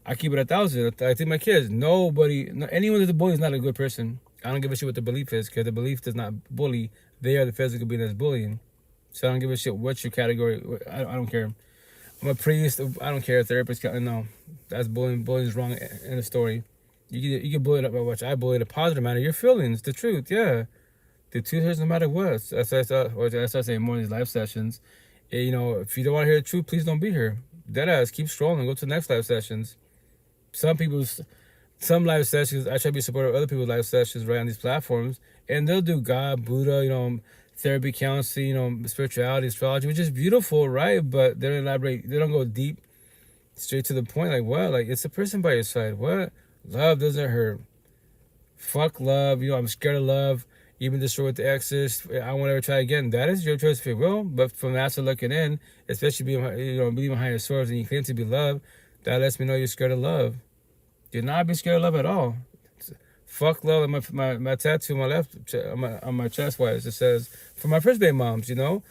I keep it 1,000. I think my kids, anyone that's a bully is not a good person. I don't give a shit what the belief is, because the belief does not bully. They are the physical being that's bullying. So I don't give a shit what's your category. I don't care. I'm a priest. I don't care. Therapist. No, that's bullying. Bullying is wrong in the story. You can bully it about what I bully in a positive manner. Your feelings, the truth, yeah. The truth hurts no matter what. That's what I start saying more in these live sessions. If you don't want to hear the truth, please don't be here. Deadass, keep scrolling. Go to the next live sessions. Some live sessions, I try to be supportive of other people's live sessions right on these platforms, and they'll do God, Buddha, therapy, counseling, spirituality, astrology, which is beautiful, right? But they don't elaborate. They don't go deep, straight to the point. Like what? Like it's a person by your side. What? Love doesn't hurt. Fuck love. I'm scared of love. Even destroy with the exes. I won't ever try again. That is your choice if you will. But from the outside looking in, especially believing higher source and you claim to be love, that lets me know you're scared of love. You're not being scared of love at all. Fuck love. And my tattoo on my left, on my chest, wise, it says, for my first baby moms, I'm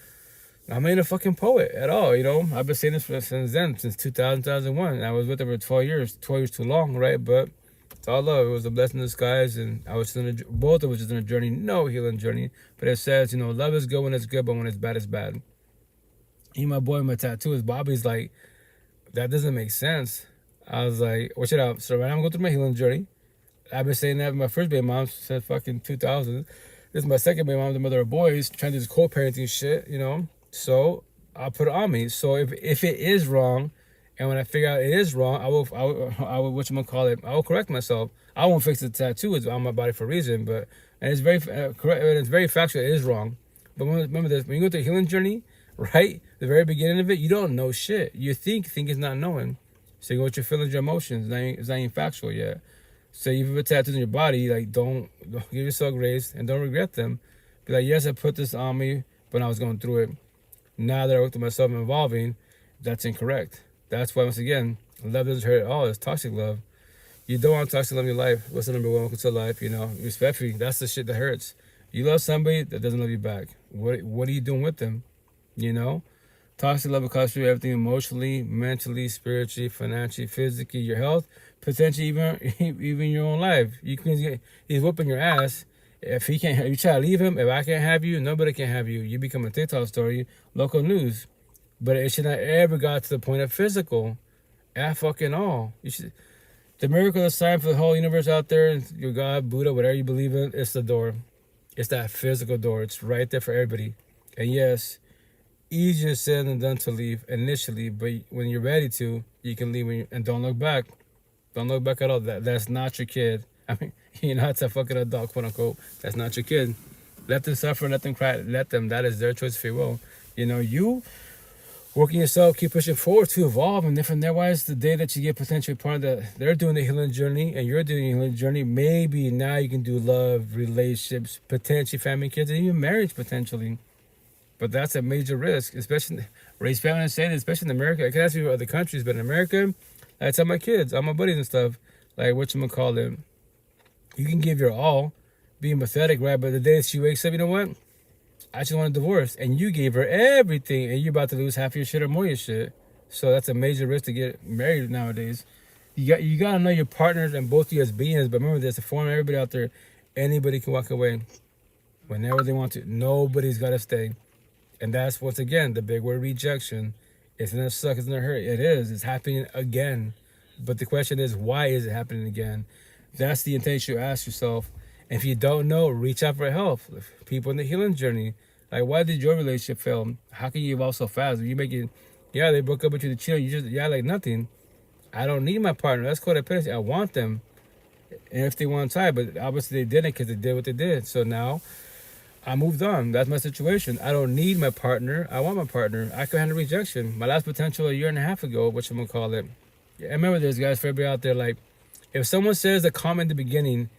ain't a fucking poet at all, I've been saying this since then, since 2001. I was with her for 12 years. 12 years too long, right? But it's all love. It was a blessing in disguise, and I was both of us just in a journey, no healing journey. But it says, love is good when it's good, but when it's bad, it's bad. He, my boy, my tattoo is Bobby's like, that doesn't make sense. I was like, watch it out. So right now I'm going through my healing journey. I've been saying that with my first baby mom since fucking 2000. This is my second baby mom, the mother of boys, trying to do this co-parenting shit, So I'll put it on me. So if it is wrong, and when I figure out it is wrong, I will I will correct myself. I won't fix the tattoo. It's on my body for a reason, and it's very correct. And it's very factual. It is wrong. But remember this: when you go through a healing journey, right, the very beginning of it, you don't know shit. You think is not knowing. So you go with your feelings, your emotions. It's not even factual yet. So if you have tattoos on your body, like don't give yourself grace and don't regret them. Be like, yes, I put this on me when I was going through it. Now that I worked with myself and evolving, that's incorrect. That's why, once again, love doesn't hurt at all. It's toxic love. You don't want toxic love in your life. What's the number one? Welcome to life, respectfully. That's the shit that hurts. You love somebody that doesn't love you back. What are you doing with them? Toxic love will cost you everything emotionally, mentally, spiritually, financially, physically, your health, potentially even your own life. He's whooping your ass. If he can't, you try to leave him. If I can't have you, nobody can have you. You become a TikTok story, local news. But it should not ever got to the point of physical, at fucking all. The miracle is sign for the whole universe out there. Your God, Buddha, whatever you believe in, it's the door. It's that physical door. It's right there for everybody. And yes, easier said than done to leave initially, but when you're ready to, you can leave and don't look back. Don't look back at all. That's not your kid. I mean, you're not a fucking adult, quote unquote. That's not your kid. Let them suffer, let them cry, let them. That is their choice if you will. You working yourself, keep pushing forward to evolve, and then from there, wise, the day that you get potentially part of that, they're doing the healing journey and you're doing the healing journey, maybe now you can do love, relationships, potentially family, kids, and even marriage potentially. But that's a major risk, especially raise family and say that, especially in America. I can ask you other countries, but in America, I tell my kids, all my buddies and stuff, like whatchamacallit, you can give your all, being pathetic, right? But the day she wakes up, you know what? I just want a divorce. And you gave her everything, and you're about to lose half your shit or more your shit. So that's a major risk to get married nowadays. You gotta know your partners and both of you as beings, but remember this, to form everybody out there, anybody can walk away whenever they want to. Nobody's gotta stay. And that's, once again, the big word rejection. It's gonna suck, it's gonna hurt. It is. It's happening again. But the question is, why is it happening again? That's the intention you ask yourself. And if you don't know, reach out for help. People in the healing journey. Like, why did your relationship fail? How can you evolve so fast? You make it, they broke up with you to chill. You just, like nothing. I don't need my partner. That's codependency. I want them. And if they want to tie, but obviously they didn't because they did what they did. So now, I moved on. That's my situation. I don't need my partner. I want my partner. I could handle rejection. My last potential a year and a half ago, whatchamacallit. I remember this, guys, for everybody out there, like, if someone says a comment in the beginning,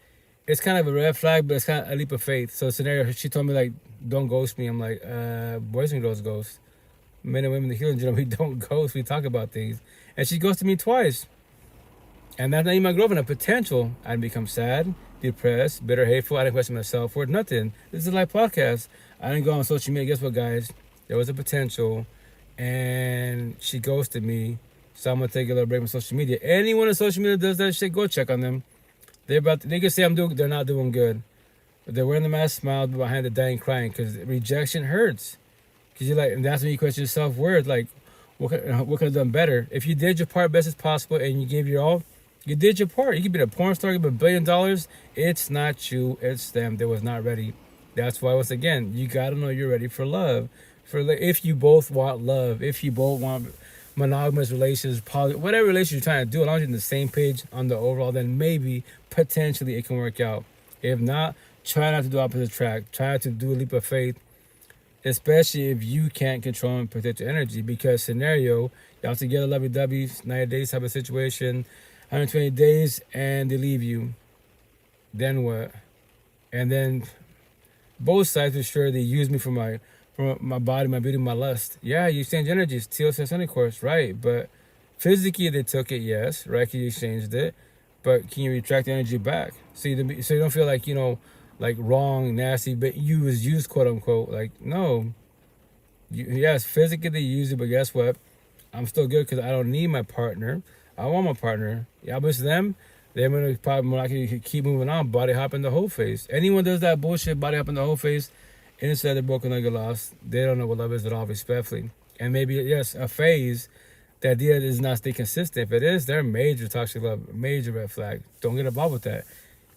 it's kind of a red flag, but it's kind of a leap of faith. So scenario, she told me, like, don't ghost me. I'm like, boys and girls ghost. Men and women in the healing journey, we don't ghost. We talk about things. And she ghosted me twice. And that's not even my girlfriend. A potential. I'd become sad, depressed, bitter, hateful. I didn't question myself for nothing. This is a live podcast. I didn't go on social media. Guess what, guys? There was a potential. And she ghosted me. So I'm going to take a little break from social media. Anyone on social media does that shit, go check on them. They can say they're not doing good. But they're wearing the mask, smile behind the dying crying, because rejection hurts. Because you're like, and that's when you question your self-worth. Like, what could I have done better? If you did your part best as possible and you gave your all, you did your part. You could be a porn star, you could be $1 billion. It's not you, it's them. They was not ready. That's why, once again, you got to know you're ready for love. If you both want love, if you both want monogamous relations, whatever relationship you're trying to do, as long as you're on the same page on the overall, then maybe, potentially, it can work out. If not, try not to do opposite track. Try to do a leap of faith especially if you can't control and protect your energy. Because scenario, y'all together, lovey-dovey, 90 days type of situation, 120 days, and they leave you. Then what? And then both sides for sure, they use me for my body, my beauty, my lust. Yeah, you exchange energies, TLC intercourse, right? But physically they took it, yes, right? You exchanged it, but can you retract the energy back? So you don't feel like, like wrong, nasty, but you was used, quote unquote. Like, no. Yes, physically they use it, but guess what? I'm still good because I don't need my partner. I want my partner. Yeah, but it's them. They're going to probably more likely keep moving on, body hopping the whole face. Anyone does that bullshit, body hopping the whole face, instead of broken leg lost, they don't know what love is at all, respectfully. And maybe, yes, a phase, the idea is not stay consistent. If it is, they're major toxic love, major red flag. Don't get involved with that.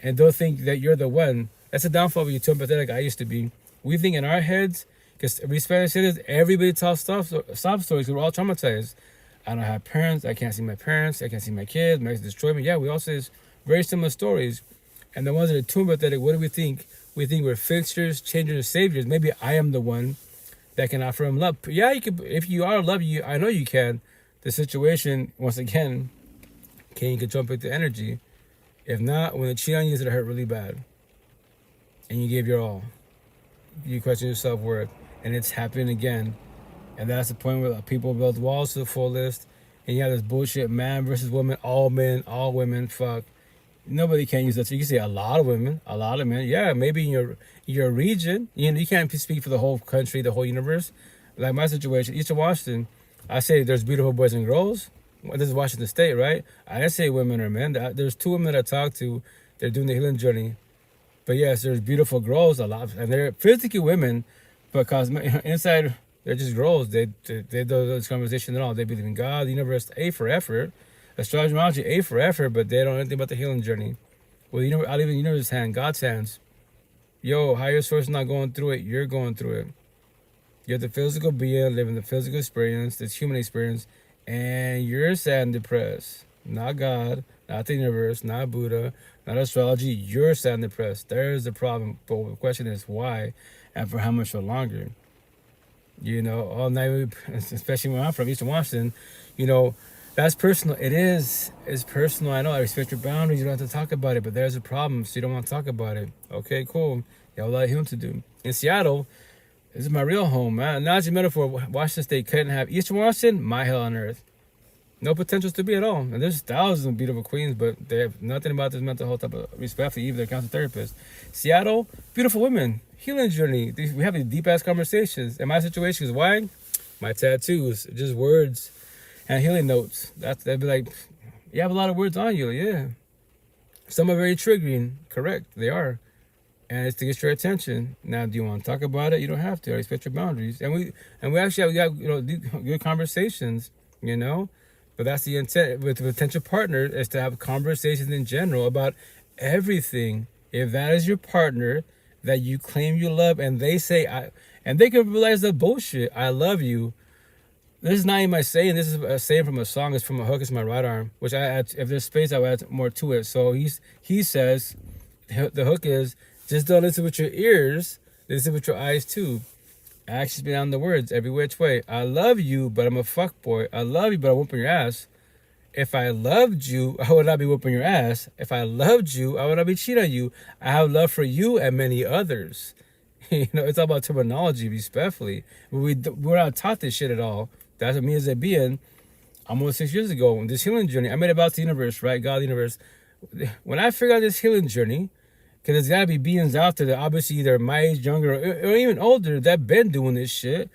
And don't think that you're the one. That's a downfall of you too empathetic I used to be. We think in our heads, because we Spanish citizens, everybody tells sob stories because we're all traumatized. I don't have parents. I can't see my parents. I can't see my kids. My ex destroyed me. Yeah, we all say very similar stories. And the ones that are too empathetic, what do we think? We think we're fixtures, changers, and saviors. Maybe I am the one that can offer him love. Yeah, you can. If you are love, I know you can. The situation, once again, can you control the energy? If not, when they cheat on you, it's gonna hurt really bad. And you gave your all. You question your self-worth. And it's happening again. And that's the point where people build walls to the fullest. And you have this bullshit man versus woman, all men, all women, fuck. Nobody can use that. So you can say a lot of women, a lot of men. Yeah, maybe in your region. You can't speak for the whole country, the whole universe. Like my situation, Eastern Washington, I say there's beautiful boys and girls. Well, this is Washington State, right? I didn't say women or men. There's 2 women that I talked to. They're doing the healing journey. But yes, there's beautiful girls, a lot, and they're physically women, but inside they're just girls. They do this conversation at all. They believe in God, the universe, A for effort, astrology, A for effort, but they don't know anything about the healing journey. Well, I leave in the universe's hand, God's hands. Yo, higher source is not going through it. You're going through it. You're the physical being, living the physical experience, this human experience, and you're sad and depressed. Not God, not the universe, not Buddha, not astrology. You're sad and depressed. There's the problem. But the question is why and for how much for longer? All night, especially where I'm from, Eastern Washington, that's personal. It's personal. I know. I respect your boundaries. You don't have to talk about it, but there's a problem, so you don't want to talk about it. Okay, cool. You have a lot of healing to do. In Seattle, this is my real home, man. Not just a metaphor. Washington State couldn't have Eastern Washington, my hell on earth. No potentials to be at all. And there's thousands of beautiful queens, but they have nothing about this mental health type of respect for even their counselor therapists. Seattle, beautiful women, healing journey. We have these deep ass conversations. And my situation is why? My tattoos, just words and healing notes. They'd be like, you have a lot of words on you. Yeah. Some are very triggering. Correct. They are. And it's to get your attention. Now, do you want to talk about it? You don't have to. I respect your boundaries. And we actually have good conversations, But that's the intent with the potential partner, is to have conversations in general about everything. If that is your partner that you claim you love, and they say, and they can realize the bullshit, I love you. This is not even my saying. This is a saying from a song. It's from a hook. It's my right arm, which I add. If there's space, I would add more to it. So he says, the hook is, just don't listen with your ears, listen with your eyes too. Actions beyond the words, every which way. I love you, but I'm a fuckboy. I love you, but I'm whooping your ass. If I loved you, I would not be whooping your ass. If I loved you, I would not be cheating on you. I have love for you and many others. It's all about terminology, respectfully. We're not taught this shit at all. That's what me as a being, almost 6 years ago, this healing journey, I made about the universe, right? God, the universe. When I figured out this healing journey, because there's got to be beings out there that obviously either my age, younger, or even older that been doing this shit.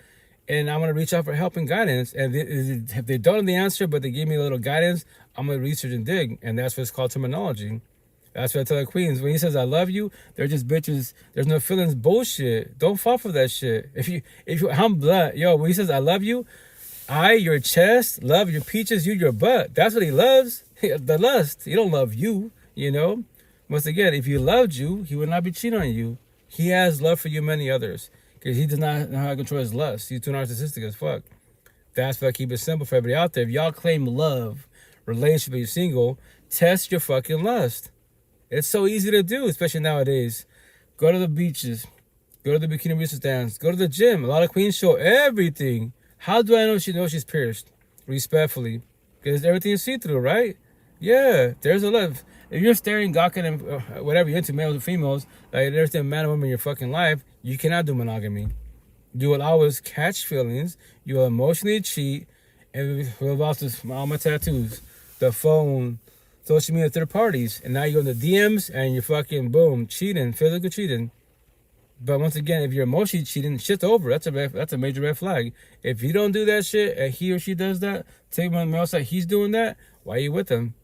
And I'm going to reach out for help and guidance. And if they don't know the answer, but they give me a little guidance, I'm going to research and dig. And that's what's called terminology. That's what I tell the queens. When he says, I love you, they're just bitches. There's no feelings. Bullshit. Don't fall for that shit. If you, I'm blood. Yo, when he says, I love you, your chest, love your peaches, your butt. That's what he loves. The lust. He don't love you, Once again, if he loved you, he would not be cheating on you. He has love for you and many others. Because he does not know how to control his lust. He's too narcissistic as fuck. That's why I keep it simple for everybody out there. If y'all claim love, relationship, you're single, test your fucking lust. It's so easy to do, especially nowadays. Go to the beaches. Go to the bikini research dance. Go to the gym. A lot of queens show everything. How do I know she's pierced? Respectfully. Because everything is see-through, right? Yeah, there's a lot of... If you're staring, gawking, and whatever you're into, males or females, like there's a man or woman in your fucking life, you cannot do monogamy. You will always catch feelings. You will emotionally cheat. And we're about to... All my tattoos. The phone... Social media, third parties. And now you go in the DMs and you're fucking, boom, cheating. Physical cheating. But once again, if you're emotionally cheating, shit's over. That's a major red flag. If you don't do that shit and he or she does that, take him on the outside, he's doing that, why are you with him?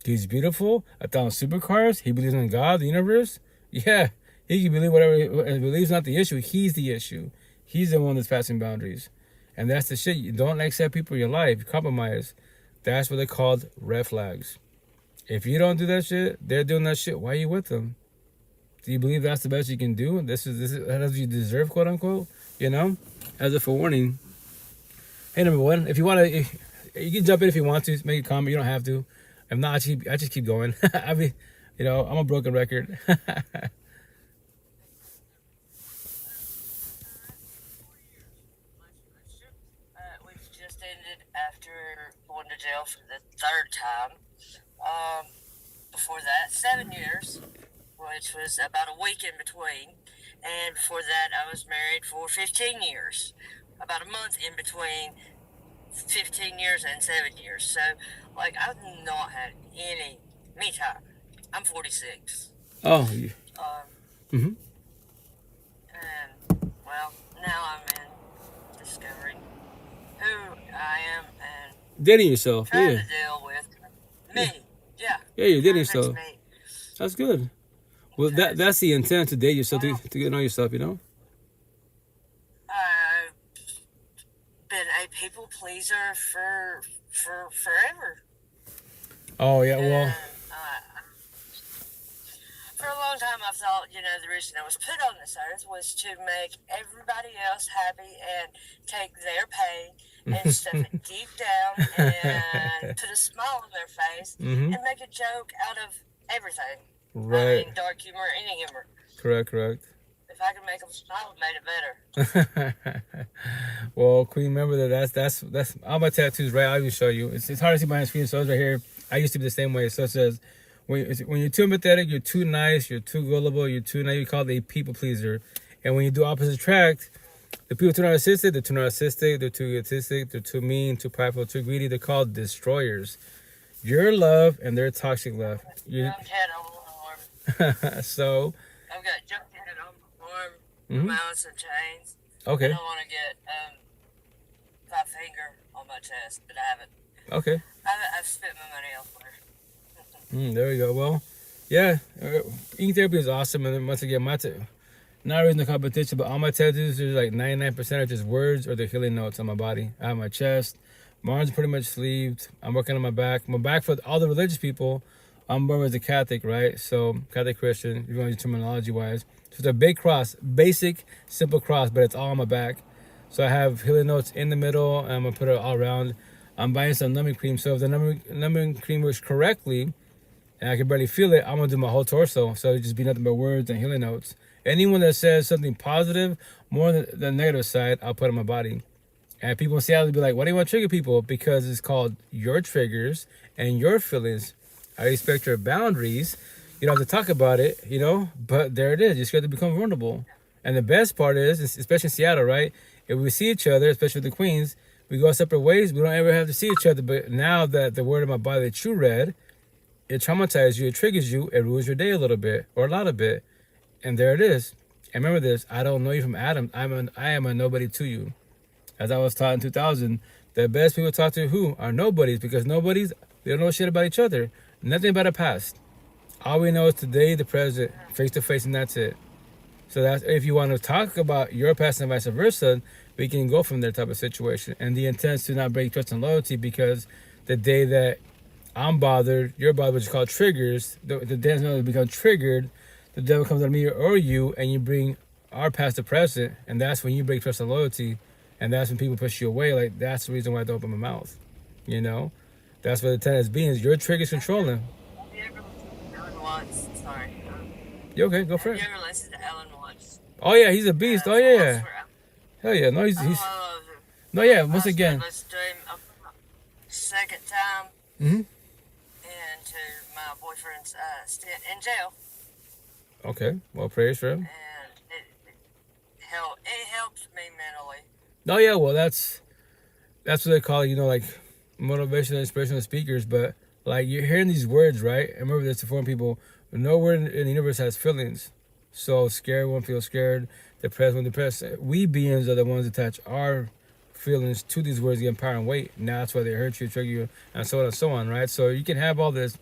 He's beautiful, 1,000 supercars, he believes in God, the universe. Yeah, he can believe whatever, and believes not the issue, he's the issue. He's the one that's passing boundaries. And that's the shit. You don't accept people in your life, compromise. That's what they're called red flags. If you don't do that shit, they're doing that shit, why are you with them? Do you believe that's the best you can do? This is that's what you deserve, quote unquote. You know, as a forewarning. Hey, number one, if you want to, you can jump in if you want to. Make a comment. You don't have to. If not, I just keep going. I mean, you know, I'm a broken record. We've just ended after going to jail for the third time. Before that, 7 years. Which was about a week in between. And before that, I was married for 15 years. About a month in between 15 years and 7 years. So, like, I've not had any me time. I'm 46. Oh, yeah. And, well, now I'm in discovering who I am and dating yourself, trying yeah. to deal with me. Yeah. Yeah, you're dating yourself. That's good. Well, that's the intent, to date yourself, to get to know yourself, you know? I've been a people pleaser for forever. Oh, yeah, well... For a long time, I thought, you know, the reason I was put on this earth was to make everybody else happy and take their pain and stuff it deep down and put a smile on their face and make a joke out of everything. Right. I mean, dark humor, any humor. Correct. If I can make them smile, it made it better. Well, Queen, remember that's all my tattoos, right? I'll even show you. It's hard to see behind the screen, so it's right here. I used to be the same way. So it says, when you're too empathetic, you're too nice, you're too gullible, you're too nice, you call it a people pleaser. And when you do opposite attract, the people too narcissistic, they're too narcissistic, they're too egotistic, they're too mean, too prideful, too greedy. They're called destroyers. Your love and their toxic love. So I've got junk head on my arm, mounts and chains. Okay. I don't want to get my finger on my chest, but I haven't. Okay. I've spent my money elsewhere. There we go. Well, yeah, eating therapy is awesome. And then once again, not really in the competition, but all my tattoos, there's like 99% are just words or the healing notes on my body. I have my chest. My arms are pretty much sleeved. I'm working on my back. My back, for all the religious people, I'm born as a Catholic, right? So, Catholic Christian, if you want to use terminology-wise. So, it's a big cross, basic, simple cross, but it's all on my back. So, I have healing notes in the middle, and I'm going to put it all around. I'm buying some numbing cream. So, if the numbing cream works correctly, and I can barely feel it, I'm going to do my whole torso. So, it'll just be nothing but words and healing notes. Anyone that says something positive, more than the negative side, I'll put on my body. And people in Seattle will be like, why do you want to trigger people? Because it's called your triggers and your feelings. I respect your boundaries. You don't have to talk about it, you know, but there it is. You're scared to become vulnerable. And the best part is, especially in Seattle, right? If we see each other, especially with the queens, we go separate ways. We don't ever have to see each other. But now that the word of my body that you read, it traumatizes you, it triggers you, it ruins your day a little bit or a lot of bit. And there it is. And remember this, I don't know you from Adam. I am a nobody to you. As I was taught in 2000, the best people to talk to who are nobodies, because nobodies, they don't know shit about each other. Nothing about the past. All we know is today, the present, face to face, and that's it. So that's, if you want to talk about your past and vice versa, we can go from that type of situation. And the intent is to not break trust and loyalty, because the day that I'm bothered, you're bothered, which is called triggers, the day that become triggered, the devil comes at me or you, and you bring our past to present, and that's when you break trust and loyalty, and that's when people push you away. Like, that's the reason why I don't open my mouth, you know? That's what the tennis being, your triggers controlling. Have you ever listened to Ellen Watts? Sorry. You okay? Go for it. Have you ever listened to Ellen Watts? Oh yeah, he's a beast. Oh yeah. Hell yeah. No, he's no, yeah. Once again. Second time Mm-hmm. into my boyfriend's stint in jail. Okay. Well, praise for him. And it helped me mentally. Oh yeah. Well, that's what they call, like motivational, inspirational speakers. But like you're hearing these words, right? And remember this to inform people. No word in the universe has feelings. So scared one feels scared, depressed one depressed. We beings are the ones that attach our feelings to these words, get power and weight. Now that's why they hurt you, trigger you, and so on and so on, right? So you can have all this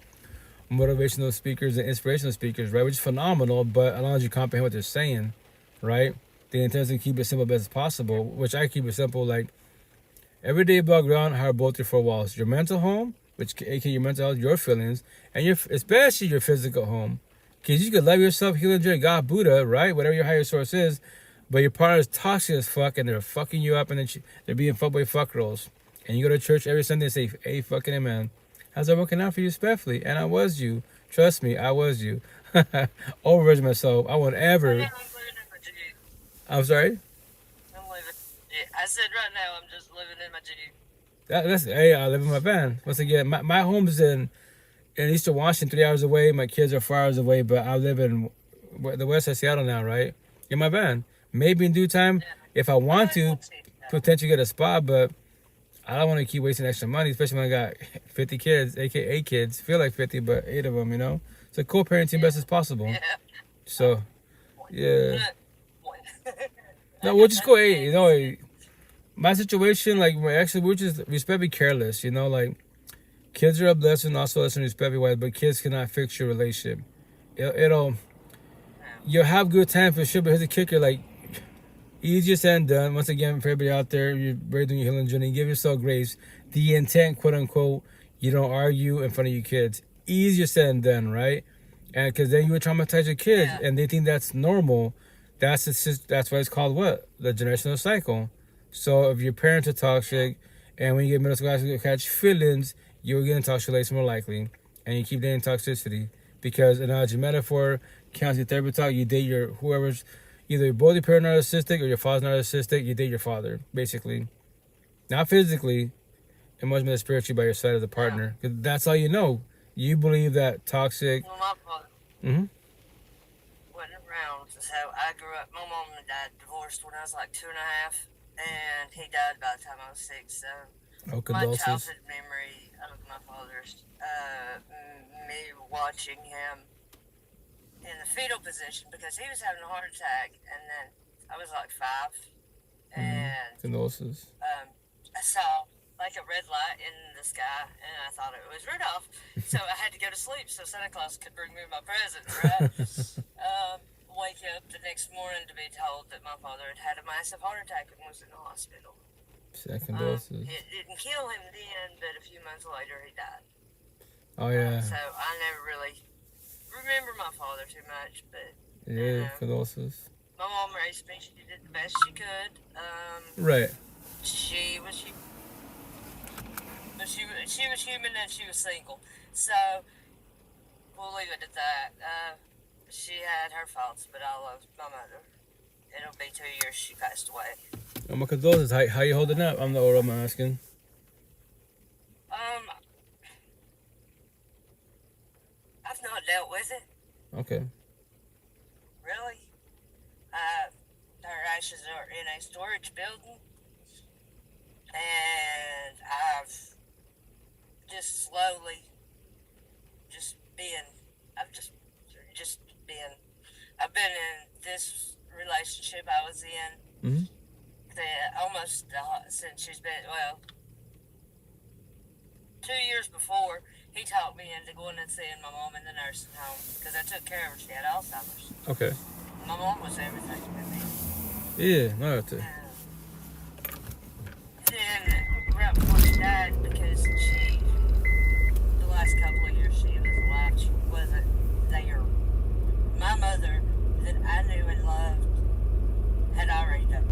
motivational speakers and inspirational speakers, right? Which is phenomenal, but as long as you comprehend what they're saying, right? The intent is to keep it simple as possible, which I keep it simple, like every day above ground, how are both your four walls? Your mental home, which aka your mental health, your feelings, and especially your physical home. Because you could love yourself, heal, enjoy God, Buddha, right? Whatever your higher source is, but your partner is toxic as fuck and they're fucking you up and then they're being fucked by fuck girls. And you go to church every Sunday and say, hey, fucking amen. How's that working out for you, respectfully? And I was you. Trust me, I was you. Overworking myself. I won't ever. I'm sorry? I said right now I'm just living in my Jeep. Hey, I live in my van. Once again, my home's in Eastern Washington, 3 hours away. My kids are 4 hours away, but I live in the west side of Seattle now, right? In my van. Maybe in due time, if I want to, potentially get a spot, but I don't want to keep wasting extra money, especially when I got 50 kids, aka kids. Feel like 50, but 8 of them, So co-parenting best as possible. Yeah. So, yeah. No, we'll just go 8. My situation, like, actually, we're just be careless, like, kids are a blessing, also a lesson, respect be wise, but kids cannot fix your relationship. You'll have good time for sure, but here's the kicker, like, easier said than done. Once again, for everybody out there, you're ready doing your healing journey, give yourself grace. The intent, quote unquote, you don't argue in front of your kids. Easier said than done, right? And because then you would traumatize your kids, and they think that's normal. That's why it's called what? The generational cycle. So if your parents are toxic, and when you get middle school, you catch feelings, you're getting toxic relations more likely, and you keep dating toxicity. Because analogy metaphor, counseling therapy talk, you date your whoever's either both your parents narcissistic or your father's narcissistic, you date your father, basically. Not physically, and much more spiritually by your side as a partner. Because that's all you know. You believe that toxic. Well, my father wasn't around, so I grew up. My mom and dad divorced when I was like 2 and a half, and he died by the time I was 6. So my childhood memory of my father's me watching him in the fetal position because he was having a heart attack, and then I was like 5, and condolences. I saw like a red light in the sky, and I thought it was Rudolph, so I had to go to sleep so Santa Claus could bring me my presents, right? Wake up the next morning to be told that my father had a massive heart attack and was in the hospital. Condolences. It didn't kill him then, but a few months later he died. Oh yeah. So I never really remember my father too much, but condolences. My mom raised me. She did the best she could. Right. She was human and she was single, so we'll leave it at that. She had her faults, but I love my mother. It'll be 2 years she passed away. Oh, my condolences. How you holding up? I'm the old I'm asking. I've not dealt with it. Okay. Really? Her ashes are in a storage building, and I've just slowly I've been in this relationship I was in almost since she's been, 2 years before. He talked me into going and seeing my mom in the nursing home because I took care of her. She had Alzheimer's. Okay. My mom was everything to me. Yeah, no, that's it. Then, right before she died, because the last couple of years she was alive, she wasn't there. My mother, that I knew and loved, had already died.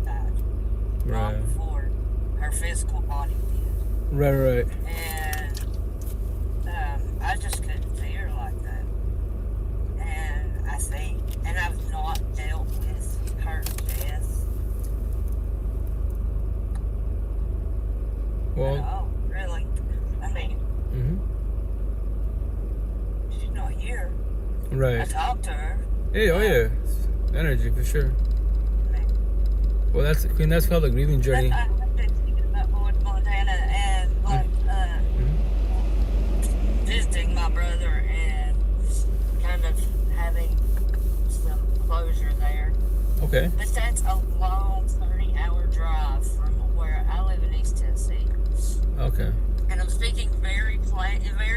Right. Long before her physical body did. Right. And I just couldn't see her like that. And I think, and I've not dealt with her here. Right. I talked to her. Hey, oh yeah, energy for sure. Well, that's Queen. That's called the grieving journey. I've been thinking about going to Montana and visiting my brother and kind of having some closure there. Okay. But that's a long 30-hour drive from where I live in East Tennessee. Okay. And I'm speaking very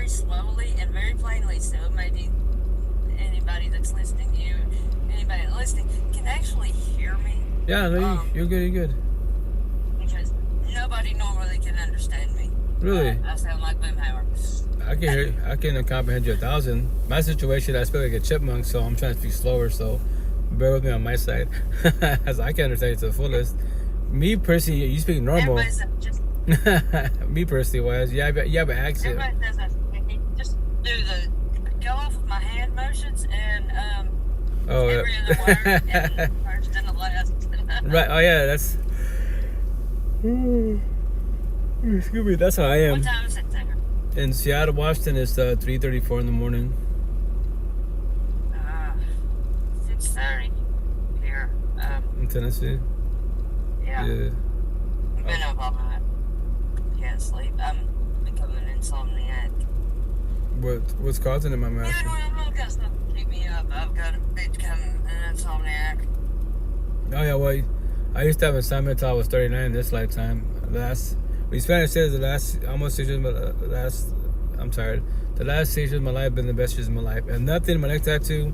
slowly and very plainly, so maybe anybody that's listening to you, anybody that's listening, can actually hear me. Yeah, no, you're good. You're good. Because nobody normally can understand me. Really? I sound like Boomhauer. I can hear. I can comprehend you 1,000. My situation, I speak like a chipmunk, so I'm trying to speak slower. So bear with me on my side, as I can understand you to the fullest. Me personally, you speak normal. Just Me personally, wise, you have an accent. everybody says that. Just do go off with my hand motions and every other word and first and the last. Right. Oh yeah, that's. Excuse me. That's how I am. What time is it there? In Seattle, Washington, it's 3:34 in the morning. 6:30 here. In Tennessee. Yeah. I've been up all night. Can't sleep. I'm becoming an insomniac. What's causing it, my master? Even when I've got stuff to keep me up, I've got to become an insomniac. Oh yeah, well, I used to have insomnia until I was 39 in this lifetime. We Spanish says the last almost 6 years of my last. I'm tired. The last 6 years of my life have been the best years of my life, and nothing. My next tattoo,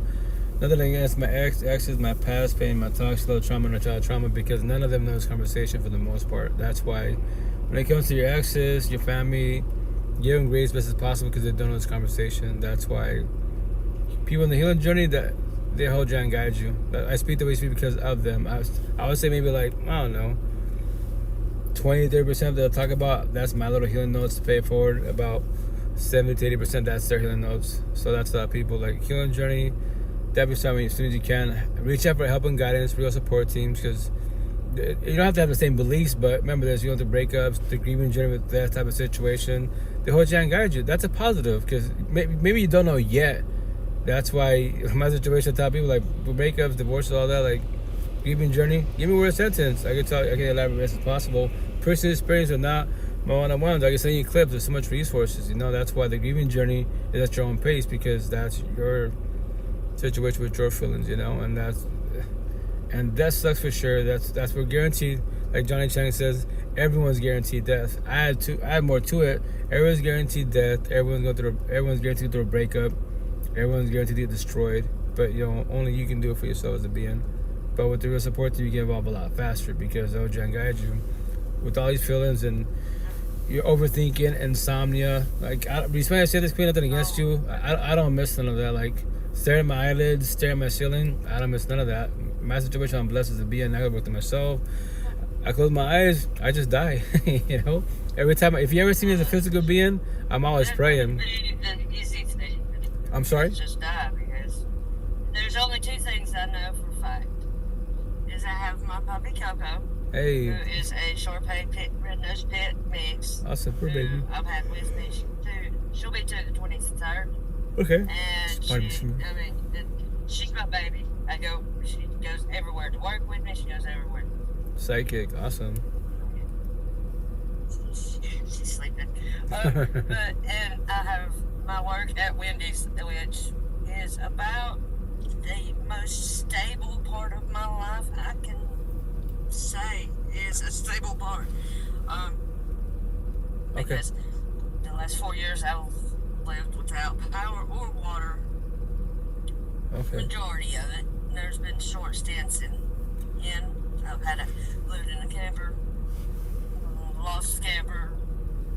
nothing against my exes, my past pain, my toxic little trauma, and my child trauma, because none of them know this conversation for the most part. That's why, when it comes to your exes, your family, give them grace as best as possible because they don't know this conversation. That's why people in the healing journey that they hold you and guide you. I speak the way I speak because of them. I would say maybe like, I don't know, 20-30% they'll talk about, that's my little healing notes to pay it forward. About 70-80% that's their healing notes. So that's a lot of people. Like, healing journey, definitely start as soon as you can. Reach out for help and guidance, real support teams, because you don't have to have the same beliefs, but remember, there's the breakups, the grieving journey with that type of situation. They hold you and guide you. That's a positive, because maybe you don't know yet. That's why my situation, I tell people, like, breakups, divorces, all that, like, grieving journey, give me a word sentence. I can elaborate as possible. Personal experience or not, my one-on-ones, I can send you clips. There's so much resources, that's why the grieving journey is at your own pace, because that's your situation with your feelings, and that sucks for sure. That's we're guaranteed, like Johnny Chang says, everyone's guaranteed death. I add more to it. Everyone's guaranteed death. Everyone's guaranteed through a breakup. Everyone's guaranteed to get destroyed. But only you can do it for yourself as a being. But with the real support team, you get involved a lot faster, because they'll guide you with all these feelings, and you're overthinking, insomnia. Like, I say this, Queen, nothing against you. I don't miss none of that. Like, stare at my eyelids, stare at my ceiling. I don't miss none of that. My situation, I'm blessed as a being. I gotta work to myself. I close my eyes, I just die. Every time, if you ever see me as a physical being, I'm always praying. I'm sorry? Just die, because there's only two things I know for a fact. Is I have my puppy Coco, hey, who is a Shar-Pei red-nosed pit mix. Awesome, poor baby. I've had with me. She'll be 2 the 23rd. Okay. And she's my baby. She goes everywhere to work with me. She goes everywhere. Psychic, awesome. She's sleeping. And I have my work at Wendy's, which is about the most stable part of my life I can say is a stable part. Because the last 4 years I've lived without power or water. Okay. Majority of it. There's been short stints in. I've lived in a camper, lost a camper,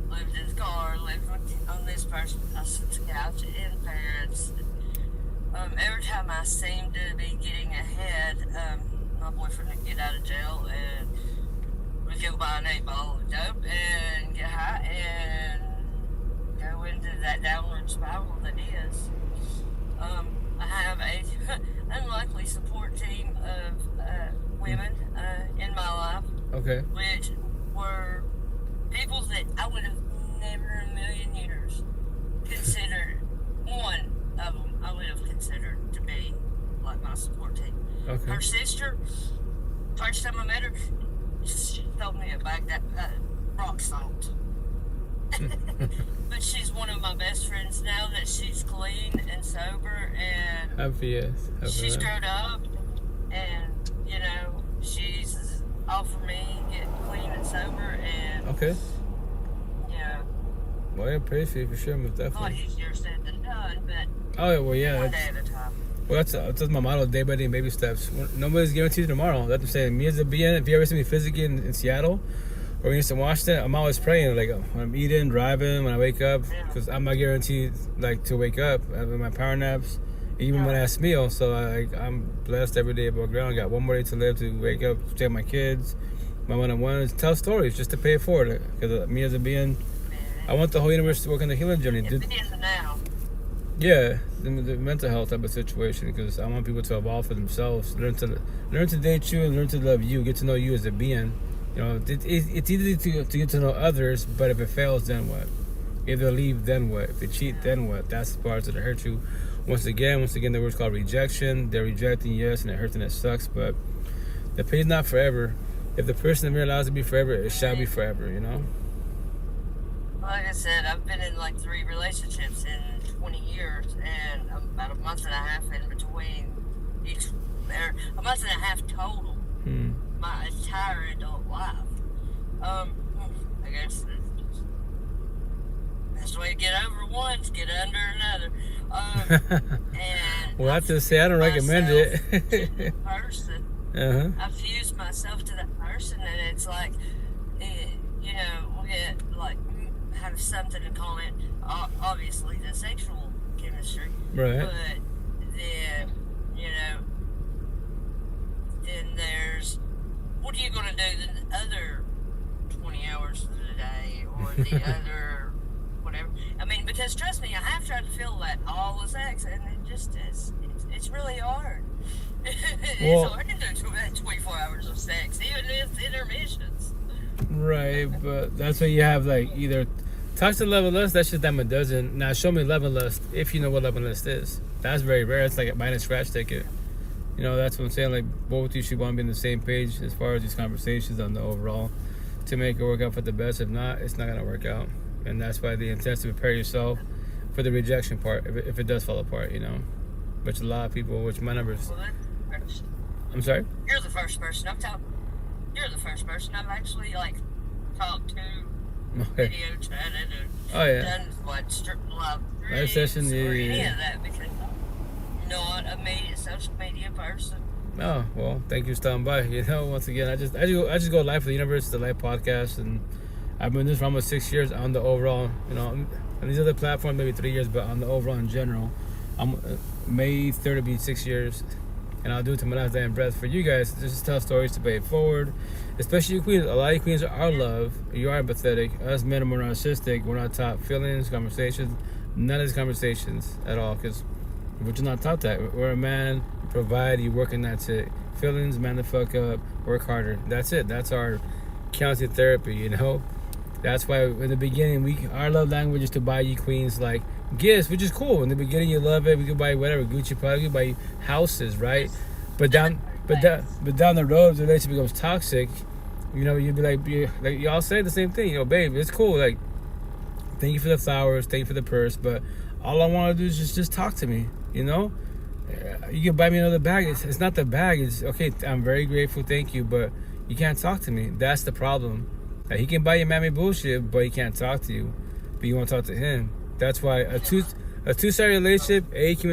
lived in a car, lived on this person, I slept on the couch in parents. Every time I seem to be getting ahead, my boyfriend would get out of jail and we'd go buy an 8-ball of dope and get high and go into that downward spiral that is. I have a unlikely support team of women in my life. Okay. Which were people that I would have never in a million years considered. One of them I would Okay. Her sister, first time I met her, she told me about that rock salt. But she's one of my best friends now that she's clean and sober, and Happy, yes. she's grown up, and you know, she's offered me getting clean and sober, and Okay. yeah. Well, I praise for you for sure, most A lot definitely. easier said than done, but Oh, well, yeah. one day at a time. Well, that's my motto, day by day, baby steps. Nobody's guaranteed tomorrow. That's what I'm saying. Me as a being, if you ever see me physically in Seattle or in Eastern Washington, I'm always praying. Like when I'm eating, driving, when I wake up, because I'm not guaranteed like to wake up. I have my power naps, even when I have meal. So I'm blessed every day above ground. I got one more day to live to wake up, take my kids, my one-on-ones, tell stories just to pay it forward. Because me as a being, I want the whole universe to work on the healing journey. It's in the now. Yeah, the mental health type of situation, because I want people to evolve for themselves, learn to date you and learn to love you, get to know you as a being. You know, it's easy to get to know others, but if it fails, then what? If they leave, then what? If they cheat, then what? That's the parts that hurt you. Once again, the word's called rejection. They're rejecting, yes, and it hurts and it sucks, but the pain's not forever. If the person in the mirror allows it to be forever, it shall be forever, you know? Like I said, I've been in like 3 relationships in 20 years, and about a month and a half in between each, a month and a half total, my entire adult life. I guess that's the way to get over one, to get under another. And well, I have to say, I don't recommend it. To person. I fuse myself to that person, and it's like, you know, we'll get like, have something in common, obviously the sexual chemistry, right? But then, you know, then there's, what are you going to do the other 20 hours of the day, or the other whatever? I mean, because trust me, I have tried to feel that all the sex, and it just is, it's really hard. It's hard to do 24 hours of sex, even with intermissions. Right, but that's why you have like either toxic love and lust. That's just them a dozen. Now show me love and lust if you know what love and lust is. That's very rare. It's like buying a scratch ticket. You know, that's what I'm saying. Like both of you should want to be on the same page as far as these conversations on the overall to make it work out for the best. If not, it's not gonna work out. And that's why the intent is to prepare yourself for the rejection part if it does fall apart. You know, which a lot of people, which my numbers. I'm sorry. You're the first person You're the first person I've actually like talked to, video chatted, and done what strip live session, or any of that, because I'm not a social media person. Oh well, thank you for stopping by. You know, once again, I just go live for the Universe, the live podcast, and I've been doing this for almost 6 years on the overall. You know, on these other platforms maybe 3 years, but on the overall in general, I'm May 3rd will be 6 years. And I'll do it to my last day in breath for you guys. Just to tell stories to pay it forward. Especially you queens. A lot of you queens are love. You are empathetic. Us men are more narcissistic. We're not taught feelings, conversations. None of these conversations at all. Because we're just not taught that. We're a man, provide, you work, and that's it. Feelings, man the fuck up, work harder. That's it. That's our counseling therapy, you know? That's why in the beginning, our love language is to buy you queens like gifts, which is cool. In the beginning, you love it. We could buy whatever Gucci product. We could buy houses, right? But down the road, if the relationship becomes toxic, you know, you'd be like y'all say the same thing. You know, babe, it's cool. Like, thank you for the flowers, thank you for the purse, but all I want to do is just talk to me. You know, you can buy me another bag. It's not the bag. It's okay. I'm very grateful, thank you, but you can't talk to me. That's the problem. Like, he can buy you mammy bullshit, but he can't talk to you. But you want to talk to him. That's why a two-sided relationship, communication.